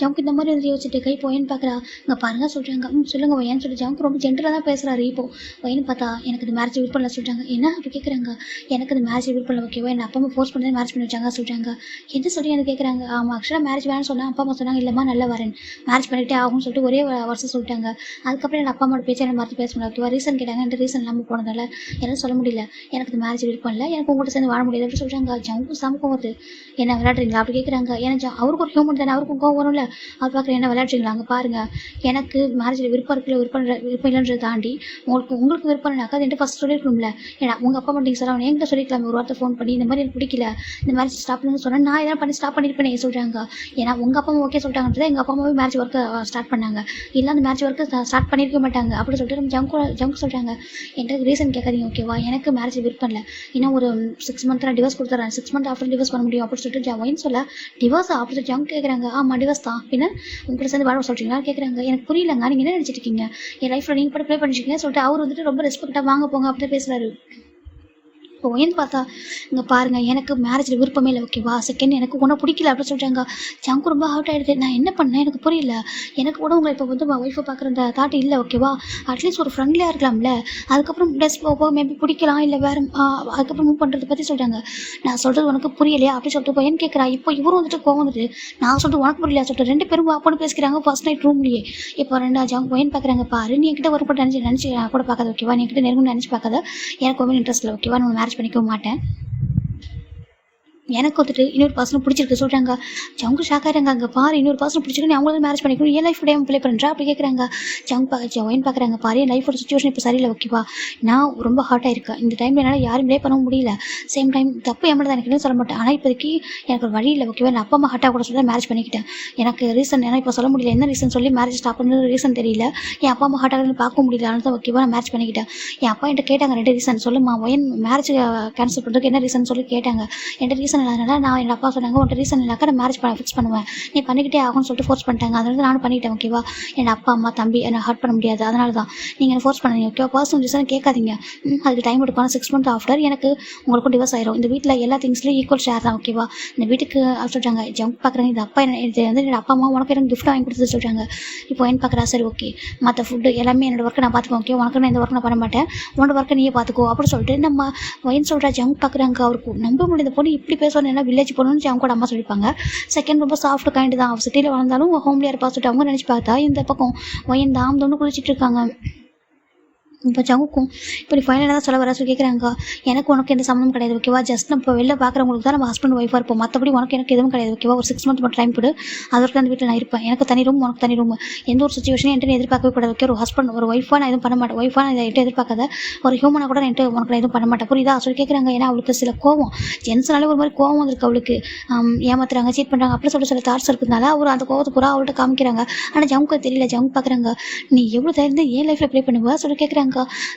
ஜங்கு இந்த மாதிரி வந்து யோசிச்சுட்டு கை ஒயன் பார்க்குறா, இங்கே பாருங்க சொல்கிறாங்க, சொல்லுங்கள் ஒயன்னு சொல்லி ஜங்கு ரொம்ப ஜென்டலாக தான் பேசுகிறாரு. இப்போ ஒயன்னு பார்த்தா எனக்கு இந்த மேரேஜ் விருப்பம் இல்லை சொல்கிறாங்க. என்ன அப்படி கேட்குறாங்க, எனக்கு இந்த மேரேஜ் விருப்பம் இல்லை ஓகேவா, என் அப்பா அம்மா ஃபோர்ஸ் பண்ணி மேரேஜ் பண்ணி வச்சாங்க சொல்கிறாங்க. என்ன சொல்லி எனக்கு கேட்குறாங்க, ஆமாம் ஆக்சுவலாக மேரேஜ் வேணும்னு சொன்னால் அப்பா அம்மா சொன்னாங்க, இல்லைம்மா நல்லா வரேன் மேரேஜ் பண்ணிகிட்டே ஆகும்னு சொல்லிட்டு ஒரே வருஷம் சொல்லிட்டாங்க. அதுக்கப்புறம் என் அப்பா அம்மாவோட பேச்சு என்ன மாற்றி பேச முடியல ஓகேவா, ரீசன் கேட்டாங்க, எந்த ரீசன் இல்லாமல் போனதால எல்லாம் சொல்ல முடியல, எனக்கு இந்த மேரேஜ் விருப்பம் இல்லை, எனக்கு உங்கள்கிட்ட சேர்ந்து வாழ முடியாது அப்படி சொல்கிறாங்க. ஜங்கு சமக்கம் வருது, என்ன விளையாடுறீங்களா அப்படி கேட்குறாங்க. ஏன்னா அவருக்கு ஒரு ஹியூமன் பொண்ணு தானே, அவருக்கும் கோவம் வரும்ல. அவர் பார்க்குற என்ன விளையாடுறீங்களா, அங்கே பாருங்கள் எனக்கு மேரேஜில் விருப்பம் இருக்குல்ல விருப்பம் இல்லைன்றதை தாண்டி உங்களுக்கு விருப்பம் இல்லைனாக்கா அது என்கிட்ட ஃபஸ்ட் சொல்லியிருக்கணும்ல. ஏன்னா உங்கள் அப்பா மட்டும் சொல்ல என்கிட்ட சொல்லிக்கலாம் ஒரு வார்த்தை ஃபோன் பண்ணி இந்த மாதிரி எனக்கு பிடிக்கல, இந்த மேரேஜ் ஸ்டாப் பண்ணுன்னு சொன்னால் நான் எதாவது பண்ணி ஸ்டாப் பண்ணியிருப்பேன் சொல்கிறாங்க. ஏன்னா உங்கள் அப்பா அம்மா ஓகே சொல்லிட்டாங்கன்றது எங்கள் அப்பா அம்மாவே மேரேஜ் ஒர்க்கு ஸ்டார்ட் பண்ணாங்க, இல்லை அந்த மேரேஜ் ஒர்க்கு ஸ்டார்ட் பண்ணியிருக்க மாட்டாங்க அப்படி சொல்லிட்டு நம்ம ஜங்கு சொல்கிறாங்க. என்கிட்ட ரீசன் கேட்காதீங்க ஓகேவா, எனக்கு மேரேஜ் விருப்பம் இல்லை, இன்னும் ஒரு 6 மந்த் நான் டிவோர்ஸ் கொடுத்துறேன், 6 மந்த் ஆஃப்டர் டிவோர்ஸ் பண்ண முடியும் அப்படின்னு சொல்லிட்டு ஒயின் சொல்ல டிவோர்ஸ் அப்படி சொல்லி ஜங்கு கேட்குறாங்க. ஆமாம் டிவோர்ஸ் தான், பின்ன உங்களை சேர்ந்து வாழ சொல்கிறீங்களா கேட்குறாங்க. எனக்கு புரியலங்க, நீங்கள் என்ன நினச்சிட்டு இருக்கீங்க, என் லைஃப்பில் நீங்கள் கூட ப்ளே பண்ணிச்சிருக்கீங்க சொல்லிட்டு அவர் வந்துட்டு ரொம்ப ரெஸ்பெக்டாக வாங்க போங்க அப்படி பேசுகிறாரு. இப்போ ஏன்னு பார்த்தா இங்கே பாருங்கள் எனக்கு மேரேஜில் விருப்பமே இல்லை ஓகேவா, செகண்ட் எனக்கு உன்னை பிடிக்கல அப்படின்னு சொல்கிறாங்க. ஜங்கு ரொம்ப ஹர்ட் ஆகிடுது. நான் என்ன பண்ணேன் எனக்கு புரியல, எனக்கு கூட உங்களை இப்போ வந்து ஒய்ஃபை பார்க்குற அந்த தாட் இல்லை ஓகேவா, அட்லீஸ்ட் ஒரு ஃப்ரெண்ட்லியாக இருக்கலாம்ல, அதுக்கப்புறம் டெஸ்ட் போக மேபி பிடிக்கலாம் இல்லை வேறு அதுக்கப்புறம் மூவ் பண்ணுறதை பற்றி சொல்கிறாங்க. நான் சொல்கிறது உனக்கு புரியலையா அப்படின்னு சொல்லிட்டு பையன் கேட்குறா. இப்போ இவரும் வந்துட்டு கோவம் வந்துட்டு நான் சொல்லிட்டு உனக்கு புரியலையா சொல்லிட்டு 2 பேரும் அப்போன்னு பேசிக்கிறாங்க ஃபர்ஸ்ட் நைட் ரூம்லேயே. இப்போ 2 ஜங்கு பையன் பார்க்குறாங்க. பாரு நீ என்கிட்ட ஒரு பட்டு நினச்சி கூட பார்க்காத ஓகேவா, நீ என்கிட்ட நெருங்கன்னு நினச்சி பார்க்காத, எனக்கு ஒன்றும் இன்ட்ரெஸ்ட் இல்லை ஓகேவா, நான் மேரேஜ் பண்ணிக்க மாட்டேன், எனக்கு வந்துட்டு இன்னொரு பர்சன் பிடிச்சிருக்கு சொல்கிறாங்க. ஜங்கு ஷாக் ஆகிறாங்க. அங்கே பாரு இன்னொரு பர்சன் பிடிச்சிருக்கு, நீ அவங்களும் மேரேஜ் பண்ணிக்கணும், என் லைஃப் டைம் ப்ளே பண்ணுறா அப்படி கேட்குறாங்க. ஒயின் பார்க்குறாங்க. பாரு என் லைஃபோட சுச்சுவேஷன் இப்போ சரியில்லை ஓகேவா, நான் ரொம்ப ஹார்ட் ஆகிருக்கேன், இந்த டைமில் என்னால் யாரும் ப்ளே பண்ண முடியல, சேம் டைம் தப்பு எம்மட தான் எனக்கு சொல்ல மாட்டேன், ஆனால் இப்போதைக்கு எனக்கு ஒரு வழி இல்லை ஓகேவா, நான் அப்பா அம்மா ஹார்ட்டாக கூட சொல்லி மேரேஜ் பண்ணிக்கிட்டேன், எனக்கு ரீசன் ஏன்னா இப்போ சொல்ல முடியல என்ன ரீசன் சொல்லி மேரேஜ் ஸ்டாப் பண்ணுறது ரீசன் தெரியல, என் அப்பா அம்மா ஹார்ட்டாக பார்க்க முடியல, அதனால தான் ஓகேவா நான் மேரேஜ் பண்ணிக்கிட்டேன். என் அப்பா என்கிட்ட கேட்டாங்க 2 ரீசன் சொல்லுமா ஒயின் மேரேஜ் கேன்சல் பண்ணுறதுக்கு என்ன ரீசன் சொல்லி கேட்டாங்க. என்கிட்ட ரீசன் இல்லாதனால நான் என் அப்பா சொன்னாங்க உன்ட்ட ரீசன் இல்லைனாக்கா நான் மேரேஜ் ஃபிக்ஸ் பண்ணுவேன், நீ பண்ணிக்கிட்டே ஆகும்னு சொல்லிட்டு ஃபோர்ஸ் பண்ணிட்டாங்க, அதனால நானும் பண்ணிக்கிட்டேன் ஓகேவா, என் அப்பா அம்மா தம்பி என்னை ஹர்ட் பண்ண முடியாது, அதனால தான் நீங்கள் ஃபோர்ஸ் பண்ணுறீங்க ஓகேவா, பர்சனல் ரீசன் கேட்காதீங்க, அதுக்கு டைம் எடுக்கும், 6 மந்த் ஆஃப்டர் எனக்கு உங்களுக்கும் டிவோர்ஸ் ஆயிரும், இந்த வீட்டில் எல்லா திங்ஸ்லையும் ஈக்குவல் ஷேர் தான் ஓகேவா, இந்த வீட்டுக்கு சொல்கிறாங்க. ஜங்க் பார்க்குறாங்க. இது அப்பா இது வந்து என்னோட அப்பா அம்மா உனக்கு எனக்கு கிஃப்ட் வாங்கி கொடுத்து சொல்கிறாங்க. இப்போ என்ன பார்க்குறா, சரி ஓகே மற்ற ஃபுட்டு எல்லாமே என்னோட ஒர்க்கை நான் பார்த்துக்கோ ஓகே, உனக்கு நான் இந்த ஒர்க் நான் பண்ண மாட்டேன், உன்னோட ஒர்க்கை நீயே பார்த்துக்கோ அப்படின்னு சொல்லிட்டு நம்ம ஒயின் சொல்கிறா. ஜங்க் பார்க்குறாங்க. அவருக்கு நம்ப முடியாத பொண்ணு இப்படி பேசுவாங்க, என்ன வில்லேஜ் போகணும்னு அவங்க கூட அம்மா சொல்லிப்பாங்க. செகண்ட் ரொம்ப சாஃப்ட் கைண்டு தான், சிட்டியில் வளர்ந்தாலும் ஹோம்லியாக இருப்பா சொல்லிட்டு அவங்க நினச்சி பார்த்தா இந்த பக்கம் ஒயின் தாம் தோன்னு குளிச்சுட்டு இருக்காங்க. இப்போ ஜங்குக்கும் இப்போ நீ ஃபைனலாக தான் சொல்ல வர சொல்லி கேட்குறாங்க. எனக்கு உனக்கு எந்த சம்மந்தம் கிடையாது ஓகேவா, ஜஸ்ட் நம்ம வெளில பார்க்குறவங்களுக்கு தான் நம்ம ஹஸ்பண்ட் ஒய்ஃபாக இருப்போம், மற்றபடி உனக்கு எனக்கு எதுவும் கிடையாது ஓகேவா, ஒரு 6 மந்த் மட்டும் டைம் கொடு, அதற்கு அந்த வீட்டில் நான் இருப்பேன், எனக்கு தனி ரூம் உனக்கு தனி ரூம், எந்த ஒரு சுச்சுவேஷனும் என்கிட்ட எதிர்பார்க்கவே கூடாது ஓகே, ஒரு ஹஸ்பண்ட் ஒரு ஒய்ஃபாக நான் எதுவும் பண்ண மாட்டேன், ஒய்ஃபாக நான் என்கிட்ட எதிர்பார்க்காத ஒரு ஹியூமனாக கூட என்கிட்ட உனக்கு நான் எதுவும் பண்ண மாட்டேன் புரியுதா சொல்லி கேட்குறாங்க. ஏன்னா அவளுக்கு சில கோவம் ஜென்ஸ்னாலே ஒரு மாதிரி கோவம் இருக்குது அவளுக்கு, ஏமாத்துறாங்க சீட் பண்ணுறாங்க அப்படி சொல்லிட்டு சில தாட்ஸ் இருக்கிறதுனால அவர் அந்த கோவத்தை பூரா அவள்கிட்ட காமிக்கிறாங்க. ஆனால் ஜங்கு தெரியல. ஜங்கு பார்க்குறாங்க. நீ எவ்வளோ தைரியம் ஏன் லைஃப்பில் ப்ளே பண்ணுவா சொல்லி கேட்குறாங்க.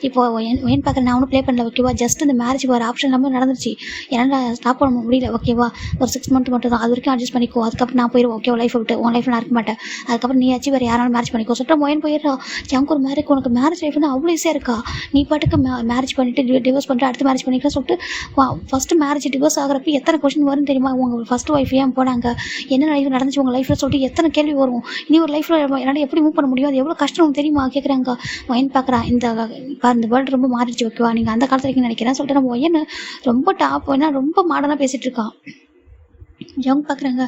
இப்போ ஏன் பார்க்குறேன் நான் ஒன்றும் ப்ளே பண்ணல ஓகேவா, ஜஸ்ட் இந்த மேரேஜ் ஒரு ஆப்ஷன் இல்லாமல் நடந்துச்சு, என்னால் ஸ்டாப் பண்ண முடியல ஓகேவா, ஒரு 6 மந்த் மட்டும் தான், அது வரைக்கும் அட்ஜஸ்ட் பண்ணிக்கோ, அதுக்கப்புறம் நான் போயிடுவோம் ஓகேவா, லைஃப்பை விட்டு உன் லைஃப்பில் நான் இருக்க மாட்டேன், அதுக்கப்புறம் நீ ஆச்சு வேறு யாராலும் மேரேஜ் பண்ணிக்கோ சொல்லிட்டு மொயின் போயிடுறா. ஜங்கு ஒரு மேரேஜ் உனக்கு மேரேஜ் லைஃப்னு அவ்வளோ ஈஸியாக இருக்கா, நீ பாட்டுக்கு மேரேஜ் பண்ணிவிட்டு டிவோர்ஸ் பண்ணிட்டு அடுத்து மேரேஜ் பண்ணிக்கலாம் சொல்லிட்டு ஃபஸ்ட்டு மேரேஜ் டிவோர்ஸ் ஆகிறப்ப எத்தனை கொஸ்டின் வரும் தெரியுமா, உங்கள் ஃபஸ்ட்டு ஒய்ஃப் ஏன் போனாங்க, என்ன லைஃப் நடந்துச்சு உங்கள் லைஃப்பில் சொல்லிட்டு எத்தனை கேள்வி வரும், நீ ஒரு லைஃப்பில் என்னால் எப்படி மூவ் பண்ண முடியும், அது எவ்வளோ கஷ்டம் தெரியுமா கேட்குறாங்க. ஒயின் பார்க்குறா. இந்த வேர்ல்டு ரொம்ப மாறிடுச்சு ஓகேவா, நீங்கள் அந்த காலத்துல வரைக்கும் நினைக்கிறேன் சொல்லிட்டு நம்ம ஒயன்னு ரொம்ப டாப் ஏன்னா ரொம்ப மாடர்னாக பேசிகிட்டு இருக்கான். ஜங்க் பார்க்குறாங்க.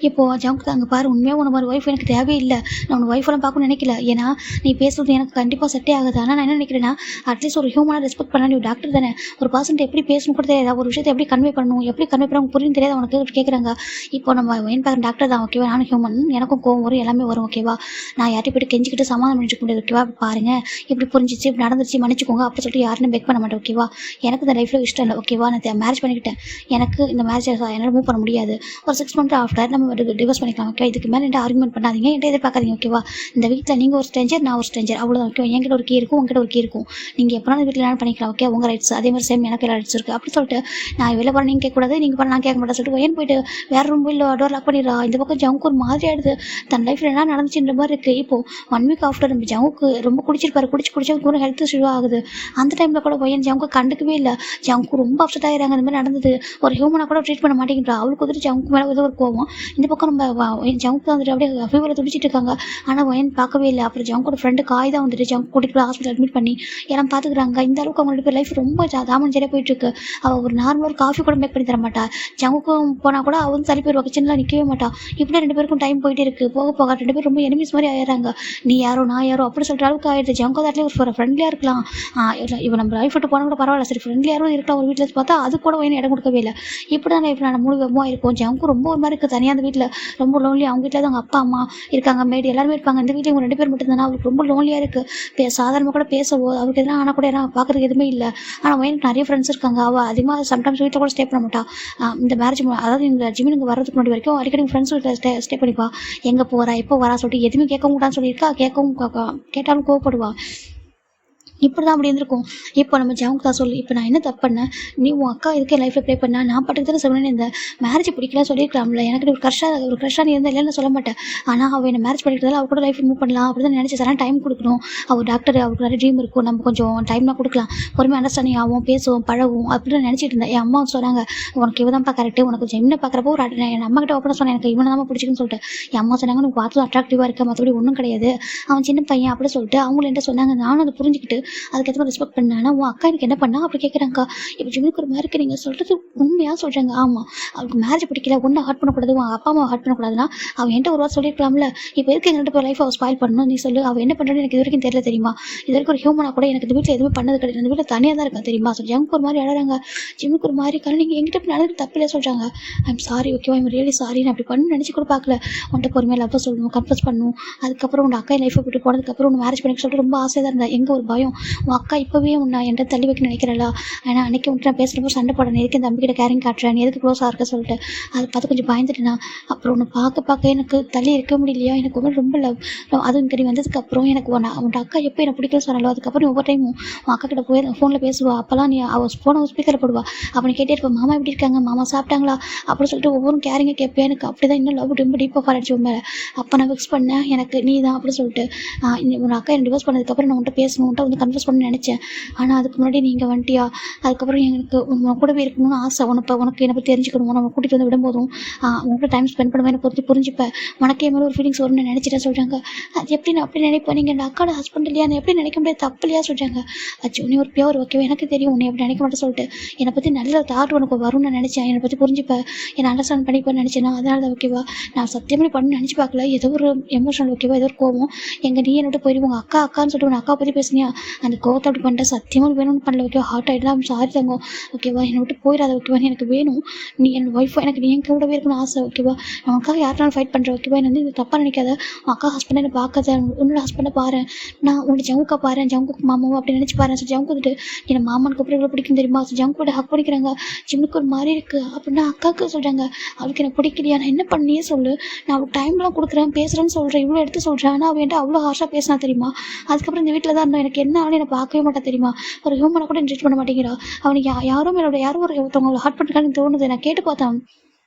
இப்போது ஜங்க் அங்கே பாரு உண்மையாக உன மாதிரி ஒய்ஃப் எனக்கு தேவையில்லை, நான் உன் ஒய்ஃபெல்லாம் பார்க்கணும்னு நினைக்கல, ஏன்னா நீ பேசுறது எனக்கு கண்டிப்பாக செட்டே ஆகுது, ஆனால் நான் என்ன நினைக்கிறேன்னா அட்லீஸ்ட் ஒரு ஹியூமனாக ரெஸ்பெக்ட் பண்ண, நீ டாக்டர் தானே, ஒரு பர்சன்ட் எப்படி பேசணும் கூட தெரியாது, ஒரு விஷயத்தை எப்படி கன்வே பண்ணணும் எப்படி கன்வே பண்ண புரியும் தெரியாது உனக்கு கேட்குறாங்க. இப்போ நம்ம ஒயின் பார்க்குற டாக்டர் தான் ஓகேவா, நானும் ஹியூமன், எனக்கும் கோவம் வரும் எல்லாமே வரும் ஓகேவா, நான் யார்ட்டி போய்ட்டு கெஞ்சிக்கிட்டு சமாதானம் பண்ணிக்க முடியாது ஓகேவா, பாருங்கள் இப்படி புரிஞ்சிச்சு இப்படி நடந்துச்சு மன்னிச்சுக்கோங்க அப்படி சொல்லிட்டு யாருன்னு பெக் பண்ண மாட்டேன் ஓகேவா, எனக்கு இந்த லைஃப்பில் இஷ்டம் இல்லை ஓகேவா, நான் மேரேஜ் பண்ணிக்கிட்டேன், எனக்கு இந்த மேரேஜ் என்னால் மூவ் பண்ண முடியாது, ஒரு 6 மந்த் ஆஃப்டர் நம்ம டிவோர்ஸ் பண்ணிக்கலாம் ஓகே, இதுக்கு மேலே என்கிட்ட ஆர்குமெண்ட் பண்ணாதீங்க, என்கிட்ட எதிர்பார்க்காதீங்க ஓகேவா, இந்த வீட்டில் நீங்கள் ஒரு ஸ்ட்ரேஞ்சர் நான் ஒரு ஸ்ட்ரேஞ்சர் அவ்வளோதான் ஓகே, என்கிட்ட ஒரு கீ இருக்கும் உங்ககிட்ட ஒரு கீ இருக்கும், நீங்கள் எப்போனா இந்த வீட்டில் என்ன பண்ணிக்கலாம் ஓகே, உங்கள் ரைட்ஸ் அதே மாதிரி சேம் எனக்கு எல்லா ரைட்ஸ் இருக்குது அப்படி சொல்லிட்டு நான் வெளில போகிறேன் நீங்கள் கேட்கக்கூடாது, நீங்கள் போகிற நான் கேட்க மாட்டேன் சொல்லிட்டு ஏன் போயிட்டு வேறு ரூம் இல்லை டோர் லாக் பண்ணிடுறா. இந்த பக்கம் ஜங்கு ஒரு மாதிரி ஆகிடுது, தன் லைஃப்பில் என்ன நடந்துச்சுன்ற மாதிரி இருக்குது. இப்போது 1 வீக் ஆஃப்டர் நம்ம ஜங்குக்கு ரொம்ப குடிச்சிருப்பாரு, குடிச்சு கூட ஹெல்த் இஷ்யூ ஆகுது, அந்த டைமில் கூட பையன் ஜங்கு கண்டுக்கவே இல்லை, ஜங்கு ரொம்ப அப்செட் ஆகிறாங்க, இந்த மாதிரி நடந்தது, ஒரு ஹியூமனாக கூட ட்ரீட் பண்ண மாட்டேங்கிறா, அவளுக்கு வந்துட்டு ஜங்கு மேலே ஏதோ ஒரு கோவம், இந்த பக்கம் நம்ம ஜங்கு வந்துட்டு அப்படியே ஃபீவரில் துடிச்சிட்டு இருக்காங்க, ஆனால் ஒயன் பார்க்கவே இல்லை. அப்புறம் ஜங்கோட ஃப்ரெண்டு காய் தான் வந்துட்டு ஜங்கு கூட்டிகிட்டு போய் ஹாஸ்பிட்டல் அட்மிட் பண்ணி எல்லாம் பார்த்துக்குறாங்க. இந்த அளவுக்கு அவங்களோட பேர் லைஃப் ரொம்ப தாமன் சரியாக போயிட்டுருக்கு. அவள் ஒரு நார்மலாக காஃபி கூட மேக் பண்ணி தர மாட்டா, ஜங்குக்கும் போனால் கூட அவன் சரி போயிடுவா, கிச்சனில் நிற்கவே மாட்டா. இப்படி 2 பேருக்கும் டைம் போயிட்டே இருக்குது, போக போக 2 பேரும் ரொம்ப எனிமீஸ் மாதிரி ஆயிடுறாங்க, நீ யாரோ நான் யாரோ அப்படி சொல்கிற அளவுக்கு ஆயிடுது. ஜங்கோ தாட்லேயே ஒரு ஃப்ரெண்ட்லியாக இருக்கலாம், இப்போ நம்ம லைஃப் விட்டு போனால் கூட பரவாயில்ல, சரி ஃப்ரெண்ட்லியாகவும் இருக்கலாம் ஒரு வீட்டில் பார்த்தா அது கூட ஒயன் இடம் கொடுக்கவே இல்லை. இப்படி தான் லைஃப் நான் மூணு ஆயிருக்கும். ஜங்கு ஜங்கும் ரொம்ப ஒரு மாதிரி இருக்குது தனியாக அந்த வீட்டில் ரொம்ப லோன்லி. அவங்க வீட்டில் அவங்க அப்பா அம்மா இருக்காங்க, மேடு எல்லாருமே இருப்பாங்க. இந்த வீட்டில் இவங்க 2 பேர் மட்டும் தானே. அவருக்கு ரொம்ப லோன்லியாக இருக்குது. சாதாரணமாக கூட பேசவோ அவருக்கு எதனா ஆனால் கூட யாரும் பார்க்குறதுக்கு எதுவுமே இல்லை. ஆனால் எனக்கு நிறைய ஃப்ரெண்ட்ஸ் இருக்காங்க. அவள் அதிகமாக சம்டைம்ஸ் வீட்டில் கூட ஸ்டே பண்ண மாட்டா. இந்த மேரேஜ் அதாவது இந்த ஜிமினுக்கு வரதுக்கு முன்னாடி வரைக்கும் அடிக்கடி ஃப்ரெண்ட்ஸ் வீட்டில் ஸ்டே பண்ணிப்பா. எங்கே போகிறா எப்போ வரா சொல்லிட்டு எதுவுமே கேட்கவும் கூடாதுன்னு சொல்லியிருக்கா. கேட்டாலும் கோவப்படுவா. இப்படி தான் அப்படி இருந்திருக்கும். இப்போ நம்ம ஜவுங்கா சொல்லு, இப்போ நான் என்ன தப்பு பண்ணேன்? நீ உன் அக்கா இதுக்கே லைஃப்பில் ப்ளே பண்ணா நான் பாட்டுக்கு தானே சொன்னேன். இந்த மேரேஜ் பிடிக்கல சொல்லியிருக்கலாம்ல. எனக்கு ஒரு க்ரஷ்ஷாக நீ இருந்தால் இல்லைன்னு சொல்ல மாட்டேன். ஆனால் அவள் என்ன மேரேஜ் பண்ணிக்கிறதால அவள் கூட லைஃப் மூவ் பண்ணலாம் அப்படி தான் நினச்சி சார் டைம் கொடுக்கணும். அவள் டாக்டர், அவருக்கு நிறைய ட்ரீம் இருக்கும், நம்ம கொஞ்சம் டைம்லாம் கொடுக்கலாம், பொறுமையாக அண்டர்ஸ்டாண்டிங் ஆகும், பேசுவோம், பழகும் அப்படின்னு நினச்சிட்டு இருந்தேன். என் அம்மா சொன்னாங்க உனக்கு இவ தான்ப்பா கரெக்டு, உனக்கு ஜெமினை பார்க்குறப்போ ஒரு என் அம்மா கிட்ட ஓப்பனாக சொன்னேன் எனக்கு இவனை தான் பிடிச்சிக்குன்னு சொல்லிட்டு. என் அம்மா சொன்னாங்க உனக்கு பார்த்து அட்ராக்டிவாக இருக்க, மற்றபடி ஒன்றும் கிடையாது, அவன் சின்ன பையன் அப்படி சொல்லிட்டு அவங்களும் என்ன சொன்னாங்க. நானும் அதை புரிஞ்சுக்கிட்டு அதுக்கேற்ற ரெஸ்பெக்ட் பண்ணேன். உன் அக்கா எனக்கு என்ன பண்ணா அப்படி கேட்குறாங்கக்கா. இப்போ ஜிமினுக்கு ஒரு மாதிரி இருக்கு, நீங்கள் சொல்கிறது உண்மையாக சொல்கிறாங்க. ஆமாம், அவளுக்கு மேரேஜ் பிடிக்கல, ஒன்றும் ஹர்ட் பண்ணக்கூடாது, உன் அப்பா அம்மா ஹர்ட் பண்ணக்கூடாதுன்னா அவன் என்கிட்ட ஒரு வாரம் சொல்லியிருக்கலாம்ல. இப்போ எதுக்கு எங்கள்கிட்ட போய் லைஃப் அவள் ஸ்பாயில் பண்ணணும்? நீ சொல்லு. அவள் என்ன பண்ணுறேன்னு எனக்கு இது வரைக்கும் தெரியல தெரியுமா? இது வரைக்கும் ஒரு ஹியூமனாக கூட எனக்கு இந்த வீட்டில் எதுவுமே பண்ணது கிடையாது. இந்த வீட்டில் தனியாக தான் இருக்கேன் தெரியுமா சொல்லி ஜிமுக்கு ஒரு மாதிரி அழகாங்க. ஜிமுக்கு ஒரு மாதிரி கல் நீங்கள் எங்கிட்ட போய் நடந்துட்டு தப்பில்லையே சொல்கிறாங்க. ஐம் சாரி, ஓகேவா, ஐம் ரியலி சாரி, நான் அப்படி பண்ணணும்னு நினச்சி கூட பார்க்கல. உன்ட்ட பொறுமையாக லவ்வை சொல்லணும், கன்ஃபஸ் பண்ணணும். அதுக்கப்புறம் உன் அக்கா லைஃப்பை விட்டு போனதுக்கப்புறம் உன்னை மேரேஜ் பண்ணிக்க சொல்லிட்டு ரொம்ப ஆசையாக தான் இருந்தா. எங்கே ஒரு பயம், உன் அக்கா இப்போவே உன்னை என்கிட்ட தள்ளி வைக்க நினைக்கிறல. ஏன்னா அன்றைக்கி வந்துட்டு நான் பேசுகிறப்போ சண்டை போட எதுக்கு என் தம்பிக்கிட்ட கேரிங் காட்டுறேன், நீ எதுக்கு க்ளோஸாக இருக்க சொல்லிட்டு அதை பார்த்து கொஞ்சம் பயந்துட்டேனா. அப்புறம் ஒன்று பார்க்க எனக்கு தள்ளி இருக்க முடியலையா. எனக்கு வந்து ரொம்ப லவ். அதுவும் இங்கே வந்ததுக்கப்புறம் எனக்கு உன் அக்கா எப்போ எனக்கு பிடிக்கல சொன்னாலோ அதுக்கப்புறம் ஒவ்வொரு டைமும் உன் அக்கா கிட்ட போய் ஃபோனில் பேசுவா. அப்போல்லாம் நீ அவள் ஃபோனை ஸ்பீக்கரில் போடுவா. அப்போ நீ கேட்டே இருப்பா மாமா எப்படி இருக்காங்க, மாமா சாப்பிட்டாங்களா அப்படின்னு சொல்லிட்டு ஒவ்வொரு கேரிங்க கேட்பேன். எனக்கு அப்படி தான் இன்னும் லவ் ரொம்ப டீப்பாக ஃபாரடிச்சு உன் மேலே. அப்போ நான் ஃபிக்ஸ் பண்ணேன் எனக்கு நீ தான் அப்படின்னு சொல்லிட்டு. உன் அக்கா என்ன டிவோர்ஸ் பண்ணதுக்கப்புறம் நான் உன்ட்ட பேசணும், உன்ட்ட வந்து கன்ஃபர்ஸ் பண்ண நினச்சேன். ஆனால் அதுக்கு முன்னாடி நீங்கள் வந்துட்டியா. அதுக்கப்புறம் எனக்கு உன் கூடவே இருக்கணும்னு ஆசை. உனக்கு என்னை பற்றி தெரிஞ்சுக்கணும். நம்ம கூட்டிகிட்டு வந்து விடும்போதும் உங்கள்கிட்ட டைம் ஸ்பெண்ட் பண்ணுவேன், என்னை பொறுத்து புரிஞ்சுப்பேன், உனக்கே மேலே ஒரு ஃபீலிங்ஸ் வரும்னு நினச்சிட்டேன் சொல்கிறாங்க. அது எப்படி நான் அப்படி நினைப்பேன், நீங்கள் என் அக்காவோட ஹஸ்பண்ட் இல்லையா, நான் எப்படி நினைக்க முடியாது, தப்பு இல்லையா சொல்கிறாங்க. அச்சோ நீ ஒரு பியோர் ஓகேவா, எனக்கு தெரியும் உன்னை எப்படி நினைக்க மாட்டேன் சொல்லிட்டு. என்னை பற்றி நல்ல தாட் உனக்கு வரும்னு நினச்சேன், என்னை பற்றி புரிஞ்சுப்பேன், என்னை அண்டர்ஸ்டாண்ட் பண்ணிப்பேன்னு நினச்சேன்னா அதனால தான் ஓகேவா. நான் சத்தியமாக பண்ணு நினச்சி பார்க்கல. ஏதோ ஒரு எமோஷனல் ஓகேவா, ஏதோ ஒரு கோவம் எங்கள் நீ என்னோட போயிடுவோம் உங்கள் அக்கான்னு சொல்லிட்டு உன் அக்கா பற்றி பேசுனியா, அந்த கோவத்தை அப்படி பண்ணிட்டேன். சத்தியமாக வேணும்னு பண்ணல ஓகேவா. ஹார்ட் ஆகிடலாம், சாரி தங்கம் ஓகேவா, என்னை விட்டு போயிடாத ஓகேவா. எனக்கு வேணும், நீ என் ஒய்ஃபோ, எனக்கு நீ என் கூடவே இருக்கணும்னு ஆசை ஓகேவா. நான் உனக்காக யாருனாலும் ஃபைட் பண்ணுறேன் ஓகேவா. என்ன வந்து இது தப்பாக நினைக்காத. உன் அக்கா ஹஸ்பண்டை என்ன பார்க்காத, உன்னோட ஹஸ்பண்டை பாரு, நான் உன்னோட ஜவுக்கா பாரு, ஜவுக்கு மாமாவும் அப்படி நினச்சி பாரு. ஸோ ஜவுக்கு வந்துட்டு என்னை மாமனுக்கு அப்புறம் இவ்வளோ பிடிக்கும் தெரியுமா. ஸோ ஜவுக்கோட ஹக் பண்ணிக்கிறாங்க. ஜிம்முக்கு ஒரு மாதிரி இருக்குது அப்படின்னா அக்காவுக்கு சொல்கிறாங்க. அவளுக்கு எனக்கு பிடிக்கலையா, நான் என்ன பண்ணியே சொல்லு, நான் அவளுக்கு டைம்லாம் கொடுக்குறேன், பேசுகிறேன்னு சொல்கிறேன், இவ்வளோ எடுத்து சொல்கிறேன். ஆனால் அவன் என்கிட்ட அவ்வளோ ஹார்ஷாக பேசினா தெரியுமா. அதுக்கப்புறம் இந்த வீட்டில் தான் இருந்தோம். எனக்கு என்ன ஆனாலும் என்னை பார்க்கவே மாட்டா தெரியுமா. ஒரு ஹியூமனை கூட ட்ரீட் பண்ண மாட்டேங்கிறா. அவனுக்கு யாரும் என்னோட யாரும் ஒருத்தவங்க அவளை ஹார்ட் பண்ணிருக்காங்கன்னு தோணுது. நான் கேட்டு பார்த்தேன்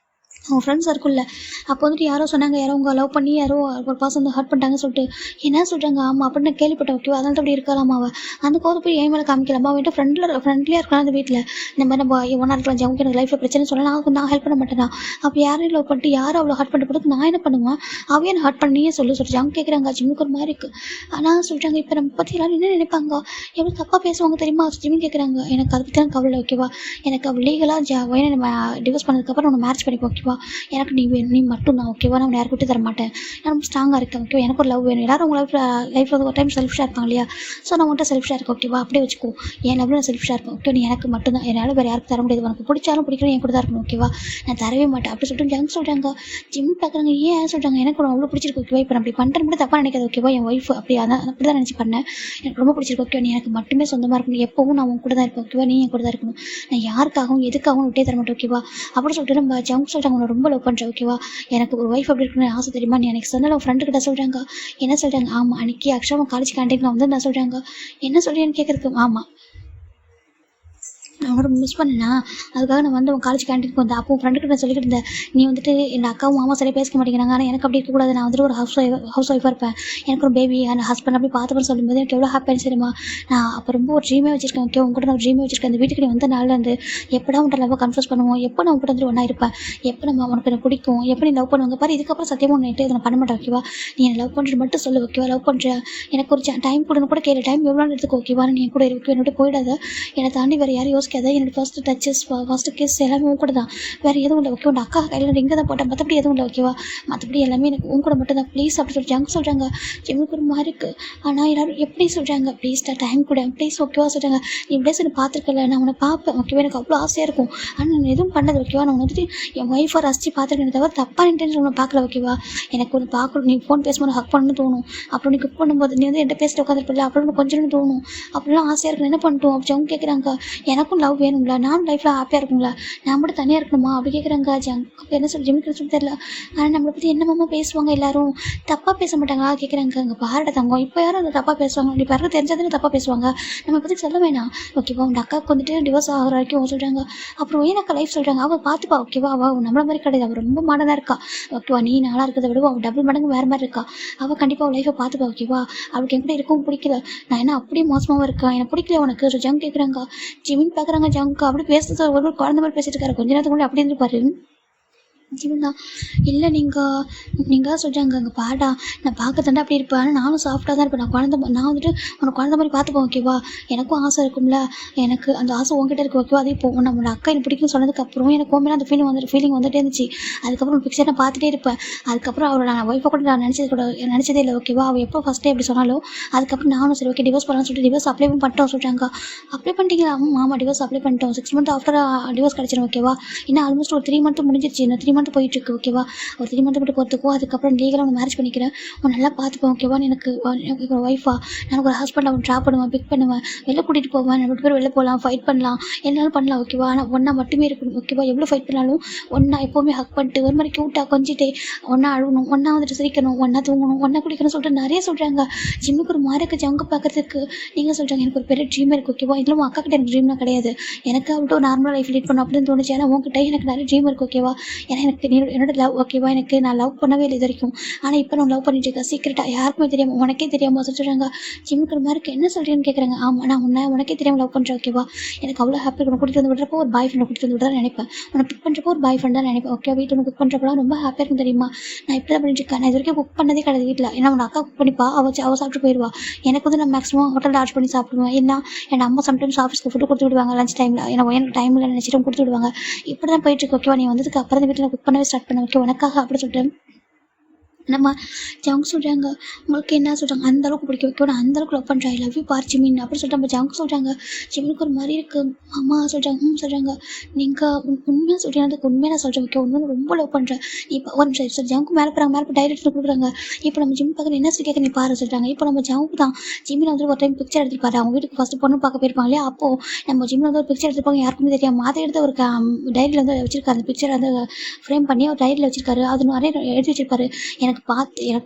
அவங்க ஃப்ரெண்ட்ஸ் இருக்குல்ல. அப்போ வந்துட்டு யாரோ சொன்னாங்க, யாரோ உங்கள் லவ் பண்ணி யாரோ ஒரு பாசம் வந்து ஹர்ட் பண்ணிட்டாங்கன்னு சொல்லிட்டு. என்ன சொல்கிறாங்க, ஆமாம் அப்படின்னு நான் கேள்விப்பட்டேன் ஓகேவா. அதனால அப்படி இருக்கலாமா அவள் அந்த கோதை போய் ஏன் மேலே காமிக்கலாமா. அவன்ட்டு ஃப்ரெண்ட்லியாக இருக்கலாம் அந்த வீட்டில். இந்த மாதிரி நம்ம ஒன்றா இருக்கலாம், ஜவுக்கு எனக்கு லைஃப்பில் பிரச்சனை சொல்லலாம், நான் ஹெல்ப் பண்ண மாட்டேனா. அப்போ யாரையும் லவ் பண்ணிட்டு யாரும் அவ்வளோ ஹர்ட் பண்ணிட்டு போட்டு நான் என்ன பண்ணுவேன். அவையே என்ன ஹர்ட் பண்ணியே சொல்லிட்டு ஜவுக்கு கேட்குறாங்க. ஜிம்முக்கு ஒரு மாதிரி இருக்குது. ஆனால் சொல்கிறாங்க இப்போ நம்ம பற்றி எல்லாரும் என்ன நினைப்பாங்க, எவ்வளோ தப்பாக பேசுவாங்க தெரியுமா. ஜிம்மி கேட்குறாங்க. எனக்கு அதை பற்றி தான் கவலை ஓகேவா. எனக்கு அவள் லீகலாக நம்ம டிவோர்ஸ் பண்ணதுக்கப்புறம் உன்னை மேரேஜ் பண்ணிப்போம் ஓகேவா. எனக்கு நீ வேணும், நீ மட்டும் தான் ஓகேவா. நான் யாரும் விட்டு தர மாட்டேன், நான் ரொம்ப ஸ்ட்ராங்காக இருக்கேன் ஓகேவா. எனக்கு ஒரு லவ் வேணும். எல்லாரும் உங்கள் லைஃப்பில் ஒரு டைம் செல்ஃபிஷாக இருப்பாங்க இல்லையா. ஸோ நான் உன்ட்ட செல்ஃபிஷாக இருக்கேன் ஓகேவா. அப்படியே வச்சுக்கோ. என் லவ்வில் நான் செல்ஃபிஷாக இருப்பேன் ஓகே. நீ எனக்கு மட்டும் தான், என்னால் வேறு யாருக்கு தர முடியாது. உனக்கு பிடிச்சாலும் பிடிக்கணும் என் கூட தான் இருக்கணும் ஓகேவா. நான் தரவே மாட்டேன் அப்படி சொல்லிட்டு ஜங்க் சொல்கிறாங்க. ஜிம் பார்க்குறாங்க. ஏன் சொல்கிறாங்க, எனக்கு அவ்வளோ பிடிச்சிருக்கு ஓகேவா. இப்போ நான் அப்படி பண்ணுறது கூட தப்பாக நினைக்காது ஓகேவா. என் ஒய்ஃப் அப்படி அப்படி தான் நினச்சி பண்ணேன். எனக்கு ரொம்ப பிடிச்சிருக்கு ஓகே. நீ எனக்கு மட்டுமே சொந்தமாக இருக்கணும், எப்பவும் நான் உன் கூட தான் இருப்பேன் ஓகேவா. நீ என் கூட தான் இருக்கணும், நான் யாருக்காகவும் எதுக்காகவும் விட்டே தர மாட்டேன் ஓகேவா. அப்படி சொல்லிட்டு நம்ம ஜங்க் சொல்கிறாங்க. உன்னை ரொம்ப லவ் பண்ணுறேன் ஓகேவா. எனக்கு ஒரு ஒய்ஃப் அப்படி இருக்குன்னு ஆசை தெரியுமா. நீ எனக்கு சொன்னால உன் ஃப்ரெண்டு கிட்ட சொல்கிறாங்க. என்ன சொல்கிறாங்க, ஆமாம் அன்றைக்கி ஆக்சுவலாக காலேஜ் கேண்டீனில் வந்து நான் சொல்கிறாங்க. என்ன சொல்கிறேன்னு கேட்குறதுக்கு ஆமாம் நான் ரொம்ப மிஸ் பண்ணேன்னா அதுக்காக நான் வந்து உன் காலேஜ் கேண்டீனுக்கு வந்தேன். அப்போ உன் ஃப்ரெண்டுக்கு நான் சொல்லிக்கிட்டு இருந்தேன், நீ வந்துட்டு என் அக்காவும் மாமா சரியாக பேசிக்க மாட்டேங்கிறாங்க, ஆனால் எனக்கு அப்படி இருக்கக்கூடாது, நான் வந்துட்டு ஒரு ஹவுஸ் ஒய்ஃபாக இருப்பேன், எனக்கு ஒரு பேபி அண்ட் ஹஸ்பண்ட் அப்படி பார்த்துப்பேன்னு சொல்லும்போது எனக்கு எவ்வளோ ஹாப்பியாக சரிமா. நான் அப்போ ரொம்ப ஒரு ட்ரீமே வச்சிருக்கேன் ஓகே. உங்கள்கிட்ட நான் ட்ரீமே வச்சிருக்கேன். அந்த வீட்டுக்கு நீ வந்த நாளில் இருந்து எப்படா உன்ட்ட லவ்வை கன்ஃபர்ஸ் பண்ணுவோம், எப்போ நான் உங்கள்கிட்ட வந்து ஒன்றா இருப்பேன், எப்போ நம்ம உனக்கு எனக்கு பிடிக்கும், எப்படி நீ லவ் பண்ணுவாங்க பாரு. இதுக்கப்புறம் சத்தியமாக ஒன்று இதை நான் பண்ண மாட்டேன் ஓகேவா. நீ என்னை லவ் பண்ணுறது மட்டும் சொல்லு ஓகேவா. லவ் பண்ணுறேன், எனக்கு ஒரு டைம் கொடுன்னு கூட கேளு, டைம் எவ்வளோ எடுத்துக்கோ ஓகேவா. நீ என் கூட இருக்கு, என்னோட போயிடாத, என்னை தாண்டி வேறு யாரும் யோசிக்க யோசிக்காத, என்னோட ஃபர்ஸ்ட் டச்சஸ் ஃபர்ஸ்ட் கிஸ் எல்லாமே உன் கூட தான், வேறு எதுவும் இல்லை ஓகேவா. அக்கா கையில் ரிங்க தான் போட்டேன், மற்றபடி எதுவும் இல்லை ஓகேவா. மற்றபடி எல்லாமே எனக்கு உன் கூட மட்டும் தான் ப்ளீஸ் அப்படி சொல்லி ஜங்க் சொல்கிறாங்க. ஜிம்முக்கு ஒரு மாதிரி இருக்குது. ஆனால் எல்லோரும் எப்படி சொல்கிறாங்க, ப்ளீஸ்டா டைம் கூட ப்ளீஸ் ஓகேவா சொல்கிறாங்க. நீ இப்படியே சொல்லி பார்த்துருக்கல, நான் உன்னை பார்ப்பேன் ஓகேவா, எனக்கு அவ்வளோ ஆசையாக இருக்கும். ஆனால் நான் எதுவும் பண்ணது ஓகேவா. நான் வந்துட்டு என் ஒய்ஃபை ரசித்து பார்த்துருக்கேன் தவிர தப்பான இன்டென்ஷன் ஒன்று பார்க்கல ஓகேவா. எனக்கு ஒன்று பார்க்கணும், நீ ஃபோன் பேசும்போது ஹக் பண்ணணும்னு தோணும். அப்புறம் நீ குக் பண்ணும்போது நீ வந்து என்கிட்ட பேசிட்டு உட்காந்துருப்பில்ல, அப்புறம் கொஞ்சம் தோணும். அப்படிலாம் ஆசையாக இருக்கணும், என்ன பண்ணிட்டோம் அப்படி ஜங்க் கேட்குறாங்க. எனக்கும் லவ் வேணுங்களா, நானும் லைஃப்பில் ஹாப்பியாக இருக்குங்களா, நான் மட்டும் தனியாக இருக்கணுமா அப்படி கேட்குறாங்க. ஜங்க் என்ன சொல்லி ஜிம்முக்கு சொல்லி தெரியல. ஆனால் நம்மளை பற்றி என்னமாமா பேசுவாங்க, எல்லாரும் தப்பாக பேச மாட்டாங்களா கேட்குறாங்க. அங்கே பாருட தங்கம், இப்போ யாரும் அதை தப்பாக பேசுவாங்க, அப்படி பிறகு தெரிஞ்சதுன்னு தப்பாக பேசுவாங்க, நம்ம பற்றி சொல்ல வேணாம் ஓகேவா. உங்கள் அக்காவுக்கு வந்துட்டு டிவோர்ஸ் ஆகிற வரைக்கும் சொல்கிறாங்க. அப்புறம் ஏன் அக்கா லைஃப் சொல்கிறாங்க, அவள் பார்த்துப்பா ஓகேவா. அவள் நம்மள மாதிரி கிடையாது, அவள் ரொம்ப மாடனாக இருக்கா ஓகேவா. நீ நாளாக இருக்கிறத விட அவள் டபுள் மடங்கு வேறு மாதிரி இருக்கா. அவள் கண்டிப்பாக அவள் லைஃப்பை பார்த்துப்பா ஓகேவா. அவளுக்கு என் கூட இருக்கவும் பிடிக்கல, நான் என்ன அப்படியே மோசமாகவும் இருக்கேன், எனக்கு பிடிக்கல உனக்கு. ஜங்க் கேட்குறாங்க. ஜிமின் பார்க்குறாங்க. ஜங்க் அப்படி பேசுறது ஒரு குழந்தை மாதிரி பேசிட்டு இருக்காரு. கொஞ்ச நேரத்துக்கு முன்னாடி அப்படி இருந்துப்பாரு. ஜிவனா இல்லை நீங்கள் சொல்கிறாங்க. அங்கே பாடா நான் பார்க்க தண்டா அப்படி இருப்பேன், ஆனால் நானும் சாஃப்டாக தான் இருப்பேன். நான் வந்துட்டு உனக்கு குழந்த மாதிரி பார்த்துப்பேன் ஓகேவா. எனக்கும் ஆசை இருக்கும்ல, எனக்கு அந்த ஆசை உங்ககிட்ட இருக்கு ஓகேவா. அது இப்போ நம்மளோட அக்கா எனக்கு பிடிக்கும்னு சொன்னதுக்கப்புறம் எனக்கு உண்மையில அந்த ஃபீலிங் வந்துட்டே இருந்துச்சு. அதுக்கப்புறம் பிக்சர் நான் பார்த்துட்டே இருப்பேன். அதுக்கப்புறம் அவளை நான் ஒய்ஃபை கூட நான் நினச்சதே இல்லை ஓகேவா. அவள் எப்போ ஃபஸ்ட்டே எப்படி சொன்னாலும் அதுக்கப்புறம் நானும் சரி ஓகே டிவோர்ஸ் பண்ணலாம்னு சொல்லிட்டு டிவோர்ஸ் அப்ளை பண்ணிட்டோம் சொல்கிறாங்க. அப்ளை பண்ணிட்டீங்களா? ஆமாம் டிவோர்ஸ் அப்ளை பண்ணிட்டோம். 6 months ஆஃப்டர் டிவோர்ஸ் கிடச்சிடும் ஓகேவா. இன்னும் ஆல்மோஸ்ட் ஒரு 3 month முடிஞ்சிருச்சு. இந்த 3 month போயிட்டுருக்கு ஓகேவா. ஒரு 3 month மட்டும் போகிறதுக்கும் அதுக்கப்புறம் லீகலாக உன்னை மேரேஜ் பண்ணிக்கிறேன், உன்னை நல்லா பார்த்துப்பேன் ஓகேவா. எனக்கு ஒரு ஒய்ஃபா, எனக்கு ஒரு ஹஸ்பண்ட், அவன் ட்ராப் பண்ணுவேன், பிக் பண்ணுவேன், வெளில கூட்டிகிட்டு போவேன், நம்ம 2 பேரும் வெளில போகலாம், ஃபைட் பண்ணலாம், என்னாலும் பண்ணலாம் ஓகேவா. ஆனால் ஒன்றா மட்டுமே இருக்கணும் ஓகேவா. எவ்வளோ ஃபைட் பண்ணாலும் ஒன்றா எப்போவுமே ஹக் பண்ணிட்டு ஒரு மாதிரி க்யூட்டாக கொஞ்சிட்டே ஒன்றா அழுகணும், ஒன்றா வந்துட்டு சிரிக்கணும், ஒன்றா தூங்கணும், ஒன்றா குளிக்கணும்னு சொல்லிட்டு நிறைய சொல்கிறாங்க. ஜிம்முக்கு ஒரு மாதிரி ஜங்க பார்க்கறதுக்கு நீங்கள் சொல்கிறாங்க. எனக்கு ஒரு பெரிய ட்ரீம் இருக்குது ஓகேவா. இதில் உன் அக்கா கிட்ட எனக்கு ட்ரீம்லாம் கிடையாது, எனக்கு அவள்கிட்ட ஒரு நார்மலாக லைஃப் லீட் பண்ணணும் அப்படின்னு தோணுச்சு. ஆனால் உங்ககிட்ட எனக்கு நிறைய ட்ரீம் இருக்குது ஓகேவா. ஏன்னா எனக்கு என்னோட லவ் ஓகேவா, எனக்கு நான் லவ் பண்ணவே இல்லை இது வரைக்கும், ஆனால் இப்போ நான் லவ் பண்ணிட்டு இருக்கேன் சீக்கிரட்டாக, யாருக்குமே தெரியாமல் உனக்கே தெரியாமல் சொல்கிறாங்க. ஜிம்முக்கு மாதிரி என்ன சொல்கிறேன்னு கேட்குறாங்க. ஆமாம் நான் உனக்கே தெரியாமல் லவ் பண்ணுறேன் ஓகேவா. எனக்கு அவ்வளோ ஹாப்பி. உனக்கு கூட்டிகிட்டு வந்து விடுறப்போ ஒரு பாய் ஃப்ரெண்டை கூட்டிகிட்டு வந்து விட தான் நினைப்பேன், உன்னை பிக் பண்ணுறப்போ ஒரு பாய் ஃப்ரெண்ட் தான் நினைப்பேன் ஓகே. வீட்டில் உனக்கு குக் பண்ணுறப்பெல்லாம் ரொம்ப ஹாப்பியாக இருக்கும் தெரியுமா. நான் இப்படி தான் பண்ணிட்டு இருக்கேன், நான் இது வரைக்கும் குக் பண்ணதே கிடையாது வீட்டில். ஏன்னா உன் அக்கா குக் பண்ணிப்பா, அவள் சாப்பிட்டு போயிடுவா. எனக்கு வந்து நான் மேக்ஸிமம் ஹோட்டலில் ஆர்டர் பண்ணி சாப்பிடுவேன். ஏன்னா என் அம்மா சம்டைம்ஸ் ஆஃபீஸ்க்கு ஃபுட்டு கொடுத்து விடுவாங்க லஞ்ச் டைமில், ஏன்னா எனக்கு டைமில் நினச்சிட்டு கொடுத்து விடுவாங்க. இப்படி தான் போயிட்டுருக்கு ஓகேவா. நீ வந்ததுக்கு அப்புறம் தான் வீட்டில் குக் பண்ணவே ஸ்டார்ட் பண்ணேன் ஓகே உனக்காக அப்படி சொல்லிட்டு நம்ம ஜங்க் சொல்கிறாங்க. உங்களுக்கு என்ன சொல்கிறாங்க, அந்தளவுக்கு பிடிக்க வைக்க நான் அந்தளவுக்கு லவ் பண்ணுறேன், I love you for Jimin அப்படின்னு சொல்லிட்டு நம்ம ஜங்க் சொல்கிறாங்க. ஜிமினுக்கு ஒரு மாதிரி இருக்குது. அம்மா சொல்கிறாங்க சொல்கிறாங்க. நீங்கள் உண்மையாக சொல்கிறீங்க, அதுக்கு உண்மையாக நான் சொல்கிறேன் ஓகே, உண்மையாக ரொம்ப லவ் பண்ணுறேன். இப்போ ஒரு நிமிஷம் சார் ஜங்கு மேலே போகிறாங்க, மேலே டைரக்ட் கொடுக்குறாங்க. இப்போ நம்ம ஜிம் பார்க்குற என்ன சொல்லி கேட்க நீ பாரு சொல்கிறாங்க. இப்போ நம்ம ஜங்கு தான் ஜிம்மில் வந்து ஒரு டைம் பிக்சர் எடுத்துருப்பாரு, அவங்க வீட்டுக்கு ஃபஸ்ட்டு பொண்ணு பார்க்க போயிருப்பாங்க இல்லையா. அப்போது நம்ம ஜிம்மில் வந்து ஒரு பிக்சர் எடுத்துருப்பாங்க, யாருக்குமே தெரியாமல் அதை எடுத்து ஒரு டைரியில் வந்து வச்சிருக்காரு. அந்த பிக்சர் வந்து ஃப்ரேம் பண்ணி ஒரு டைரியில் வச்சிருக்காரு. அது நிறைய எழுதி வச்சிருப்பாரு. எனக்கு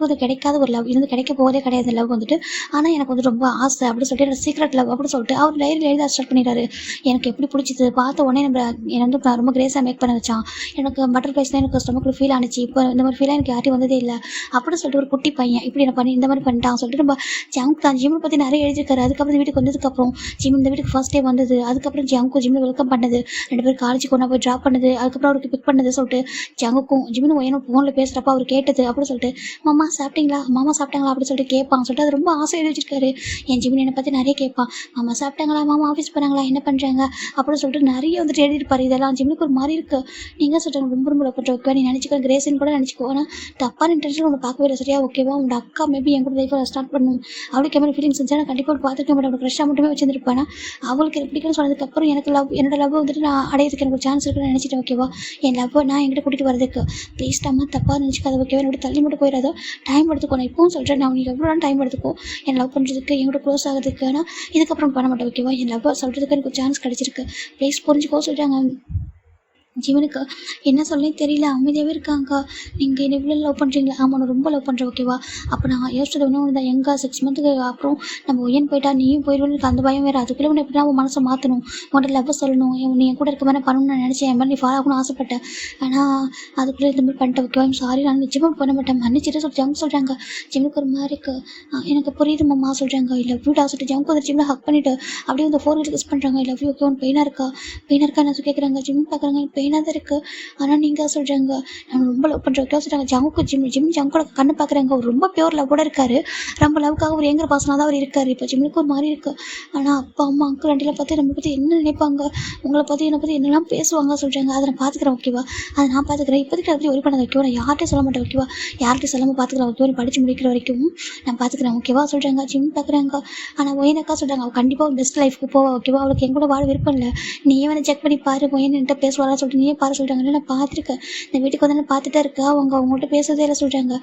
அது கிடைக்காத ஒரு லவ், இது வந்து கிடைக்க போதே கிடையாது லவ் வந்துட்டு. ஆனால் எனக்கு வந்து ரொம்ப ஆசை அப்படி சொல்லிட்டு எனக்கு சீக்ரெட் லவ் அப்படி சொல்லிட்டு அவர் டைரியில் எழுத ஸ்டார்ட் பண்ணிடுறாரு. எனக்கு எப்படி பிடிச்சிது பார்த்த உடனே என்னை வந்து ரொம்ப கிரேஸாக மேக் பண்ண வச்சான். எனக்கு பட்டர்ஃப்ளைஸ் தான் எனக்கு ஸ்டொமக்கில் ஃபீல் ஆனிச்சு. இப்போ இந்த மாதிரி ஃபீலாக எனக்கு யார்ட்டையும் வந்ததே இல்லை அப்படின்னு சொல்லிட்டு ஒரு குட்டி பையன் இப்படி என்ன பண்ணி இந்த மாதிரி பண்ணிட்டான் சொல்லிட்டு நம்ம ஜங்க் தான் ஜிம்மை பற்றி நிறைய எழுதியிருக்காரு. அதுக்கப்புறம் வீட்டுக்கு வந்ததுக்கப்புறம் ஜிம் இந்த வீட்டுக்கு ஃபர்ஸ்ட் டே வந்தது, அதுக்கப்புறம் ஜங்கும் ஜிம்மில் வெல்கம் பண்ணது, 2 பேரும் காலேஜுக்கு ஒன்றா போய் ட்ராப் பண்ணது, அதுக்கப்புறம் அவருக்கு பிக் பண்ணது சொல்லிட்டு ஜங்குக்கும் ஜிம்மினும் ஒயனும் ஃபோனில் பேசுகிறப்ப அவர் கேட்டது அப்படின்னு சொல்லிட்டு மாமா சாப்பிட்டீங்களா அப்படின்னு சொல்லிட்டு கேட்பான் சொல்லிட்டு அது ரொம்ப ஆசை எழுதி வச்சிருக்காரு. என் ஜிமின் என்னை பற்றி நிறைய கேட்பான். மாமா சாப்பிட்டாங்களா, மாமா ஆஃபீஸ் போனாங்களா, என்ன பண்ணுறாங்க அப்படின்னு சொல்லிட்டு நிறைய வந்துட்டு எழுதிருப்பாரு. இதெல்லாம் ஜிம்னுக்கு ஒரு மாதிரி இருக்குது. நீங்கள் சொல்கிறாங்க ரொம்ப ரொம்ப லவ் ஓகேவா. நீ நினச்சிக்கோ கிரேசின்னு கூட நினச்சிக்கோ, ஆனால் தப்பான இன்டென்ஷன் உன்னை பார்க்கவே இல்லை சரியா ஓகேவா. உங்களோட அக்கா மேபி என் கூட லைஃப்பில் ஸ்டார்ட் பண்ணணும் அவளுக்கு மாதிரி ஃபீலிங்ஸ் இருந்துச்சு. நான் கண்டிப்பாக பார்த்துருக்க மாட்டேன், அவளுக்கு க்ரஷ்ஷாக மட்டுமே வச்சிருந்துருப்பேன். அவளுக்கு எனக்கு பிடிக்குன்னு சொன்னதுக்கப்புறம் எனக்கு என்னோட லவ் வந்துட்டு நான் அடையிறதுக்கு எனக்கு ஒரு சான்ஸ் இருக்குன்னு நினச்சிட்டேன் ஓகேவா. என் லவ் நான் என்கிட்ட கூட்டிகிட்டு வரதுக்கு ப்ளீஸ் அம்மா தப்பாக நினச்சிக்காத ஓகேவா. என்னோட தள்ளி மட்டும் போயிடாதோ, டைம் எடுத்துக்கோ. நான் இப்பவும் சொல்கிறேன், நான் உனக்கு எவ்வளோ டைம் எடுத்துக்கோ என் லவ் பண்ணுறதுக்கு, எங்களோட க்ளோஸ் ஆகிறதுக்கு. ஆனால் இதுக்கப்புறம் பண்ண மாட்டேன் ஓகேவா. என் லவ் சொல்கிறதுக்கு எனக்கு ஒரு சான்ஸ் கிடச்சிருக்கு, ப்ளீஸ் புரிஞ்சுக்கோ சொல்கிறாங்க. ஜீவனுக்கு என்ன சொல்லி தெரியல, அமைதியாகவே இருக்காங்க. நீங்கள் என்ன இவ்வளோ லவ் பண்ணுறீங்களா? ஆமாம் நான் ரொம்ப லவ் பண்ணுறேன் ஓகேவா. அப்போ நான் யோசிச்சது ஒன்று தான், எங்கே 6 months அப்புறம் நம்ம ஒய்யன் போயிட்டா நீயும் போயிடுவேன், எனக்கு அந்த பயம் வேறு. அதுக்குள்ளே ஒன்று எப்படின்னா உன் மனசை மாற்றணும், உன்கிட்ட லவ் சொல்லணும், நீ என் கூட இருக்க மாதிரி பண்ணணும்னு நான் நினச்சேன், என் மாதிரி நீ ஃபாலோ ஆகணும்னு ஆசைப்பட்டேன். ஆனால் அதுக்குள்ளே இந்த மாதிரி பண்ணிட்டேன் ஓகேவா. சாரி நான் நிச்சயமாக பண்ண மாட்டேன், மன்னிச்சிட்டு சொல்லி ஜங்க் சொல்கிறாங்க. ஜிம்முக்கு ஒரு மாதிரி இருக்குது. எனக்கு புரியுது மாமா சொல்கிறாங்க. ஐ லவ் யூ டா சொல்லிட்டு ஜங்க் வந்து ஜிம்மில் ஹக் பண்ணிவிட்டு அப்படியே வந்து 4 கிஸ் பண்ணுறாங்க. ஐ லவ் யூ ஓகே. ஒன்று பெயினாக இருக்கா என்ன கேட்குறாங்க. ஜிம் பார்க்குறாங்க பெயின் பையனாக தான் இருக்குது. ஆனால் நீங்கள் சொல்கிறாங்க நான் ரொம்ப லவ் பண்ணுறேன் ஓகேவா சொல்கிறாங்க. ஜங்குக்கோட கண்ணு பார்க்குறாங்க. அவர் ரொம்ப பியூர் லவ் கூட இருக்காரு. ரொம்ப லவ்க்காக ஒரு ஏங்குற பாசனாக தான் அவர் இருக்கார். இப்போ ஜிம்முக்கு ஒரு மாதிரி இருக்குது. ஆனால் அப்பா அம்மா அங்கிள் ஆண்டிலாம் பார்த்து நம்மளை பற்றி என்ன நினைப்பாங்க, உங்களை பற்றி என்னை பற்றி என்னெல்லாம் பேசுவாங்க சொல்கிறாங்க. அதை நான் பார்த்துக்கிறேன் ஓகேவா, அதை நான் பார்த்துக்கிறேன். இப்போதைக்கு அதை பற்றி ஒரி பண்ணாத ஓகேவா, நான் யார்கிட்டையும் சொல்ல மாட்டேன் ஓகேவா, யார்கிட்டையும் சொல்லாமல் பார்த்துக்கிறேன் ஓகேவா, நீ படித்து முடிக்கிற வரைக்கும் நான் பார்த்துக்கிறேன் ஓகேவா சொல்கிறாங்க. ஜிம் பார்க்குறாங்க. ஆனால் ஒயனக்கா சொல்கிறாங்க அவள் கண்டிப்பாக பெஸ்ட் லைஃப்க்கு போவா ஓகேவா, அவளுக்கு என் கூட வாழ விருப்பம் இல்லை. நீயே வந்து செக் பண்ணி பாரு, ஒயன் என்கிட்ட பேசுவாரா சொல்லிட்டு நீயே பாரு சொல்கிறாங்க. இல்லை நான் பார்த்துருக்கேன், இந்த வீட்டுக்கு வந்து நான் பார்த்துட்டே இருக்கா, அவங்கள்ட்ட பேசுறதே இல்லை சொல்கிறாங்க.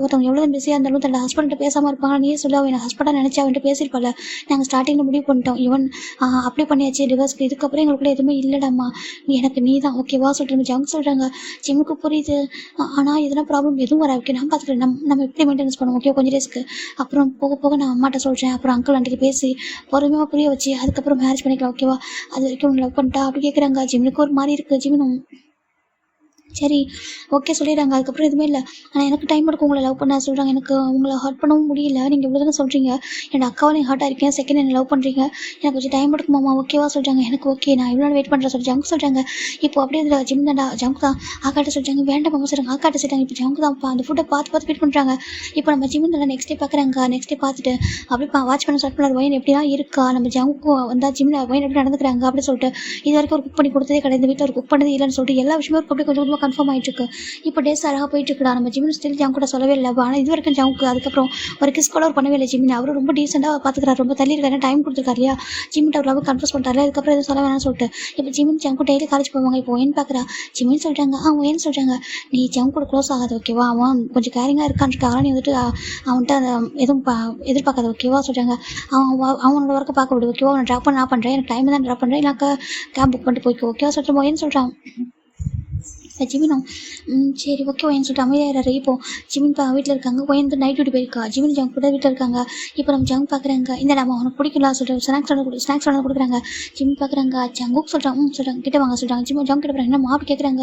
ஒருத்தவங்க எவ்வளோ பிஸியாக இருந்தாலும் தன்னோட ஹஸ்பண்ட்ட பேசாமல் இருப்பாங்க. நீயே சொல்ல அவன் ஹஸ்பண்டாக நினச்சி அவன்கிட்ட பேசியிருப்பாள். நாங்கள் ஸ்டார்டிங்கில் முடிவு பண்ணிட்டோம், இவன் அப்ளை பண்ணியாச்சு டிவர்ஸ்க்கு, இதுக்கப்புறம் எங்களுக்குள்ள எதுவுமே இல்லைடாம்மா, எனக்கு நீ தான் ஓகேவா சொல்கிறாங்க. ஜங்க் சொல்கிறாங்க. ஜிம்முக்கு புரியுது, ஆனால் இதெல்லாம் ப்ராப்ளம் எதுவும் வர ஓகே, நான் பார்த்துக்கிறேன். நம்ம எப்படி மெயின்டெனன்ஸ் பண்ணுவோம் ஓகே கொஞ்சம் டேஸ்க்கு. அப்புறம் போக போக நான் அம்மாட்ட சொல்கிறேன், அப்புறம் அங்கிள் ஆண்டிக்கு பேசி பொறுமையாக புரிய வச்சு அதுக்கப்புறம் மேரேஜ் பண்ணிக்கலாம் ஓகேவா. அது வரைக்கும் லவ் பண்ணிட்டா அப்படி கேட்குறாங்க. ஜிம்முக்கு ஒரு மாதிரி இருக்குது. ஜிம்மும் சரி ஓகே சொல்லிடுறாங்க. அதுக்கப்புறம் எதுவுமே இல்லை. ஆனால் எனக்கு டைம் எடுக்கும் உங்களை லவ் பண்ண சொல்கிறாங்க. எனக்கு உங்களை ஹர்ட் பண்ணவும் முடியல. நீங்கள் இவ்வளோ தானே சொல்கிறீங்க, என்னோட அக்காவும் ஹர்ட் ஆகிருக்கேன், செகண்ட் என்ன லவ் பண்ணுறீங்க, எனக்கு கொஞ்சம் டைம் எடுக்குமாம்மா ஓகேவா சொல்கிறாங்க. எனக்கு ஓகே, நான் இவ்வளோ வெயிட் பண்ணுறேன் சொல்லி ஜங்க் சொல்கிறாங்க. இப்போ அப்படியே இந்த ஜிம் தான்டா ஜங்க் தான் ஆக்காட்ட சொல்கிறாங்க. வேண்டாம் மாமா சொல்கிறாங்க. ஆக்காட்ட சொல்கிறாங்க. இப்போ ஜங்க் தான் அந்த ஃபுட்டை பார்த்து வெயிட் பண்ணுறாங்க. இப்போ நம்ம ஜிம் தான் நெக்ஸ்ட் டே பார்க்குறாங்க. நெக்ஸ்ட் டே பார்த்துட்டு அப்படி வாட்ச் பண்ண ஸ்டார்ட் பண்ணார். ஒயின் எப்படிலாம் இருக்கா, நம்ம ஜங்க்கும் வந்தால் ஜிம்மில் ஒயின் எப்படி நடந்துக்கிறாங்க அப்படின்னு சொல்லிட்டு இது வரைக்கும் ஒரு குக் பண்ணி கொடுத்ததே கிடையாது, இந்த வீட்டில் ஒரு குக் பண்ணதே இல்லைன்னு சொல்லிட்டு எல்லா விஷயமும் அப்படியே கொஞ்சம் கொஞ்சமாக கன்ஃபார்ம் ஆகிட்டு இருக்கு. இப்போ டேஸ் அழகாக போயிட்டு இருக்கா. நம்ம ஜிமின் ஸ்டில் ஜங்க் கூட சொல்லவே இல்லை. ஆனால் இது வரைக்கும் ஜங்க்கு அதுக்கப்புறம் ஒரு கிஸ் கூட ஒரு பண்ணவே இல்லை. ஜிமின் அவரும் ரொம்ப டீசெண்டாக பார்த்துக்கிறாரு, ரொம்ப தள்ளி இருக்காரு, டைம் கொடுத்துருக்காரு இல்லையா. ஜிமின் அவர் லவ் கன்ஃபர்ஸ் பண்ணுறாரு. அதுக்கப்புறம் எதுவும் சொல்ல வேணாம்னு சொல்லிட்டு இப்போ ஜிமின் ஜங்கு டெய்லி காலேஜ் போவாங்க. இப்போ ஒயின் பார்க்குறா. ஜிமின் சொல்கிறாங்க ஒயின் சொல்கிறாங்க நீ ஜங்க் கூட க்ளோஸ் ஆகாது ஓகேவா, அவன் கொஞ்சம் கேரிங்காக இருக்கான்னு நீ வந்துட்டு அவன்கிட்ட எதுவும் எதிர்பார்க்காத ஓகேவா சொல்கிறாங்க. அவனோட ஒர்க்கை பார்க்க விடு ஓகேவா, அவனை ட்ராப் பண்ண நான் பண்ணுறேன், எனக்கு டைம் தான் ட்ராப் பண்ணுறேன், இல்லைனாக்கா கேப் புக் பண்ணிட்டு போய்க்கோ ஓகேவா சொல்லிட்டு ஒயின் சொல்கிறான். ஜிமினும் சரி ஓகே ஒயன்னு சொல்லிட்டு அமைதியாகிறாரு. இப்போது ஜிமின் வீட்டில் இருக்காங்க. ஒயன் வந்து நைட் டியூட்டி போயிருக்கா. ஜிமின் ஜங்க் கூட வீட்டில் இருக்காங்க. இப்போ நம்ம ஜங்க் பார்க்குறாங்க. இந்த நம்ம அவனுக்கு பிடிக்கலாம் சொல்லிட்டு ஸ்நாக்ஸ் ஒன்று கொடுக்குறாங்க. ஜிமின் பார்க்குறாங்க. ஜங்குக்கு சொல்கிறாங்க சொல்கிறாங்க கிட்ட வாங்க சொல்கிறாங்க. ஜங்க் கிட்ட போகிறாங்க. என்ன மாப்பி கேட்குறாங்க.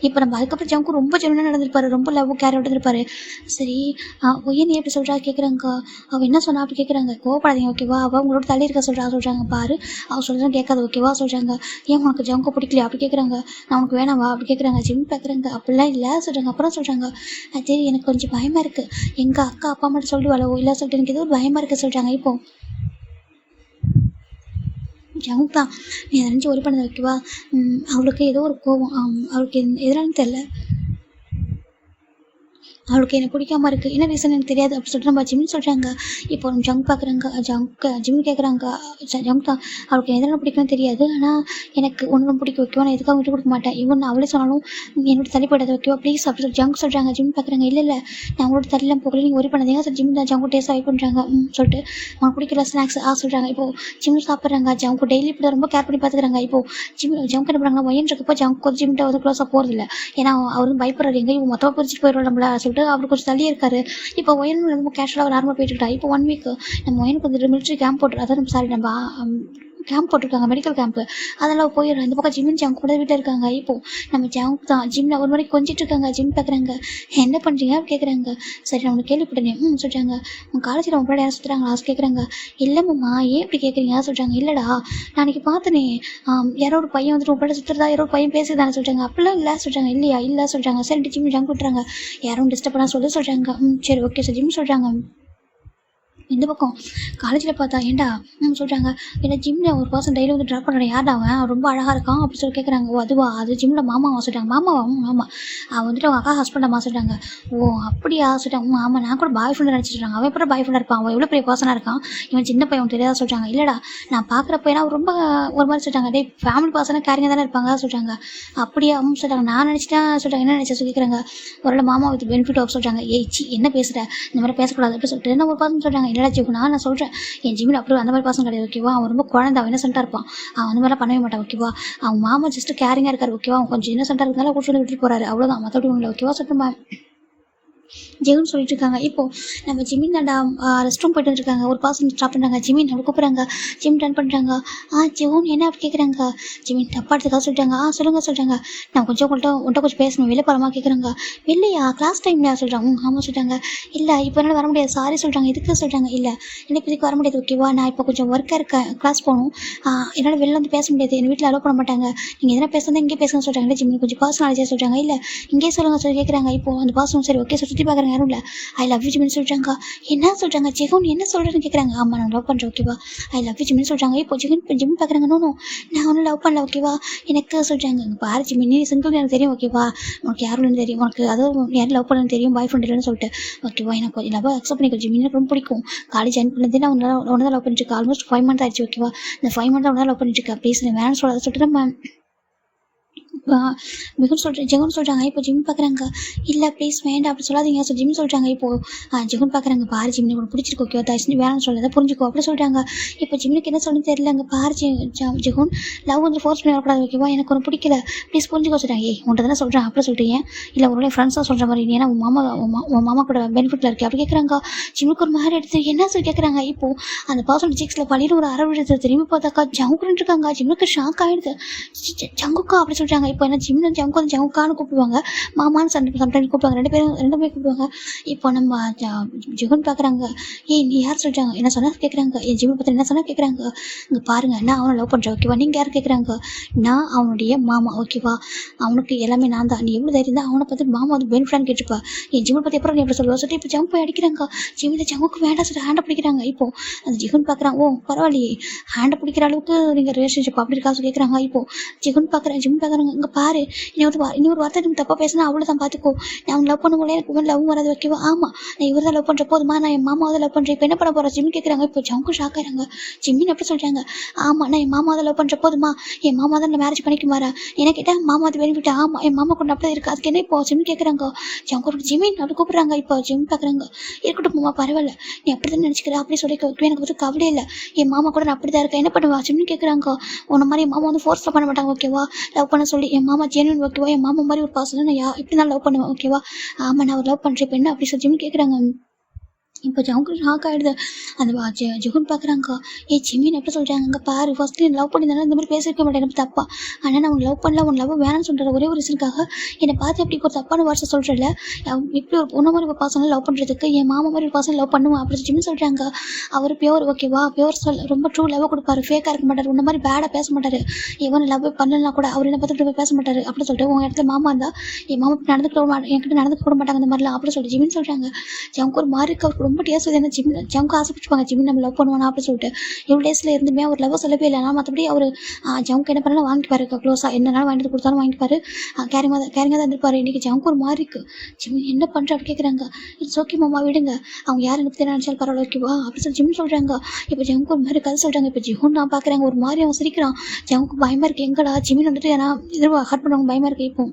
இப்போ நம்ம அதுக்கப்புறம் ஜங்கு ரொம்ப ஜென்வனாக நடந்திருப்பாரு, ரொம்ப லவ் கேர் எடுத்துருப்பாரு. சரி ஒயன் எப்படி சொல்கிறா கேட்குறாங்க. அவள் என்ன சொன்னா அப்படி கேட்குறாங்க. கோவப்படாதீங்க ஓகேவா, அவள் உங்களோட தள்ளி இருக்க சொல்கிறாங்க பாரு, அவள் சொல்கிறேன் கேட்காது ஓகேவா சொல்கிறாங்க. ஏன் உனக்கு ஜங்கு பிடிக்கலையா அப்படி கேட்குறாங்க. நான் உனக்கு வேணாவா அப்படி கேட்குறாங்க. ஜிம் பார்க்குறாங்க. அப்படிலாம் இல்லை சொல்கிறாங்க. அப்புறம் சொல்கிறாங்க அது எனக்கு கொஞ்சம் பயமாக இருக்குது, எங்கள் அக்கா அப்பா மட்டும் சொல்லிடுவாளோ இல்லை சொல்லிட்டு எனக்கு ஏதோ ஒரு பயமாக இருக்குது சொல்கிறாங்க. இப்போது ஜங்க் தான் நீ அதை நினச்சி ஒரி பண்ணது ஓகேவா. அவளுக்கு ஏதோ ஒரு கோவம், அவளுக்கு எதுனாலும் தெரில, அவளுக்கு எனக்கு பிடிக்காம இருக்குது, என்ன ரீசன் எனக்கு தெரியாது அப்படி சொல்லிட்டு நம்ம ஜிம்னு சொல்கிறாங்க. இப்போ நம்ம ஜங்க் பார்க்குறாங்க. ஜிம்னு கேட்குறாங்க. ஜங்க் தான் அவளுக்கு எதனால் பிடிக்கும்னு தெரியாது, ஆனால் எனக்கு ஒன்றும் பிடிக்கும் ஓகேவா, நான் எதுக்காக விட்டு கொடுக்க மாட்டேன், இவன் அவளே சொன்னாலும் என்னோட தள்ளிப்படாது ஓகேவா ப்ளீஸ் அப்படி சொல்லி ஜங்க் சொல்கிறாங்க. ஜிம் பார்க்குறாங்க. இல்லை நான் அவங்களோட தள்ளிலாம் போகல, நீங்கள் ஒரி பண்ணாதீங்க சார். ஜிம் தான் ஜங்கு டேஸ்ட் வெயிட் பண்ணுறாங்க சொல்லிட்டு அவனுக்கு பிடிக்கல ஸ்நாக்ஸ் சொல்கிறாங்க. இப்போது ஜிம் சாப்பிட்றாங்க. ஜங்கு டெய்லி இப்படி ரொம்ப கேர் பண்ணி பார்த்துக்கிறாங்க. இப்போது ஜங்க் என்ன பண்ணுறாங்க, ஒயன் இருக்கப்போ ஜங்க் ஜிம்கிட்ட வந்து க்ளோஸாக போகிறதில்ல, ஏன்னா அவர் வந்து பயப்படுறாரு, எங்கே இவங்க மொத்தமாக பிரிச்சுட்டு போயிடுவோம் நம்மள சொல்லிட்டு அவர் கொஞ்சம் தள்ளி இருக்காரு. இப்போ ஒயன் ரொம்ப கேஷுவலாக நார்மலாக போயிட்டு இருக்கா. இப்போ 1 வீக் நம்ம ஒயனுக்கு வந்து மிலிட்ரி கேம்ப் போட்டு, அதாவது சாரி நம்ம கேம்ப் போட்டிருக்காங்க, மெடிக்கல் கேம்ப்பு, அதெல்லாம் போயிடுறோம். இந்த பக்கம் ஜிம்மின் ஜங்க் கூட வீட்டில் இருக்காங்க. இப்போது நம்ம ஜங்க் தான் ஜிம்மில் ஒரு மாதிரி கொஞ்சிட்டு இருக்காங்க. ஜிம் பார்க்குறாங்க. என்ன பண்ணுறீங்க அப்படி கேட்குறாங்க. சரி நான் உனக்கு கேள்விப்பட்டேன் சொல்கிறாங்க. உங்கள் காலேஜில் உங்க கூட யாரும் சுற்றுறாங்களா கேட்குறாங்க. இல்லைம்மா ஏன் இப்படி கேட்குறீங்க சொல்கிறாங்க. இல்லைடா நான் அன்றைக்கி பார்த்தனே, யாரோ ஒரு பையன் வந்துட்டு உங்க கூட சுற்றுறதா, யாரோ ஒரு பையன் பேசுதானே சொல்கிறாங்க. அப்படிலாம் இல்லை சொல்கிறாங்க. இல்லையா இல்லை சொல்கிறாங்க. சரி ஜிம் ஜங்க் விட்டுறாங்க, யாரும் டிஸ்டர்ப் பண்ணா சொல்லி சொல்கிறாங்க. சரி ஓகே சார் ஜிம் சொல்கிறாங்க. இந்த பக்கம் காலேஜில் பார்த்தா ஏன்டா சொல்கிறாங்க. ஏன்னா ஜிம்மில் ஒரு பர்சன் டெய்லி வந்து ட்ராப் பண்ணுறேன், யார்டா அவன் ரொம்ப அழகாக இருக்கான் அப்படி சொல்லி கேட்குறாங்க. ஓ அதுவா, அது ஜிம்மில் மாமாவா சொல்கிறாங்க. மாமாவா ஆமாம், அவன் வந்துட்டு அவங்க அக்கா ஹஸ்பண்டாமா சொல்கிறாங்க. ஓ அப்படியா சொல்லிட்டாங்க. ஆமாம் நான் கூட பாய் ஃப்ரெண்ட் நினச்சிட்றாங்க. அவன் எப்படி பாய் ஃப்ரெண்டாக இருப்பான், அவன் எவ்வளோ பெரிய பர்சனாக இருக்கான், இவன் சின்ன பையன் தெரியாதா சொல்கிறாங்க. இல்லைடா நான் பார்க்குறப்ப ஏன்னா ரொம்ப ஒரு மாதிரி சொல்கிறாங்க. டே ஃபேமிலி பர்சனாக கேரிங்காக தானே இருப்பாங்க சொல்கிறாங்க. அப்படியா சொல்கிறாங்க. நான் நினச்சிட்டேன் சொல்கிறாங்க. என்ன நினச்சா கேட்குறாங்க. ஒரு மாமா வித் பெனிஃபிட் ஆஃப் சொல்கிறாங்க. ஏச்சி என்ன பேசுகிற, இந்த மாதிரி பேசக்கூடாது அப்படி சொல்லிட்டு என்ன ஒரு பர்சன் சொல்கிறாங்க. இல்லடா ஜிகுனா நான் சொல்கிறேன், என் ஜிம்மில் அப்படி அந்த மாதிரி பர்சன் கிடையாது ஓகேவா, அவன் ரொம்ப குழந்தை, அவன் இன்னசென்ட்டாக இருப்பான், அவன் அந்த மாதிரிலாம் பண்ணவே மாட்டான் ஓகேவா, அவன் மாமா ஜஸ்ட் கேரிங்காக இருக்கார் ஓகேவா, அவன் கொஞ்சம் இன்னசென்ட்டாக இருக்கிறதால கூட்டு வந்து விட்டுட்டு போகிறாரு அவ்வளோதான், மற்றபடி ஒன்றும் இல்லை ஓகேவா சொல்லிட்டு ஜெகுன்னு சொல்லிட்டு இருக்காங்க. இப்போ நம்ம ஜிமின் தாண்டா ரெஸ்ட் ரூம் போயிட்டு வந்துருக்காங்க. ஒரு பாசம் ஸ்டாப் பண்ணுறாங்க. ஜிமின் அப்படி கூப்பிட்றாங்க. ஜிம் டர்ன் பண்ணுறாங்க. ஜெகுன் என்ன அப்படி கேட்குறாங்க. ஜிமின் தப்பா எடுத்துக்காக சொல்லிட்டாங்க. சொல்லுங்க சொல்கிறாங்க. நான் கொஞ்சம் உன்ட்ட கொஞ்சம் பேசணும், வெளில போகலாமா கேட்குறாங்க. வெளிலையா கிளாஸ் டைம்லையா சொல்கிறாங்க. ஆமாம் சொல்கிறாங்க. இல்லை இப்போ என்னால் வர முடியாது சாரி சொல்கிறாங்க. இதுக்கு சொல்கிறாங்க. இல்லை எனக்கு இதுக்கு வர முடியாது ஓகேவா, நான் இப்போ கொஞ்சம் ஒர்க்காக இருக்கேன், கிளாஸ் போகணும், என்னால் வெளில வந்து பேச முடியாது, எங்கள் வீட்டில் அலோவ் பண்ண மாட்டாங்க, நீங்கள் எதனா பேசுறது இங்கே பேசுங்க சொல்கிறாங்க. இல்லை ஜிமின் கொஞ்சம் பர்சனலாக சொல்கிறாங்க. இல்லை இங்கே சொல்லுங்க சொல்லி கேட்குறாங்க. இப்போ அந்த பாசம் சரி ஓகே சுற்றி பார்க்குறாங்க. யாரும் இல்லை ஐ லவ் யூ ஜிமின் சொல்கிறாங்க. என்ன சொல்கிறாங்க. ஜெகுன் என்ன சொல்கிறேன்னு கேட்குறாங்க. ஆமாம் நான் லவ் பண்ணுறேன் ஓகேவா, ஐ லவ் யூ ஜிமின் சொல்கிறாங்க. இப்போ ஜிமின் பார்க்குறாங்க. நோ நான் ஒன்றும் லவ் பண்ணல ஓகேவா, எனக்கு சொல்கிறாங்க. பாரு ஜிமின் நீ சிங்கிள் எனக்கு தெரியும் ஓகேவா, உனக்கு யாரும் தெரியும், உனக்கு அதுவும் யாரும் லவ் பண்ணு தெரியும், பாய் ஃப்ரெண்ட் இல்லைன்னு சொல்லிட்டு ஓகேவா, எனக்கு லவ் அக்செப்ட் பண்ணிக்கோ ஜிமின், எனக்கு ரொம்ப பிடிக்கும், காலேஜ் ஜாயின் பண்ணது நான் ஒன்று தான் லவ் பண்ணிட்டுருக்கேன், ஆல்மோஸ்ட் 5 months ஆயிடுச்சு ஓகேவா, இந்த 5 months ஒன்று தான் லவ் பண்ணிட்டுருக்கேன், ப்ளீஸ் வேணும்னு சொல்லிட்டு நம்ம மிகுன்னு சொல்கிறேன். ஜெகுன்னு சொல்கிறாங்க. இப்போ ஜிம் பார்க்குறாங்க. இல்லை ப்ளீஸ் வேண்டாம் அப்படி சொல்லாதீங்க ஸோ ஜிம் சொல்கிறாங்க. இப்போது ஜெகுன் பார்க்குறாங்க. பாரு ஜிம்னி உனக்கு பிடிச்சிருக்கு ஓகேவா, தயவுசெஞ்சு வேணாம்னு சொல்லதை புரிஞ்சுக்கோ அப்படி சொல்கிறாங்க. இப்போ ஜிம்னுக்கு என்ன சொல்லணும்னு தெரியலங்க. பாரு ஜெகுன் லவ் வந்து ஃபோர்ஸ் பண்ணி வரக்கூடாது ஓகேவா, எனக்கு ஒன்று பிடிக்கல ப்ளீஸ் புரிஞ்சுக்கோ சொல்கிறாங்க. உன்ட்ட தானே சொல்கிறேன் அப்படி சொல்லிட்டீங்க, இல்லை உங்களுடைய ஃப்ரெண்ட்ஸாக சொல்கிற மாதிரி ஏன்னா உன் மாமா கூட பெனிஃபிட்டில் இருக்கே அப்படி கேட்குறாங்க. ஜிம்னுக்கு ஒரு மாதிரி எடுத்து என்ன சொல்லி கேட்குறாங்க. இப்போது அந்த பர்சன் சிக்ஸில் பள்ளியில் ஒரு அரவு எடுத்து திரும்பி பார்த்தாக்கா ஜங்குன்னு இருக்காங்க. ஜிம்னுக்கு ஷாக் ஆகிடுது. ஜங்குக்கா அப்படி சொல்கிறாங்க. இப்போ என்ன ஜிம்னு ஜங்குக்கான்னு கூப்பிடுவாங்க, மாமான்னு சம்டைம் கூப்பிடுவாங்க, ரெண்டுமே கூப்பிடுவாங்க. இப்போ நம்ம ஜெகுன் பார்க்குறாங்க. நீ யார் சொல்கிறாங்க, என்ன சொன்னால் கேட்குறாங்க. என் ஜிம்மை பற்றி என்ன சொன்னால் கேட்குறாங்க. இங்கே பாருங்கள் நான் அவனை லவ் பண்ணுறேன் ஓகேவா, நீங்கள் யார் கேட்குறாங்க. நான் அவனுடைய மாமா ஓகேவா, அவனுக்கு எல்லாமே நான் தான், நீ எவ்வளோ தைரியம் தான் அவனை பார்த்து மாமா வந்து பெனிஃபிட்டான்னு கேட்டுப்பா, என் ஜிம்மை பற்றி எப்பறம் நீ எப்படி சொல்லுவா சொல்லிட்டு இப்போ ஜம்ப் போய் அடிக்கிறாங்க. ஜிம்மில் ஜங்குக்கு வேண்டாம் சொல்லி ஹேண்டை பிடிக்கிறாங்க. இப்போது அந்த ஜெகுன் பார்க்குறாங்க. பரவாயில்லையே ஹேண்டை பிடிக்கிற அளவுக்கு நீங்கள் ரிலேஷன்ஷிப் அப்படி இருக்கா சொல்லி கேட்குறாங்க. இப்போது ஜெகுன் பார்க்குறேன். ஜிம் பார்க்குறாங்க. இங்கே பாரு இன்னொரு வார்த்தை நீ தப்பாக பேசினா அவ்வளோதான் பார்த்துக்கோ, நான் அவங்க லவ் பண்ணும்போது எனக்கு லவ் வராது ஓகேவா, ஆமாம் நான் இவர் தான் லவ் பண்ணுற போதுமா, நான் என் மாமாவை லவ் பண்ணுறேன், இப்போ என்ன பண்ண போகிறேன் ஜிம்மி கேட்குறாங்க. இப்போ ஜங்கு ஷாக் ஆகிறாங்க. ஜிம்மின் எப்படி சொல்கிறாங்க. ஆமாம் நான் என் மாமாவை லவ் பண்ணுற போதுமா, என் மாமா தான் நான் மேரேஜ் பண்ணிக்குமாரா, எனக்கு கேட்டால் மாமா அது பெனிஃபிட், ஆமாம் என் மாமா கொண்டு அப்படி இருக்குது, அதுக்கு என்ன இப்போ ஜிம்மி கேட்குறாங்க. ஜங்கு ஜிம்மின் அப்படி கூப்பிட்றாங்க. இப்போ ஜிம் பார்க்குறாங்க. இருக்கட்டும் மாமா பரவாயில்ல, நீ அப்படி தான் நினச்சிக்கிறேன் அப்படி சொல்லி எனக்கு பற்றி கவலை இல்லை, என் மாமா கூட நான் அப்படி தான் இருக்கேன், என்ன பண்ணுவா ஜிம்னு கேட்குறாங்க. உன்ன மாதிரி என் மாமா வந்து ஃபோர்ஸில் பண்ண மாட்டாங்க ஓகேவா, லவ் பண்ண சொல்லி என் மாமா ஜென்வன் ஓகேவா, என் மாமா மாதிரி ஒரு பர்சனை நான் எப்படி நான் லவ் பண்ணுவேன் ஓகேவா, ஆமாம் நான் ஒரு லவ் பண்ணுறேன் இப்போ என்ன அப்படி சொல்லி ஜிம்னு கேட்குறாங்க. இப்போ ஜங்கு ஷாக் ஆகிடுது. அந்த ஜெகுன் பார்க்குறாங்க. ஜிம்மின் எப்படி சொல்கிறாங்க. அங்கே பாரு ஃபஸ்ட்டு லவ் பண்ணியிருந்தாலும் இந்த மாதிரி பேசியிருக்க மாட்டேன் எனக்கு தப்பா, ஆனால் நான் உன் லவ் பண்ணல, உன் லவ் வேணாம்னு சொல்கிற ஒரே ஒரு ரீசனுக்காக என்னை பார்த்து எப்படி ஒரு தப்பான வார்த்தை சொல்கிறல, இப்படி ஒரு பொண்ணு மாதிரி ஒரு பர்சனை லவ் பண்ணுறதுக்கு என் மாமா மாதிரி ஒரு பர்சனை லவ் பண்ணுவேன் அப்படி ஜிம்னு சொல்கிறாங்க. அவர் பியோர் ஓகேவா, பியோர் ரொம்ப ட்ரூ லவ் கொடுப்பாரு, ஃபேக்காக இருக்க மாட்டார், உன்ன மாதிரி பேடாக பேச மாட்டார், இவன் லவ் பண்ணலாம் கூட அவர் என்ன பார்த்து பேச மாட்டார் அப்படி சொல்லிட்டு உங்கள் இடத்துல மாமா இருந்தால் என் மாமா என்கிட்ட நடந்துக்க கூட மாட்டாங்க அந்த மாதிரிலாம் அப்படி சொல்லிட்டு ஜிம்னு சொல்கிறாங்க. ஜங்கு ஒரு மாதிரி அவருக்கு ரொம்ப டேஸ்ட் என்ன ஜங்கு ஆசைப்பட்டுப்பாங்க ஜிம்மின் நம்ம லவ் பண்ணுவானா அப்படி சொல்லிட்டு இவ்வளோ டேஸில் இருந்துமே அவர் லவ் சொல்லவே இல்லை. ஆனால் மற்றபடி அவர் ஜங்கு என்ன பண்ணாலும் வாங்கிப்பாரு, க்ளோஸாக என்னனாலும் வாங்கிட்டு கொடுத்தாலும் வாங்கிப்பாரு, கேரிங்காக தான் இருந்திருப்பாரு. இன்றைக்கி ஜங்கு ஒரு மாதிரி இருக்குது. ஜிம்மின் என்ன பண்ணுற அப்படி கேட்குறாங்க. இட்ஸ் ஓகே மாமா விடுங்க, அவங்க யார் எனக்கு தெரியும் நினச்சாலும் பரவாயில்ல ஓகேவா அப்படி சொல்லி ஜிம்னு சொல்கிறாங்க. இப்போ ஜங்கு ஒரு மாதிரி கதை சொல்கிறாங்க. இப்போ ஜிஹுன் நான் பார்க்குறாங்க. ஒரு மாதிரி அவன் சிரிக்கிறான். ஜங்குக்கு பயமாக இருக்குது. எங்கடா ஜிம்மின் வந்துட்டு ஏன்னா எதிர்ப்பு ஹர்ட் பண்ணுவாங்க பயமாக இருக்குது. இப்போ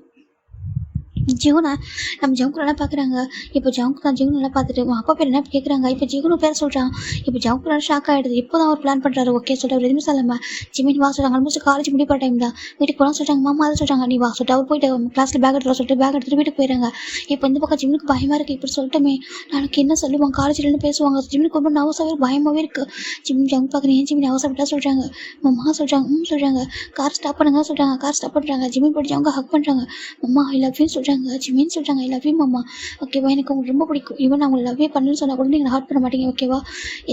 ஜிகுனா நம்ம ஜங்கு நல்லா பார்க்குறாங்க. இப்போ ஜங்கு தான் ஜிகு நல்லா பார்த்துட்டு அப்பா பேர் என்ன கேட்குறாங்க. இப்போ ஜிகுனு பேர் சொல்கிறான். இப்போ ஜங்கு நல்லா ஷாக் ஆகிடுது. இப்போ தான் அவர் பிளான் பண்ணுறாரு. ஓகே சொல்லிட்டு எதுவுமே சொல்லாமல் ஜிமின் வா சொல்கிறாங்க. ஆல்மோஸ்ட் காலேஜ் முடிப்பா டைம் தான், வீட்டுக்கு போகலாம் சொல்கிறாங்க. மாமா அதை சொல்கிறாங்க. நீ வா சொல்லிட்டு அவர் போயிட்டு கிளாஸில் பேக் எடுத்துகிட்டு சொல்லிட்டு பேக் எடுத்துகிட்டு வீட்டுக்கு போயிடுறாங்க. இப்போ இந்த பக்கம் ஜிம்னுக்கு பயமாக இருக்குது. இப்படி சொல்லிட்டுமே நாளைக்கு என்ன சொல்லுவாங்க, காலேஜ்லேருந்து பேசுவாங்க. ஜிம்னுக்கு ரொம்ப நவசாவே பயமாகவே இருக்குது. ஜிமின் ஜங்கு பார்க்குறேன். ஏன் ஜிமின் அவசரப்பட்டா சொல்கிறாங்க. மாமா சொல்கிறாங்க சொல்கிறாங்க கார் ஸ்டாப் பண்ணுங்க சொல்கிறாங்க. கார் ஸ்டாப் பண்ணுறாங்க. ஜிமின் போட்டு ஜங்க ஹக் பண்ணுறாங்க. மாமா ஐ லவ் யூ சொல்கிறாங்க. ஜிமின் சொல்கிறாங்க ஐ லவ் யூ மாமா ஓகேவா, எனக்கு உங்களுக்கு ரொம்ப பிடிக்கும், ஈவன் நான் உங்களை லவ்வே பண்ணணும்னு சொன்னால் கூட நீங்கள் ஹார்ட் பண்ண மாட்டீங்க ஓகேவா,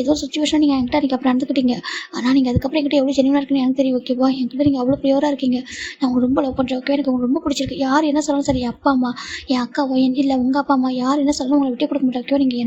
ஏதோ சுச்சுவேஷன் நீங்கள் என்கிட்ட நீங்கள் அப்படி நடந்துக்கிட்டீங்க, ஆனால் நீங்கள் அதுக்கப்புறம் என்கிட்ட எவ்வளோ ஜென்யூனாக இருக்குன்னு எனக்கு தெரியும் ஓகேவா, என்கிட்ட நீங்கள் அவ்வளோ ப்ரியோராக இருக்கீங்க, நான் உங்களுக்கு ரொம்ப லவ் பண்ணுறேன் ஓகே, எனக்கு உங்களுக்கு ரொம்ப பிடிச்சிருக்கு, யார் என்ன சொல்லணும் சரி அப்பா அம்மா என் அக்காவோ இல்லை உங்கள் அப்பா அம்மா யார் என்ன சொல்லணும் உங்களை விட்டே கொடுக்க மாட்டேன் ஓகேவா, நீங்கள்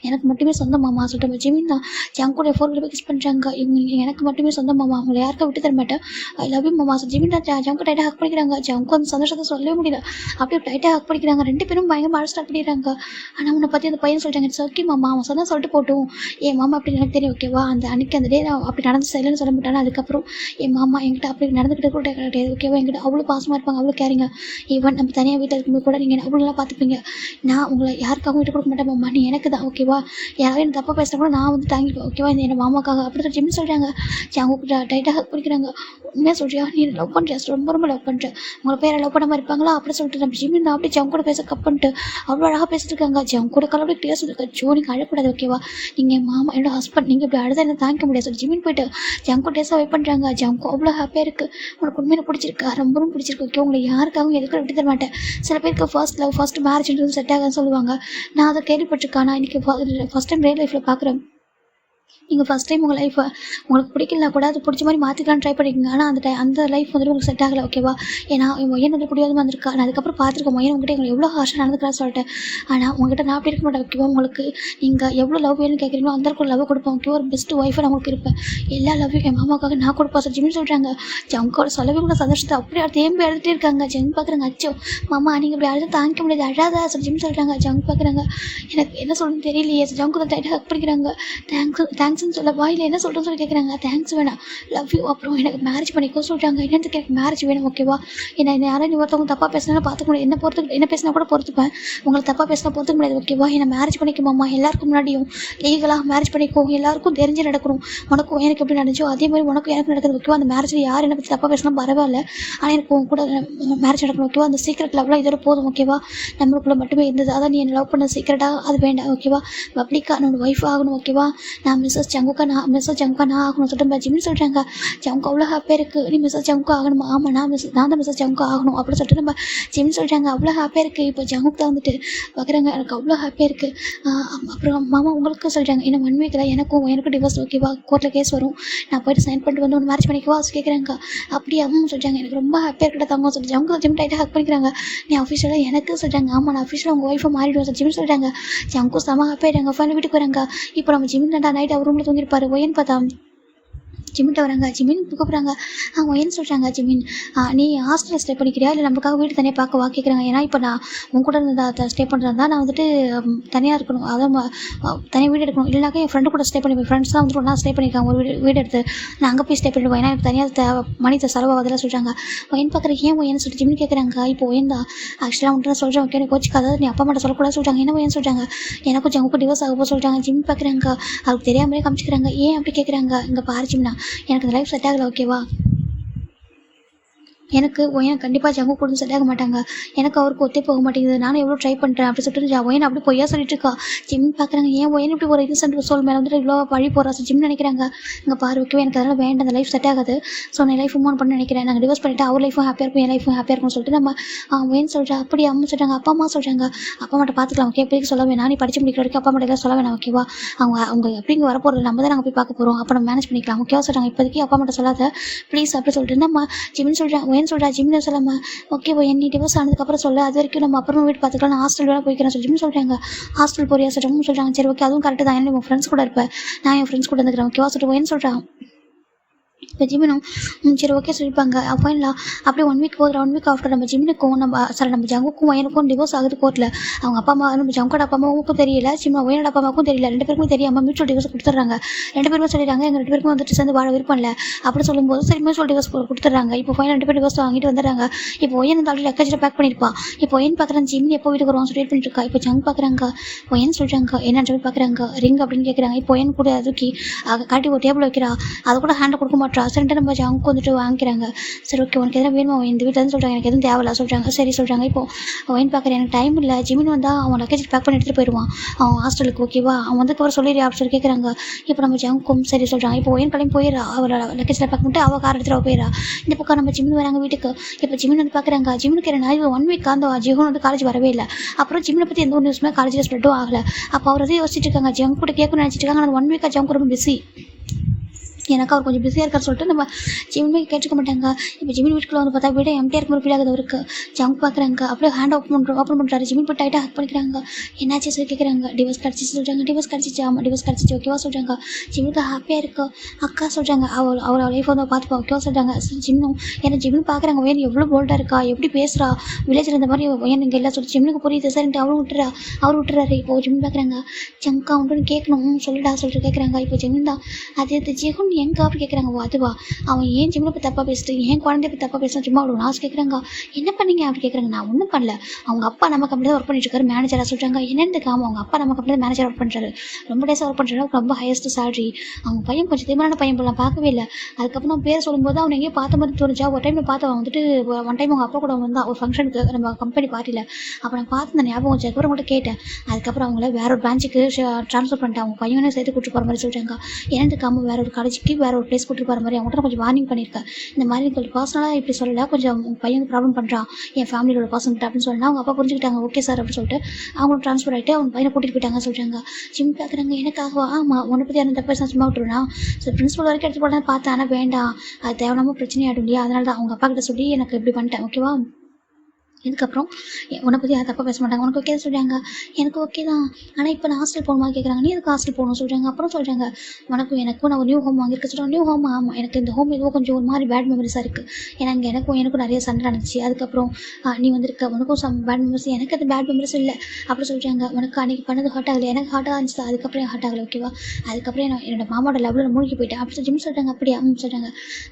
எனக்கு மட்டுமே சொந்தம் மாமா சொல்லிட்டு ஜிமின் தான் ஜங்கூட ஃபோர்ல போய் கிஸ் பண்ணுறாங்க. இவங்க எனக்கு மட்டுமே சொந்தம் மாமா, அவங்களை யாருக்கா விட்டு தர மாட்டேன், ஐ லவ் யூ மாமா ஜிமின் தான் ஜங்கு டைட்டாக ஹக் பண்ணிக்கிறாங்க. ஜங்கு அந்த சந்தோஷத்தை சொல்லவே முடியல, அப்படியே டைட்டாக ஹக் பண்ணிக்கிறாங்க. ரெண்டு பேரும் பயங்கர மழை ஸ்டார்ட் பண்ணிடுறாங்க. ஆனால் உன்னை பற்றி அந்த பையன் சொல்லிட்டாங்க இட்ஸ் ஓகே மாமா, அவன் சொன்னால் சொல்லிட்டு போட்டும், என் மாமா அப்படி எனக்கு தெரியும் ஓகேவா, அந்த அன்றைக்கி அந்த டே நான் அப்படி நடந்து செய்யலன்னு சொல்ல மாட்டாங்க. அதுக்கப்புறம் என் மாமா என்கிட்ட அப்படி நடந்துக்கிட்டு கூட கிடையாது ஓகேவா, என்கிட்ட அவ்வளோ பாசமாக இருப்பாங்க, அவ்வளோ கேரிங்க, ஈவன் நம்ம தனியாக வீட்டில் இருக்கும்போது கூட நீங்கள் அவ்வளோலாம் பார்த்துப்பீங்க, நான் உங்களை யாருக்காகவும் விட்டு கொடுக்க மாட்டேன் மாமா, நீ எனக்கு தான் ஓகேவா, யாராவது எனக்கு தப்பாக பேசுகிறா கூட நான் வந்து தாங்கிப்பேன் ஓகேவா, இந்த என் மாமாக்காக அப்படி சொல்லி ஜிம் சொல்கிறாங்க. அவங்க டைட்டாக பிடிக்கிறாங்க. உண்மையாக சொல்கிறியா, நீ லவ் பண்ணுறியா, ரொம்ப ரொம்ப லவ் பண்ணுறேன், உங்களை பேரை லவ் பண்ணாமல் இருப்பாங்களா அப்படி சொல்லிட்டு நம்ம ஜிம் ஜிமின் தான் அப்படியே ஜங்க் கூட பேச கப்பன்ட்டு அவ்வளோ அழகாக பேசிட்டு இருக்காங்க. ஜங்க் கூட கலப்படி கிளியர் சொல்லியிருக்கா, ஜோ நீங்கள் அழக்கூடாது ஓகேவா, நீங்கள் மாமா என்னோட ஹஸ்பண்ட், நீங்கள் இப்படி அழுதா என்ன தாங்கிக்க முடியாது சொல்லி ஜிமின் போயிட்டு ஜங்கு டேஸாக வெயிட் பண்ணுறாங்க. ஜங்கு அவ்வளோ ஹாப்பியாக இருக்குது. உனக்கு உண்மையில பிடிச்சிருக்கா, ரொம்ப பிடிச்சிருக்கு ஓகே, உங்களை யாருக்காகவும் எதுக்கும் விட்டு தர மாட்டேன். சில பேருக்கு ஃபர்ஸ்ட் லவ் ஃபர்ஸ்ட் மேரேஜ்ன்றது செட் ஆகாதுன்னு சொல்லுவாங்க. நான் அதை கேள்விப்பட்டிருக்கேன். நான் இன்றைக்கி ஃபர்ஸ்ட் டைம் ரியல் லைஃப்பில் பார்க்குறேன். நீங்கள் ஃபஸ்ட் டைம் உங்கள் லைஃப்பை உங்களுக்கு பிடிக்கலனா கூட அது பிடிச்ச மாதிரி மாற்றிக்கலான்னு ட்ரை பண்ணிக்கோங்க. ஆனால் அந்த லைஃப் வந்துட்டு உங்களுக்கு செட் ஆகலை ஓகேவா. ஏன்னா மொயன் வந்து பிடிக்காத வந்திருக்கா. நான் அதுக்கப்புறம் பார்த்துருக்கேன் மொயன் உங்கள்கிட்ட எங்களுக்கு எவ்வளோ ஹார்ஷாக நடந்துக்கிறான்னு சொல்லிட்டேன். ஆனால் உங்கள்கிட்ட நான் அப்படி இருக்க மாட்டேன் ஓகேவா. உங்களுக்கு நீங்கள் எவ்வளோ லவ் வேணும்னு கேட்குறீங்களோ அந்த அளவுக்கு லவ் கொடுப்பேன் ஓகேவா. ஒரு பெஸ்ட் ஒய்ஃபை நான் உங்களுக்கு இருப்பேன். எல்லா லவ்வையும் என் மாமாவுக்காக நான் கொடுப்பேன் சார் ஜிமின் சொல்கிறாங்க. ஜங்கோட சொல்லவே கூட சந்தோஷத்தை அப்படியே தேம்பி அழுதுகிட்டே இருக்காங்க. ஜங் பார்க்குறாங்க, அச்சோ மாமா நீங்கள் இப்படி அழுது தாங்கிக்க முடியாது, அழாதா சார் ஜிமின் சொல்கிறாங்க. ஜங் பார்க்குறாங்க, எனக்கு என்ன சொல்லுன்னு தெரியலையே சார். ஜங்கு தான் டைட்டாக ஹக் பண்ணிக்கிறாங்க. தேங்க்ஸ்ன்னு சொல்ல வாயில் என்ன சொல்கிறேன்னு சொல்லி கேட்குறாங்க. தேங்க்ஸ் வேணாம், லவ் யூ, அப்புறம் எனக்கு மேரேஜ் பண்ணிக்கோ சொல்கிறாங்க. என்னத்துக்கு எனக்கு மேரேஜ் வேணும் ஓகேவா. என்ன யாரும் ஒருத்தவங்க தப்பாக பேசினா பார்த்துக்க முடியாது. என்ன பேசினா கூட பொறுத்துப்பேன், உங்களை தப்பாக பேசினா பொறுத்துக்க முடியாது ஓகேவா. என்னை மேரேஜ் பண்ணிக்குமாம்மா, எல்லாருக்கும் முன்னாடியும் லீகலாக மேரேஜ் பண்ணிக்கோ, எல்லாருக்கும் தெரிஞ்சு நடக்கணும். உனக்கும் எனக்கு எப்படி நடந்துச்சோ அதே மாதிரி உனக்கும் எனக்கு நடக்குது ஓகேவா. அந்த மேரேஜில் யார் என்னை பற்றி தப்பாக பேசினா பரவாயில்ல, ஆனால் எனக்கு உன் கூட மேரேஜ் நடக்கணும் ஓகேவா. அந்த சீக்ரெட் லவ்லாம் இதோட போதும் ஓகேவா. நம்மளுக்குள்ள மட்டுமே இருந்தது, அதான் நீ என்னை லவ் பண்ண சீக்ரெட்டாக அது வேண்டாம் ஓகேவா. பப்ளிக்காக நான் ஒய்ஃப் ஆகணும் ஓகேவா. நான் மிஸ்ஸஸ் ஜங்குக்கா நான் ஆகணும் சொல்லிட்டு ஜிமின் சொல்கிறாங்க. ஜங்கு அவ்வளோ ஹாப்பியாக இருக்குது. நீ மிஸ்ஸஸ் ஜங்கு ஆகணுமா? ஆமாம் நான் தான் மிஸ்ஸஸ் ஜங்கு ஆகணும் அப்படின்னு சொல்லிட்டு நம்ம ஜிமின் சொல்கிறாங்க. அவ்வளோ ஹாப்பியாக இருக்குது. இப்போ ஜங்குக்கு தான் வந்துட்டு பார்க்குறாங்க, எனக்கு அவ்வளோ ஹாப்பியாக இருக்குது. அப்புறம் மாமா உங்களுக்கு சொல்கிறாங்க, இன்னும் 1 வீக்கில் எனக்கும் டிவோர்ஸ் ஓகேவா, கோர்ட்டில் கேஸ் வரும், நான் போய்ட்டு சைன் பண்ணிட்டு வந்து ஒன்று மேரேஜ் பண்ணிக்குவா கேட்குறாங்க. அப்படி அம்மா சொல்கிறாங்க, எனக்கு ரொம்ப ஹாப்பியாக இருக்கட்ட தங்க சொல்லி ஜங்கு ஜிம் டைட்டாக ஹக் பண்ணிக்கிறாங்க. நீ அஃபிஷியலாக எனக்கு சொல்கிறாங்க. ஆமாம் நான் அஃபிஷியலாக உங்கள் ஒய்ஃபை மாறிடுவேன் சார் ஜிமின் சொல்கிறாங்க. ஜங்கு செம்ம ஹாப்பியாகிட்டாங்க. ஃபைனல் வீட்டுக்கு வராங்க. இப்போ நம்ம ஜிமின் தாண்டா நைட் அவர் ரூமில் தூங்கிருப்பாரு. ஒயன்னு பார்த்தா ஜிமின்ட்ட வராங்க. ஜிமின் கூப்பிட்றாங்க. ஒயன்னு சொல்கிறாங்க. ஜிமின் நீ ஹாஸ்டலில் ஸ்டே பண்ணிக்கிறியா இல்லை நமக்காக வீடு தனியாக பார்க்க கேட்குறாங்க. ஏன்னா இப்போ நான் உங்க கூட இருந்து ஸ்டே பண்ணுறதா நான் வந்துட்டு தனியாக இருக்கணும், அதான் தனியாக வீடு எடுக்கணும். இல்லைனாக்கா என் ஃப்ரெண்டு கூட ஸ்டே பண்ணி ஃப்ரெண்ட்ஸ் தான் வந்துட்டு ஒன்றா ஸ்டே பண்ணியிருக்காங்க ஒரு வீடு எடுத்து, நான் அங்கே போய் ஸ்டே பண்ணிடுவேன். ஏன்னா எனக்கு தனியாக மணி செலவாகுதெல்லாம் சொல்கிறாங்க. ஒயன் பார்க்குற ஏன் ஒயன்னு சொல்லிட்டு ஜிமின் கேட்குறாங்க. இப்போ ஒயன் தான் ஆக்சுவலாக வந்துட்டு சொல்கிறேன் ஓகே எனக்கு கோச்சிக்கு, அதாவது நீ அப்பா அம்மாட்ட சொல்லக்கூடாது சொல்கிறாங்க. என்ன ஒயன்னு சொல்கிறாங்க, எனக்கும் ஜங்குக்கும் டிவோர்ஸ் ஆக போக சொல்கிறாங்க. ஜிமின் பார்க்குறாங்க. அதுக்கு தெரியாமலே காமிச்சிக்கிறாங்க. ஏன் அப்படி கேட்குறாங்க. இங்கே பாரு ஜிம்னா, எனக்கு இந்த லைஃப் செட் ஆகலை ஓகேவா. எனக்கு கண்டிப்பாக ஜங்கு கூட செட் ஆக மாட்டாங்க, எனக்கு அவருக்கு ஒத்தே போக மாட்டேங்குது, நானும் எவ்வளோ ட்ரை பண்ணுறேன் அப்படி சொல்லிட்டு ஒயன் அப்படி பொய்யா சொல்லிட்டு இருக்கா. ஜிம் பார்க்குறாங்க. ஏன் ஒயன் இப்படி ஒரு இன்னசென்ட் சோல் மேலே வந்துட்டு இவ்வளோ வழி போகிறா ஜிம் நினைக்கிறாங்க. இங்கே பாரு ஓகேவா, எனக்கு அதெல்லாம் வேண்டாம், அந்த லைஃப் செட் ஆகாது. ஸோ நான் லைஃப் மூவ் பண்ண நினைக்கிறேன், நாங்கள் டிவோர்ஸ் பண்ணிவிட்டு அவர் லைஃபும் ஹாப்பியாக இருக்கும், என் லைஃபும் ஹாப்பியாக இருக்கும்னு சொல்லிட்டு நம்ம ஒயன் சொல்கிறா. அப்படி அம்மா சொல்கிறாங்க. அப்பா அம்மா சொல்கிறாங்க. அப்பா அம்மாட்ட பார்த்துக்கலாம் ஓகே, எப்படி சொல்ல வேணாம், நீ படிச்சு முடிக்கிற வரைக்கும் அப்பா அம்மாட்ட எல்லாம் சொல்ல வேணாம் ஓகேவா. அவங்க எப்படி இங்கே வரப்போகிறது, நம்ம தான் நாங்கள் போய் பார்க்க போகிறோம், அப்போ நம்ம மேனேஜ் பண்ணிக்கலாம் ஓகேவா சொல்கிறாங்க. இப்போதைக்கு அப்பா அம்மாட்ட சொல்லாத ப்ளீஸ் அப்படி சொல்லிட்டு நம்ம ஜிமின் சொல்கிறேன். ஒயன் சொல்கிறா. ஜிமின் சொல்ல ஓகே நீ டிவோர்ஸ் ஆனதுக்கப்புறம் சொல்ல, அது வரைக்கும் நம்ம அப்புறம் வீட்டு பார்த்துக்கலாம், நான் ஹாஸ்டல் வேலை போய்க்கிறேன் சொல்லி சொல்கிறாங்க. ஹாஸ்டல் போறியா சொல்கிறாங்க. சரி ஓகே அதுவும் கரெக்டு தான், ஏன்னா உன் ஃப்ரெண்ட்ஸ் கூட இருப்பேன், நான் என் ஃப்ரெண்ட்ஸ் கூட இருந்துக்கிறேன் ஓகேவா சொல்லிட்டு ஒயன் சொல்கிறான். இப்போ ஜிமினும் சரி ஓகே சொல்லியிருப்பாங்க. ஃபைனலாக அப்படியே 1 வீக் போகிற 1 வீக் ஆஃப்டர் நம்ம ஜிமினுக்கும் நம்ம ஜங்குக்கும் ஒயனுக்கும் டிவோர்ஸ் ஆகுது கோர்ட்டில். அவங்க அப்பா அம்மா நம்ம ஜங்கோட அப்பா அம்மாவுக்கும் தெரியல, ஒயனோட அப்பா அம்மாவுக்கும் தெரியல, 2 பேருக்கும் தெரியாமல் மியூச்சுவல் டிவோர்ஸ் கொடுத்துட்றாங்க. 2 பேருமே சொல்லிடுறாங்க எங்கள் 2 பேருக்கும் வந்துட்டு சேர்ந்து வாழ விருப்பம் இல்லை அப்படி சொல்லும்போது சரி மியூச்சுவல் டிவோர்ஸ் கொடுத்துட்றாங்க. இப்போ ஃபைனல் 2 பேர் டிவோர்ஸ் வாங்கிட்டு வந்துடுறாங்க. இப்போ ஒயன் இந்த ஆல்ரெடி லக்கேஜில் பேக் பண்ணியிருப்பா. இப்போ ஒயன் பார்க்குறாங்க ஜிமின் எப்போ வீட்டுக்கு வருவான் சொல்லி பண்ணிட்டு இருக்கா. இப்போ ஜங் பார்க்குறாங்க. ஒயன் சொல்கிறாங்க என்னன்னு சொல்லி பார்க்குறாங்க. ரிங் அப்படின்னு கேட்குறாங்க. இப்போ ஒயன் கூட அதுக்கி காட்டி ஒரு டேபிள் வைக்கிறா, அதை கூட ஹேண்டை கொடுக்க மாட்டா. சரின்ட்டு நம்ம ஜங்கு வந்துட்டு வாங்கிக்கிறாங்க. சரி ஓகே உனக்கு எதனா வேணுமா இந்த வீட்டில் சொல்கிறாங்க. எனக்கு எதுவும் தேவையில்ல சொல்கிறாங்க. சரி சொல்கிறாங்க. இப்போ ஒயன் பார்க்குறேன் எனக்கு டைம் இல்லை, ஜிமின் வந்தால் அவன் லக்கேஜ் பேக் பண்ணி எடுத்துகிட்டு போயிடுவான் அவன் ஹாஸ்டலுக்கு ஓகேவா, அவன் வந்துக்கப்புறம் சொல்லிடுறா அப்படி சொல்லி கேட்குறாங்க. இப்போ நம்ம ஜங்கும் சரி சொல்கிறாங்க. இப்போ ஒயன் கிளம்பி போயிடறா, அவளோட லக்கேஜில் பேக் பண்ணிட்டு அவள் கார் எடுத்துகிட்டு போயிடறா. இந்த பக்கம் நம்ம ஜிமின் வராங்க வீட்டுக்கு. இப்போ ஜிமின் வந்து பார்க்குறாங்க. ஜிமினுக்கு என்ன 1 வீக் அந்த ஜிஹோன் வந்து காலேஜ் வரவே இல்லை. அப்புறம் ஜிமினை பற்றி எந்த ஒரு நியூஸுமே காலேஜில் ஸ்ப்ரெட்டும் ஆகலை. அப்போ அவர் வந்து யோசிச்சுட்டு இருக்காங்க, ஜங்க் கூட கேட்கணும்னு நினச்சிட்டு இருக்காங்க. ஆனால் 1 வீக்காக ஜங்க் ரொம்ப பிஸி, எனக்கு அவர் கொஞ்சம் பிஸியாக இருக்கான்னு சொல்லிட்டு நம்ம ஜிமின் கேட்டுக்க மாட்டாங்க. இப்போ ஜிமின் வீட்டுக்குள்ள வந்து பார்த்தா வீடு எம்டியாக இருக்கிற ஃபீல் ஆகுது அவருக்கு. ஜங்க் பார்க்குறாங்க. அப்படியே ஹேண்ட் ஓப்பன் பண்ணுறாரு. ஜிமின் போய் டைட்டாக ஹக் பண்ணிக்கிறாங்க. என்னாச்சு சொல்லி கேட்குறாங்க. டிவோர்ஸ் கிடச்சிச்சு சொல்கிறாங்க. டிவோர்ஸ் கிடச்சிச்சு. ஆமாம் டிவோர்ஸ் கிடச்சிச்சு ஓகேவா சொல்கிறாங்க. ஜிமினுக்கு ஹாப்பியாக இருக்கா அக்கா சொல்கிறாங்க. அவர் லைஃப் வந்து பார்த்துப்பா ஓகேவா சொல்கிறாங்க. ஜிமினும் ஏன்னா ஜிமின் பார்க்குறாங்க ஒயன் எவ்வளோ போல்டாக இருக்கா, எப்படி பேசுகிறா, வில்லேஜில் இந்த மாதிரி ஒயன் இங்கே எல்லாம் சொல்லி ஜிமினுக்கு புரியுது சரின்ட்டு அவரும் விட்டுறாரு. இப்போ ஜிமின் பார்க்குறாங்க. ஜங்கா உண்டுன்னு கேட்கணும் சொல்லிடா சொல்லிட்டு கேட்குறாங்க. இப்போ ஜிமின் தான் அது ஜிஹுன் பொண்ணு எங்க அப்படி கேட்குறாங்க. ஓ அதுவா, அவன் ஏன் ஜிம்மில் போய் தப்பாக பேசிட்டு ஏன் குழந்தைய போய் தப்பாக பேசினா சும்மா விடுவோம் நான் கேட்குறாங்க. என்ன பண்ணீங்க அப்படி கேட்குறாங்க. நான் ஒன்றும் பண்ணல, அவங்க அப்பா நம்ம கம்பெனி தான் ஒர்க் பண்ணிட்டு இருக்காரு மேனேஜராக சொல்கிறாங்க. என்னென்னு காம அவங்க அப்பா நம்ம கம்பெனி மேனேஜர் ஒர்க் பண்ணுறாரு, ரொம்ப டேஸாக ஒர்க் பண்ணுறாரு, ரொம்ப ஹையஸ்ட் சேலரி. அவங்க பையன் கொஞ்சம் திமிரான பையன் போல, பார்க்கவே இல்லை. அதுக்கப்புறம் பேர் சொல்லும்போது அவன் எங்கேயும் பார்த்த மாதிரி தோணுச்சா. ஒரு டைம் பார்த்து அவன் வந்துட்டு ஒன் டைம் அவங்க அப்பா கூட வந்தா ஒரு ஃபங்க்ஷனுக்கு நம்ம கம்பெனி பார்ட்டியில். அப்போ நான் பார்த்து அந்த ஞாபகம் வச்சு அதுக்கப்புறம் உங்கள்கிட்ட கேட்டேன். அதுக்கப்புறம் அவங்கள வேற ஒரு பிரான்ச்சுக்கு ட்ரான்ஸ்ஃபர் பண்ணிட்டு அவங்க பையனை சேர்த்து கூட்டு போகிற மாதிரி சொல்கிறாங்க. என்னென்னு காம வேற ஒரு காலேஜுக்கு வேற ஒரு பிளேஸ் கூட்டு போகிற மாதிரி அவங்கள்ட்ட கொஞ்சம் வார்னிங் பண்ணியிருக்கேன். இந்த மாதிரி கொஞ்சம் பர்சனலாக இப்படி சொல்லலை, கொஞ்சம் உங்கள் பையன் ப்ராப்ளம் பண்ணுறான் என் ஃபேமிலியோட பர்சன் அப்படின்னு சொன்னால் அவங்க அப்பா புரிஞ்சுக்கிட்டாங்க. ஓகே சார் அப்படின்னு சொல்லிட்டு அவங்களும் ட்ரான்ஸ்ஃபர் ஆகிட்டு அவங்க பையனை கூட்டிகிட்டு போயிட்டாங்க சொல்கிறாங்க. ஜிம் பார்க்குறாங்க. எனக்காக ஆமாம் உன்னை பற்றி அந்த தப்பு சும்மா விட்டுருனா. ஸோ பிரின்ஸ்பல் வரைக்கும் எடுத்து போடலாம் பார்த்தேன், ஆனால் வேண்டாம் அது தேவையில்லாமல் பிரச்சனையாகிடும் இல்லையா, அதனால தான் அவங்க அப்பா கிட்ட சொல்லி எனக்கு இப்படி பண்ணிட்டேன் ஓகேவா. இதுக்கப்புறம் உன்னை பற்றி யாரும் தப்பாக பேச மாட்டாங்க, உனக்கு ஓகே சொல்கிறாங்க. எனக்கு ஓகே தான், ஆனால் இப்போ நான் ஹாஸ்டல் போகணுமா கேட்குறாங்க. நீ எதுக்கு ஹாஸ்டல் போகணும் சொல்கிறாங்க. அப்புறம் சொல்கிறாங்க எனக்கும் நான் ஒரு நியூ ஹோம் வாங்கியிருக்க சொல்கிறாங்க. நியூ ஹோம் ஆமாம், எனக்கு இந்த ஹோம் எதுவும் கொஞ்சம் ஒரு மாதிரி பேட் மெமரிஸாக இருக்குது. ஏன்னா இங்கே எனக்கும் நிறைய சண்டை நடந்துச்சு. அதுக்கப்புறம் நீ வந்திருக்க உனக்கும் சம் பேட் மெமரிஸ், எனக்கு அது பேட் மெமரிஸ் இல்லை அப்படி சொல்கிறாங்க. உனக்கு அன்றைக்கி பண்ணது ஹார்ட் ஆகலை, எனக்கு ஹார்ட்டாக இருந்துச்சு, அதுக்கப்புறம் ஹார்ட் ஆகலை ஓகேவா. அதுக்கப்புறம் என்னோட மாமாவோட லெவலில் மூழ்கி போயிட்டேன் அப்படி ஜிம் சொல்கிறாங்க. அப்படியா சொல்கிறாங்க.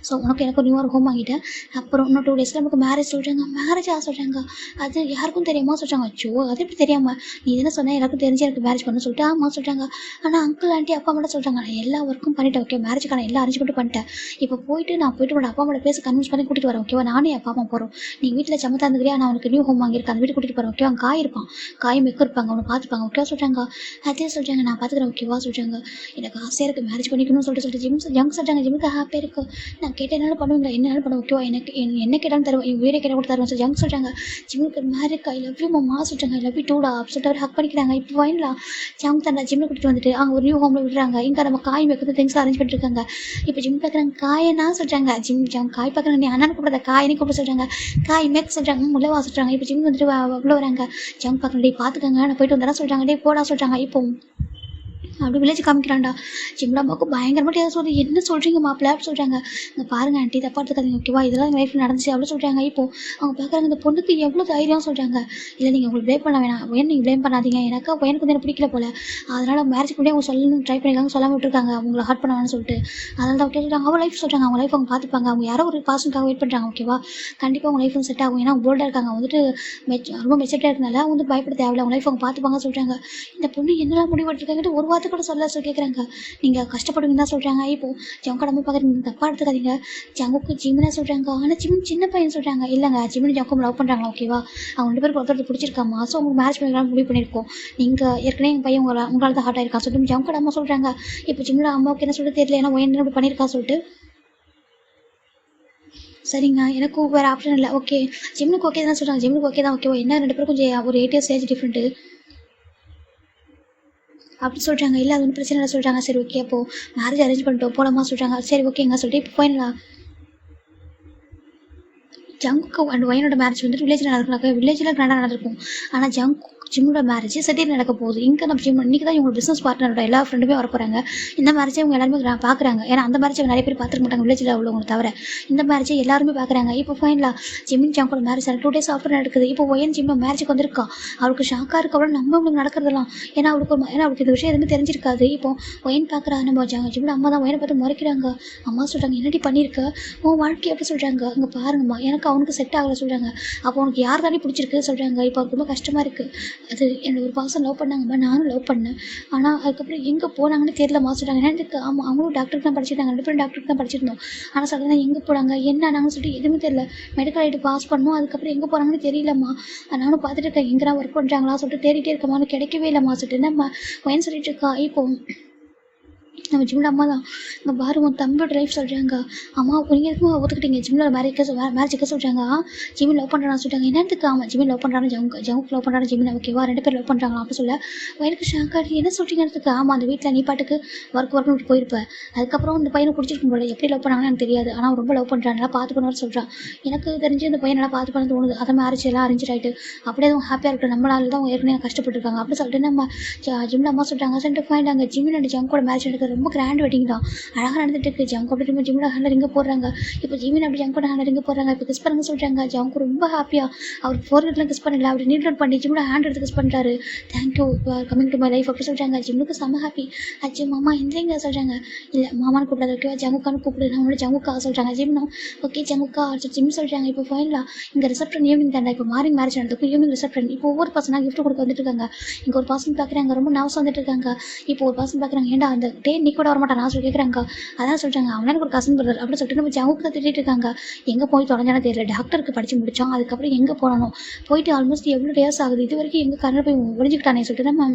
ஸோ எனக்கு நியூ ஒரு ஹோம் வாங்கிட்டேன். அப்புறம் இன்னும் 2 டேஸில் நமக்கு மேரேஜ் சொல்கிறாங்க. மேரேஜாக சொல்கிறாங்க. அது யாருக்கும் தெரியாமல் சொல்கிறாங்க. அச்சோ அது எப்படி தெரியாமல், நீ என்ன சொன்னால் எல்லாருக்கும் தெரிஞ்சு எனக்கு மேரேஜ் பண்ண சொல்லிட்டு ஆமாம் சொல்கிறாங்க. ஆனால் அங்கிள் ஆண்டி அப்பா அம்மா சொல்கிறாங்க. நான் எல்லா ஒர்க்கும் பண்ணிட்டேன் ஓகே, மேரேஜுக்கான எல்லா அரேஞ்ச்மெண்ட்டும் பண்ணிட்டேன். இப்போ போயிட்டு உன்னோட அப்பா அம்மா பேச கன்வின்ஸ் பண்ணி கூட்டிகிட்டு வரேன் ஓகேவா. நானே அப்பா அம்மா போகிறோம், நீ வீட்டில் சமத்தா இருந்துக்கிறியா, நான் உனக்கு நியூ ஹோம் வாங்கியிருக்கேன் அந்த வீட்டு கூட்டிகிட்டு போகிறேன் ஓகேவா. காய் இருப்பான், காய் மெக்கு இருப்பாங்க, அவனை பார்த்துப்பாங்க ஓகேவா சொல்கிறாங்க. அதே சொல்கிறாங்க நான் பார்த்துக்கிறேன் ஓகேவா சொல்கிறாங்க. எனக்கு ஆசையாக இருக்குது மேரேஜ் பண்ணிக்கணும்னு சொல்லிட்டு ஜிம் சொல்கிறாங்க. ஜிம்முக்கு ஹாப்பியாக இருக்குது, நான் கேட்டேன் என்னால் பண்ணுவீங்களா, என்னால் பண்ணுவேன் ஓகேவா, எனக்கு என்ன கேட்டாலும் தருவேன், என் வீடே கேட்டால் கூட தருவேன் சொல்லி ஜங் சொல்கிறாங்க. ஜிம்முக்கு மேரேஜ் ஐ லவ் யூ மாமா சொல்கிறாங்க. ஐ லவ் யூ டூடா அப்படி சொல்லிட்டு அவர் ஹக் பண்ணிக்கிறாங்க. இப்போ வாங்கிடலாம் ஜம் தண்டா ஜிம்மில் கூட்டிட்டு வந்துட்டு அவங்க ஒரு நியூ ஹோமில் விடுறாங்க. இங்கே நம்ம காய் வைக்கிறது திங்ஸ் அரேஞ்ச் பண்ணிருக்காங்க. இப்போ ஜிம் பார்க்குறாங்க. காயனா சொல்கிறாங்க. ஜம் காய் பார்க்குறாங்க. நீ அண்ணன் கூப்பிடாத காயினே கூப்பிட சொல்கிறாங்க. காய் மேக் சொல்கிறாங்க. உள்ளவா சொல்கிறாங்க. இப்போ ஜிம் வந்துட்டு உள்ள வராங்க. ஜம் பார்க்குறேன். டே பார்த்துக்கங்க நான் போயிட்டு வந்தா சொல்கிறாங்க. டே போடா சொல்கிறாங்க. இப்போ அப்படி வில்லேஜ் காமிக்கிறான்டா. ஜிம்லா அம்மாவுக்கு பயங்கரமாக ஏதாவது சொல்லி என்ன சொல்கிறீங்க மாப்பிள்ள அப்படி சொல்கிறாங்க. இங்கே பாருங்க ஆண்டி தப்பா எடுத்துக்காதீங்க ஓகேவா, இதெல்லாம் எங்கள் லைஃப்பில் நடந்துச்சு அப்படின்னு சொல்கிறாங்க. இப்போ அவங்க பார்க்குறாங்க இந்த பொண்ணுக்கு எவ்வளோ தைரியம் சொல்கிறாங்க. இல்லை நீங்கள் உங்களுக்கு ப்ளேம் பண்ண வேணாம், நீங்கள் ப்ளேம் பண்ணாதீங்க, எனக்கு பையனுக்கு வந்து எனக்கு பிடிக்கல போல, அதனால் மேரேஜ் கூட அவங்க சொல்லணும்னு ட்ரை பண்ணியிருக்காங்க, சொல்லாமல் விட்டுருக்காங்க அவங்கள ஹார்ட் பண்ண வேணும்னு சொல்லிட்டு. அதனால தான் கேட்டுட்டாங்க. அவங்க லைஃப் சொல்கிறாங்க. அவங்க லைஃப் அவங்க பார்த்துப்பாங்க, அவங்க யாரோ ஒரு பாசனுக்காக வெயிட் பண்ணுறாங்க ஓகேவா. கண்டிப்பாக அவங்க லைஃப் செட் ஆகும். ஏன்னா அவங்க போல்டாக இருக்காங்க, வந்துட்டு ரொம்ப மெச்சூரிட்டியாக இருக்கனால அவங்க வந்து பயப்பட தேவையில்ல, அவங்க லைஃப் அவங்க பார்த்துப்பாங்க சொல்கிறாங்க. இந்த பொண்ணு என்னெல்லாம் முடிவெடுத்துருக்காங்கட்டு ஒரு வார்த்தை கூட சொல்ல கேட்குறாங்க. நீங்கள் கஷ்டப்படுவீங்க தான் சொல்கிறாங்க. இப்போது ஜங்க நம்ம பார்க்குறீங்க தப்பாக எடுத்துக்காதீங்க. ஜங்குக்கு ஜிம்னா சொல்கிறாங்க. ஆனால் ஜிம் சின்ன பையன் சொல்கிறாங்க. இல்லைங்க ஜிம்னு ஜங்கும் லவ் பண்ணுறாங்களா ஓகேவா, அவங்க 2 பேருக்கு ஒருத்தர் பிடிச்சிருக்காமா, ஸோ உங்களுக்கு மேரேஜ் பண்ணிக்கலாம் முடிவு பண்ணியிருக்கோம். நீங்கள் ஏற்கனவே எங்கள் பையன் உங்களால் தான் ஹார்ட் ஆயிருக்கா சொல்லிட்டு ஜங்கோட அம்மா சொல்கிறாங்க. இப்போ ஜிம்மில் அம்மாவுக்கு என்ன சொல்லிட்டு தெரியல, ஏன்னா என்ன இப்படி பண்ணியிருக்கா சொல்லிட்டு. சரிங்க எனக்கும் வேறு ஆப்ஷன் இல்லை ஓகே. ஜிம்முக்கு ஓகே தான் சொல்கிறாங்க. ஜிம்முக்கு ஓகே தான் ஓகேவா, என்ன 2 பேரும் கொஞ்சம் ஒரு 8 இயர்ஸ் ஏஜ் டிஃப்ரெண்ட்டு அப்படி சொல்கிறாங்க. இல்லை அது ஒன்றும் பிரச்சனை இல்லை சொல்கிறாங்க. சரி ஓகே அப்போது மேரேஜ் அரேஞ்ச் பண்ணிட்டோம் போகலாமா சொல்கிறாங்க. சரி ஓகேங்க சொல்லிட்டு இப்போ ஃபைனலாக ஜங்குக்கு அண்ட் ஒயனோட மேரேஜ் வந்துட்டு வில்லேஜில் நடக்கிறாங்க. வில்லேஜில் கிராண்டாக நடந்திருக்கும். ஆனால் ஜிம்மோட மேரேஜ் சிட்டியில் நடக்க போகுது. இங்கே நம்ம ஜிம் இன்றைக்கி தான் இவங்க பிஸ்னஸ் பார்ட்னரோட எல்லா ஃப்ரெண்டுமே வர போகிறாங்க. இந்த மேரேஜை இவங்க எல்லாருமே பார்க்குறாங்க. ஏன்னா அந்த மேரேஜ் நிறைய பேர் பார்த்துக்க மாட்டாங்க வில்லேஜில் உள்ளவங்களை தவிர. இந்த மேரேஜை எல்லாருமே பார்க்குறாங்க. இப்போ ஃபைனலாக ஜிம்மின் ஜங்கோட மேரேஜ் 2 டேஸ் ஆஃபர் நடக்குது. இப்போ ஒயன் ஜிம்மோட மேரேஜுக்கு வந்திருக்கா. அவருக்கு ஷாக்காக இருக்க அவ்வளோ நம்ம உங்களுக்கு நடக்கிறதெல்லாம். ஏன்னா அவருக்கு இந்த விஷயம் எதுவுமே தெரிஞ்சிருக்காது. இப்போ ஒயன் பார்க்குறா நம்ம ஜிம்மோட அம்மா தான் ஒயனை பார்த்து முறைக்கிறாங்க. அம்மா சொல்கிறாங்க என்னடி பண்ணியிருக்க உன் வாழ்க்கை எப்படி சொல்கிறாங்க. அங்கே பாருங்கம்மா எனக்கு அவனுக்கு செட் ஆகலை சொல்கிறாங்க. அப்போ உனக்கு யார் தானே பிடிச்சிருக்கு சொல்கிறாங்க. இப்போ அவருக்கு ரொம்ப கஷ்டமாக இருக்குது. அது என்னோட ஒரு பர்சன் லவ் பண்ணாங்கம்மா, நானும் லவ் பண்ணேன். ஆனால் அதுக்கப்புறம் எங்கே போனாங்கன்னு தெரியலம்மா சொல்கிறாங்க. எனக்கு ஆமாம் அவங்களும் டாக்டருக்கு தான் படிச்சிருந்தாங்க, 2 பேரும் டாக்டருக்கு தான் படிச்சிருந்தோம். ஆனால் சொல்கிறேன் எங்கே போனாங்க என்ன ஆனாங்கன்னு சொல்லிட்டு எதுவுமே தெரியல. மெடிக்கல் ஐடி பாஸ் பண்ணோம், அதுக்கப்புறம் எங்கே போனாங்கன்னு தெரியலம்மா. நானும் பார்த்துட்டு இருக்கேன் எங்கேனா ஒர்க் பண்ணுறாங்களா சொல்லிட்டு தேடிட்டே இருக்கமான்னு கிடைக்கவே இல்லைம்மா சொல்லிட்டு நம்ம வயன் சொல்லிட்டு இருக்கா. இப்போ நம்ம ஜிம்மில் அம்மா தான் இங்கே பாரு உன் தம்பியோட லைஃப் சொல்கிறாங்க. அம்மா நீங்கள் எதுக்கும் ஒத்துக்கிட்டீங்க ஜிம்மில் மேரேஜுக்கு சொல்கிறாங்க. ஜிம்மில் லவ் பண்ணுறான்னு சொல்கிறாங்க. என்னத்துக்கு ஆமாம் ஜிம்மில் லவ் பண்ணுறான்னு ஜவுக்கு லவ் பண்ணுறான்னு ஜிம்மில் ஓகேவா 2 பேர் லவ் பண்ணுறாங்களா அப்படி சொல்ல எனக்கு ஷாக்காக என்ன சொல்கிறீங்கிறதுக்கு. ஆமாம் அந்த வீட்டில் நீ பாட்டுக்கு ஒர்க்னு விட்டு போயிருப்பேன். அதுக்கப்புறம் இந்த பையனை பிடிச்சிருக்கும் போல எப்படி லவ் பண்ணாங்கன்னு எனக்கு தெரியாது. ஆனால் ரொம்ப லவ் பண்ணுறான், நல்லா பார்த்து பண்ணுவார் சொல்கிறான். எனக்கு தெரிஞ்சு இந்த பையன் நல்லா பார்த்து பண்ண தோணுது. அதை மேரேஜ் எல்லாம் அரேஞ்ச் ஆகிட்டு அப்படியே அவங்க ஹாப்பியாக இருக்கட்டும், நம்மளால தான் ஏற்கனவே கஷ்டப்பட்டுருக்காங்க அப்படி சொல்லிட்டு நம்ம ஜிம்மில் அம்மா சொல்கிறாங்க. சென்ட்டு ஃபைண்ட் அங்கே ஜிம்மில் 2 ஜங்கோட மேரேஜ் இருக்கு. ரொம்ப கிராண்ட் வெட்டிங் தான். அழகாக நடந்துட்டு இருக்கு. ஜங்கு அப்படி ஜிம்மோட ஹேண்டில் ரிங்க போடுறாங்க. இப்போ ஜிமின் அப்படி ஜங்கோட ஹேண்டில் ரிங்க போடுறாங்க. இப்போ கிஸ் பண்ணுங்க சொல்கிறாங்க. ஜங்கு ரொம்ப ஹாப்பியாக அவர் ஃபோர்ஹெட்லாம் கிஸ் பண்ணல, அவர் நீட் டவுன் பண்ணி ஜிம்மோட ஹேண்ட் எடுத்து கிஸ் பண்ணுறாரு. Thank you coming to my life அப்படி சொல்கிறாங்க. ஜிம்முக்கு செம்ம ஹாப்பி. அச்சு மாமா எந்திரிங்க சொல்கிறாங்க. இல்லை மாமான்னு கூப்பிடாது, ஓகேவா ஜங்குக்கான்னு கூப்பிடு, நம்மளோட ஜங்குக்கா சொல்கிறாங்க. ஜிம்னா ஓகே ஜங்குக்கா ஜிம் சொல்கிறாங்க. இப்போ ஃபைனலாக இங்கே ரிசப்ஷன் ஈவினிங் தாண்டா. இப்போ மார்னிங் மேரேஜ் நடந்துக்கும், ஈவினிங் ரிசப்ஷன். இப்போ ஒவ்வொரு பசங்க கிஃப்ட் கொடுக்க வந்துட்டு இருக்காங்க. இங்கே ஒரு பர்சன் பார்க்குறாங்க, ரொம்ப நர்வஸ் வந்துட்டு இருக்காங்க. இப்போ ஒரு பர்சன் பார்க்குறாங்க, ஏன்டா அந்த டே நீ கூட வரமாட்டான் நான் சொல்லி கேட்குறாங்க. அதான் சொல்கிறாங்க, அவன் எனக்கு ஒரு கசன் பிரதர் அப்படின்னு சொல்லிட்டு நம்ம ஜங்குக்கு தான் திட்டிட்டு இருக்காங்க. எங்கே போய் தொலைஞ்சானே தெரியல. டாக்டருக்கு படித்து முடித்தோம், அதுக்கப்புறம் எங்கே போனோம் போயிட்டு ஆல்மோஸ்ட் எவ்வளோ டேஸ் ஆகுது, இது வரைக்கும் எங்கள் கண்ணில் போய் ஒழிஞ்சிக்கிட்டானே சொல்லிட்டு நம்ம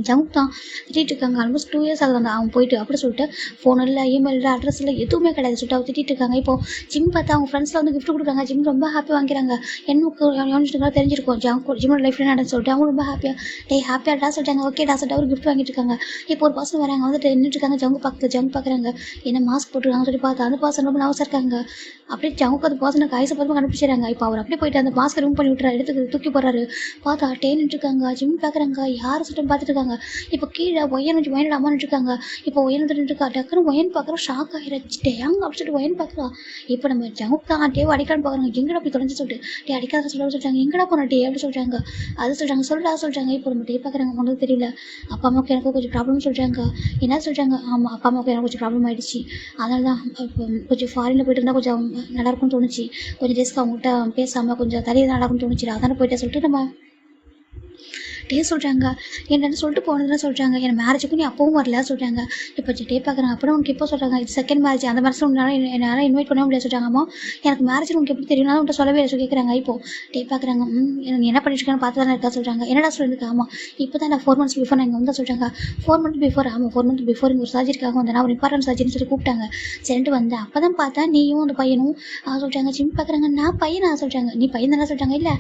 ஜங்க் தான் திட்டிகிட்டு இருக்காங்க. ஆல்மோஸ்ட் 2 இயர்ஸ் ஆகுது அவன் போயிட்டு அப்படி சொல்லிட்டு ஃபோன் இல்லை, இமெயில் இல்லை, அட்ரஸ் இல்லை, எதுவுமே கிடையாது சொல்லிட்டு அவங்க திட்டிட்டு இருக்காங்க. இப்போ ஜிம் பார்த்தா அவங்க ஃப்ரெண்ட்ஸில் வந்து கிஃப்ட் கொடுக்குறாங்க. ஜிம் ரொம்ப ஹாப்பி வாங்கிறாங்க. என்னுக்கு தெரிஞ்சிருக்கும் ஜிம்மோட லைஃப்ல நடந்து சொல்லிட்டு அவங்க ரொம்ப ஹாப்பியாக சொல்லிட்டாங்க. ஓகேடா சொல்லிட்டு அவர் கிஃப்ட் வாங்கிட்டு இருக்காங்க. இப்போ ஒரு பர்சன் வராங்க, வந்துட்டு நின்றுட்டு இருக்காங்க. ஜங்கு பார்க்குறாங்க, என்ன மாஸ்க் போட்டுருக்காங்க சொல்லி பார்த்தா அந்த பர்சன் ரொம்ப நவசம் இருக்காங்க. அப்படியே ஜங்குக்கு அந்த பர்சனை காய்ச்சல் பார்த்து கண்டுபிடிச்சாங்க. இப்போ அவர் அப்படியே போயிட்டு அந்த மாஸ்க் ரிமூவ் பண்ணி விட்டுறாரு, எடுத்து தூக்கி போடுறாரு. பார்த்தா டேன்னு இருக்காங்க. ஜிம் பார்க்குறாங்க, யார் சொல்லிட்டு பார்த்துட்டு இருக்காங்க. இப்போ கீழே ஒயன் வச்சு ஒயனோட அம்மா நின்றுருக்காங்க. இப்போ ஒயன் வந்துட்டு டக்குன்னு ஒயன் பார்க்குறோம், ஷாக் ஆகிடுச்சு. டேங்க அப்படி சொல்லிட்டு ஒயன் பார்க்குறா. இப்போ நம்ம ஜங்குக்கா டேவை அடிக்கலான்னு பார்க்குறாங்க. எங்கடா அப்படி தொலைஞ்சு சொல்லிட்டு டே அடிக்காத சொல்கிறாங்க. எங்கடா போன டே அப்படி சொல்கிறாங்க. அது சொல்கிறாங்க. இப்போ நம்ம டே பார்க்குறாங்க, உங்களுக்கு தெரியல அப்பா அம்மாவுக்கு எனக்கு கொஞ்சம் ப்ராப்ளம் சொல்கிறாங்க. என்ன சொல்கிறாங்க, ஆமாம் அப்பா அம்மாவுக்கு எனக்கு கொஞ்சம் ப்ராப்ளம் ஆகிடுச்சு, அதனால தான் இப்போ கொஞ்சம் ஃபாரினில் போயிட்டு இருந்தால் கொஞ்சம் நல்லாயிருக்கும்னு தோணுச்சு. கொஞ்சம் டேஸ்க்கு அவங்ககிட்ட பேசாமல் கொஞ்சம் தலையை நல்லாயிருக்கும்னு தோணுச்சு, அதனால் போயிட்டே சொல்லிட்டு நம்ம டே சொல்கிறாங்க. என்னென்னு சொல்லிட்டு போனதுன்னு சொல்கிறாங்க. என் மேரேஜுக்கு நீ அப்பவும் வரல சொல்கிறாங்க. இப்போ டே பார்க்குறாங்க. அப்புறம் உனக்கு எப்போ சொல்கிறாங்க, இது செகண்ட் மேரேஜ், அந்த மேரேஜ் என்னால் இன்வைட் பண்ண முடியாது சொல்கிறாங்கம்மா. எனக்கு மேரேஜ் உனக்கு எப்படி தெரியும்னா உன்ட்ட சொல்லவே இல்லை சொல்லி கேட்குறாங்க. இப்போ டே பார்க்குறாங்க. நீ என்ன பண்ணிட்டு இருக்கான்னு பார்த்து தானே இருக்கா சொல்கிறாங்க. என்னடா சொல்லியிருக்கா. ஆமாம் இப்போ தான் நான் 4 months பிஃபோர் நான் இங்கே வந்து சொல்கிறாங்க. 4 months பிஃபோர். ஆமாம் 4 months பிஃபோர் இங்கே ஒரு சர்ஜரிக்காக வந்து நான் ஒரு இம்பார்ட்டன்ட் சர்ஜரின்னு சொல்லி கூப்பிட்டாங்க. சரின்ட்டு வந்தேன். அப்போ தான் பார்த்தா நீயும் அந்த பையனும் சொல்கிறாங்க. ஜிம் பார்க்குறாங்க. நான் பையனா சொல்கிறாங்க. நீ பையன் தானே சொல்கிறாங்க. இல்லை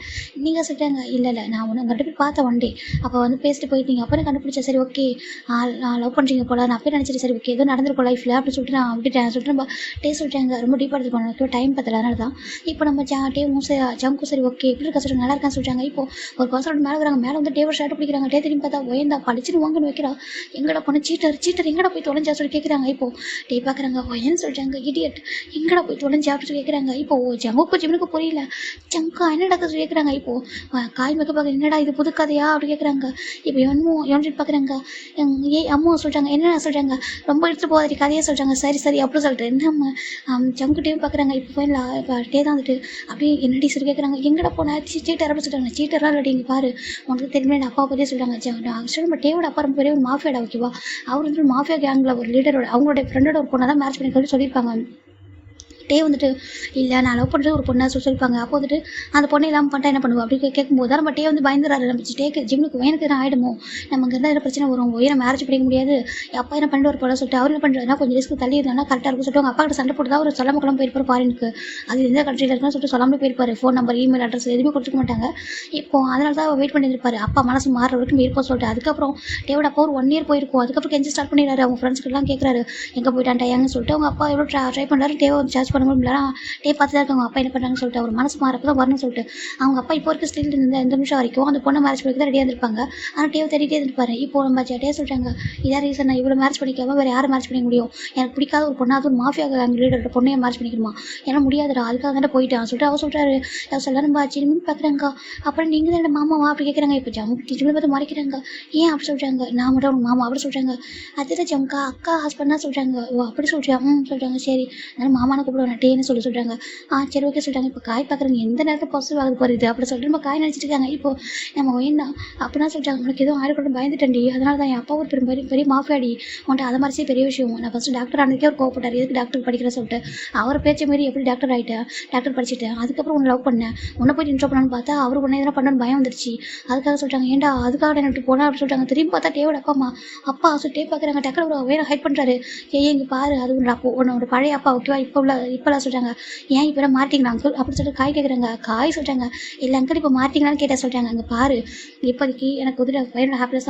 நீங்கள் சொல்கிறாங்க. இல்லை நான் ஒன்று அங்கே போய் பார்த்தேன் ஒன் டே, அப்போ வந்து பேசிட்டு போயிட்டீங்க, அப்புறம் கண்டுபிடிச்சா சரி ஓகே நான் லவ் பண்ணுறீங்க போல, நான் அப்பயே நினச்சிட்டு சரி ஓகே ஏதோ நடந்திருக்கும் லைஃப்பில் அப்படின்னு சொல்லிட்டு நான் விட்டுட்டேன் சொல்லிட்டு நம்ம டே சொல்லிட்டாங்க. ரொம்ப டீப்பாக எடுத்துக்கணும், எனக்கு டைம் பத்தல, அதனால தான். இப்போ நம்ம டேவும் ஜங்கும் சரி ஓகே எப்படி இருக்கா சொல்லிட்டு நல்லா இருக்கான்னு சொல்லிட்டாங்க. இப்போ ஒரு பர்சனோட மேலே வராங்க, மேலே வந்து டேவை ஷர்ட் பிடிக்கிறாங்க. டே திரும்பி பார்த்தா ஒயந்தா படிச்சுன்னு வாங்கன்னு வைக்கிறா. எங்கடா போன சீட்டர் எங்கடா போய் தொலைஞ்சா சொல்லி கேட்குறாங்க. இப்போ டே பார்க்குறாங்க. ஒயன்னு சொல்லிட்டாங்க. இடியட் எங்கடா போய் தொலைஞ்சா அப்படின்னு சொல்லி கேட்குறாங்க. இப்போ ஜங்குக்கு ஜிம்னுக்கு புரியல. ஜங்கா என்ன நடக்குது சொல்லி கேட்குறாங்க. இப்போ காய் மேக்கப் பார்க்க என்னடா இது புது கதையா அப்படி கேட்குறாங்க. இப்போ எவன்ட்டு பார்க்குறாங்க. அம்மா சொல்கிறாங்க. என்ன சொல்கிறாங்க, ரொம்ப எடுத்துகிட்டு போகாதே கதையாக சொல்கிறாங்க. சரி அப்படி சொல்லிட்டு நம்ம ஜங்குட்டையும் பார்க்குறாங்க. இப்போ ஃபைனலாக இப்போ டே தான் வந்துட்டு அப்படியே என்னடி சொல்லி கேட்குறாங்க. எங்கடா போனா சீட்டர் அப்படின்னு சொல்கிறாங்க. சீட்டர்லாம் இல்லாட்டி இங்கே பாரு உனக்கு தெரியுமே என் அப்பா பற்றியே சொல்கிறாங்க. ஆக்சுவலாக நம்ம டேவோட அப்பா ரொம்ப பெரிய ஒரு மாஃபியாடா ஓகேவா. அவர் வந்து மாஃபியா கேங்கில் ஒரு லீடரோட அவங்களோட ஃப்ரெண்டோட ஒரு பொண்ணை தான் மேரேஜ் பண்ணி சொல்லியிருப்பாங்க. டே வந்துட்டு இல்லை நான் லவ் பண்ணுறது ஒரு பொண்ணை சொல்லியிருப்பாங்க. அப்போ வந்துட்டு அந்த பொண்ணை இல்லாமல் பண்ணிட்டா என்ன பண்ணுவோம் அப்படி கேட்கும்போது தான் நம்ம டே வந்து பயந்துறாரு. நம்ம டேக்கு ஜிம்னுக்கு எனக்கு என்ன ஆகிடுமோ, நம்ம இங்கே இருந்தால் என்ன பிரச்சனை வரும், ஒய்யை மேரேஜ் பண்ணிக்க முடியாது, அப்பா என்ன பண்ணிட்டு ஒரு போல சொல்லிட்டு அவர் என்ன பண்ணுறதுனா கொஞ்சம் ரிஸ்க் தள்ளி இருந்தால் கரெக்டாக இருக்கும் சொல்லிட்டு அவங்க அப்பா கிட்ட சண்டை போட்டு தான் ஒரு சொல்லாமக்கலாம் போயிருப்பார் ஃபாரினுக்கு. அது எந்த கண்ட்ரியில் இருக்குன்னு சொல்லிட்டு சொல்லாமலே போயிருப்பார். ஃபோன் நம்பர் இமெயில் அட்ரஸ் எதுவுமே கொடுத்துக்க மாட்டாங்க. இப்போ அதனால தான் வெயிட் பண்ணியிருப்பார். அப்பா மனசு மாறுற வரைக்கும் இருக்கும் சொல்லிட்டு. அதுக்கப்புறம் டேவோட அப்பா ஒரு 1 year போயிருக்கும். அதுக்கப்புறம் கெஞ்சி ஸ்டார்ட் பண்ணிடுறாரு. அவங்க ஃப்ரெண்ட்ஸ்கிட்டலாம் கேட்குறாரு எங்கே போயிட்டான்ட்டாங்கன்னு சொல்லிட்டு. அவங்க அப்பா எவ்வளோ ட்ரை பண்ணுறாரு. டேவை வந்து சார்ஜ் பண்ண முடியல. டே பார்த்து தான் இருக்காங்க அப்பா என்ன பண்ணுறாங்கன்னு சொல்லிட்டு. அவர் மனசு மாறப்போ தான் வரணும்னு சொல்லிட்டு அவங்க அப்பா இப்போ வரைக்கும் ஸ்டில் இருந்த 2 நிமிஷம் வரைக்கும் அந்த பொண்ணை மேரேஜ் பண்ணிக்க தான் ரெடியாக இருந்திருப்பாங்க. ஆனால் டேவை தேடிட்டே இருப்பாரு. இப்போ நம்ம டே சொல்கிறாங்க. இதான் ரீசன் நான் இவ்வளோ மேரேஜ் பண்ணிக்காம வேறு யாரை மேரேஜ் பண்ணிக்க முடியும், எனக்கு பிடிக்காத ஒரு பொண்ணு, அது ஒரு மாஃபியா அங்கே லீடரோட பொண்ணையை மேரேஜ் பண்ணிக்கணுமா, ஏன்னா முடியாதுடா அதுக்காக தானே போயிட்டான் சொல்லிட்டு அவர் சொல்கிறாரு. சொல்ல நம்ம சினிமின்னு பார்க்குறாங்க. அப்புறம் நீங்கள் தான் மாமாவா அப்படி கேட்குறாங்க. இப்போ ஜம்மு பார்த்து மறைக்கிறாங்க. ஏன் அப்படி சொல்கிறாங்க, நான் மட்டும் அவங்க மாமா அப்படி சொல்கிறாங்க. அதுதான் ஜம்கா அக்கா ஹஸ்பண்ட் தான் சொல்கிறாங்க. ஓ அப்படி சொல்கிறாங்க. சொல்கிறாங்க சரி அதனால் மாமானை கூப்பிடுவாங்க டேன்னு சொல்கிறாங்க. சரி ஓகே சொல்லிட்டாங்க. இப்போ காய் பார்க்குறாங்க. எந்த நேரத்தில் பாசிட்டிவ் ஆகுது போகிறது அப்படி சொல்லிட்டு நம்ம காய் நினச்சிட்டு இருக்காங்க. இப்போ நம்ம வேணா அப்படின்னா சொல்லிட்டாங்க. உனக்கு எதுவும் ஆயிரக்கூட பயந்துட்டேன்டி, அதனால தான் என் அப்பா ஒரு பெரிய மாஃபியாடி உன்ட்டு அதை மாதிரி பெரிய விஷயம். நான் ஃபஸ்ட்டு டாக்டர் ஆனதுக்கே ஒரு கோவப்பட்டார், எதுக்கு டாக்டர் படிக்கிற சொல்லிட்டு. அவர் பேச்ச மாரி எப்படி டாக்டர் ஆகிட்டேன், டாக்டர் படிச்சுட்டேன், அதுக்கப்புறம் உன்னை லவ் பண்ணேன், உன்னை போய் இன்ட்ரோ பண்ணான்னு பார்த்தா அவர் உன்னை எதனா பண்ணணும்னு பயம் வந்துருச்சு. அதுக்காக சொல்லிட்டாங்க. ஏன்டா அதுக்காக எனக்கு போனா அப்படி சொல்லிட்டாங்க. திரும்பி பார்த்தா டேவோட அப்பா சொல்லிட்டே பார்க்குறாங்க. டக்குனு ஒரு வேற ஹைட் பண்ணுறாரு. இங்கே பாரு அது உன்னோட பழைய அப்பா ஓகேவா இப்போலாம் சொல்கிறாங்க. ஏன் இப்போ மாட்டிங்களா அங்கிள் அப்படி சொல்லிட்டு காய் கேட்குறாங்க. காய் சொல்கிறாங்க இல்லை அங்கிள் இப்போ மாட்டிங்களான்னு கேட்டால் சொல்கிறாங்க. அங்கே பாரு இப்போதைக்கு எனக்கு வந்து பையனோட ஹாப்பினஸ்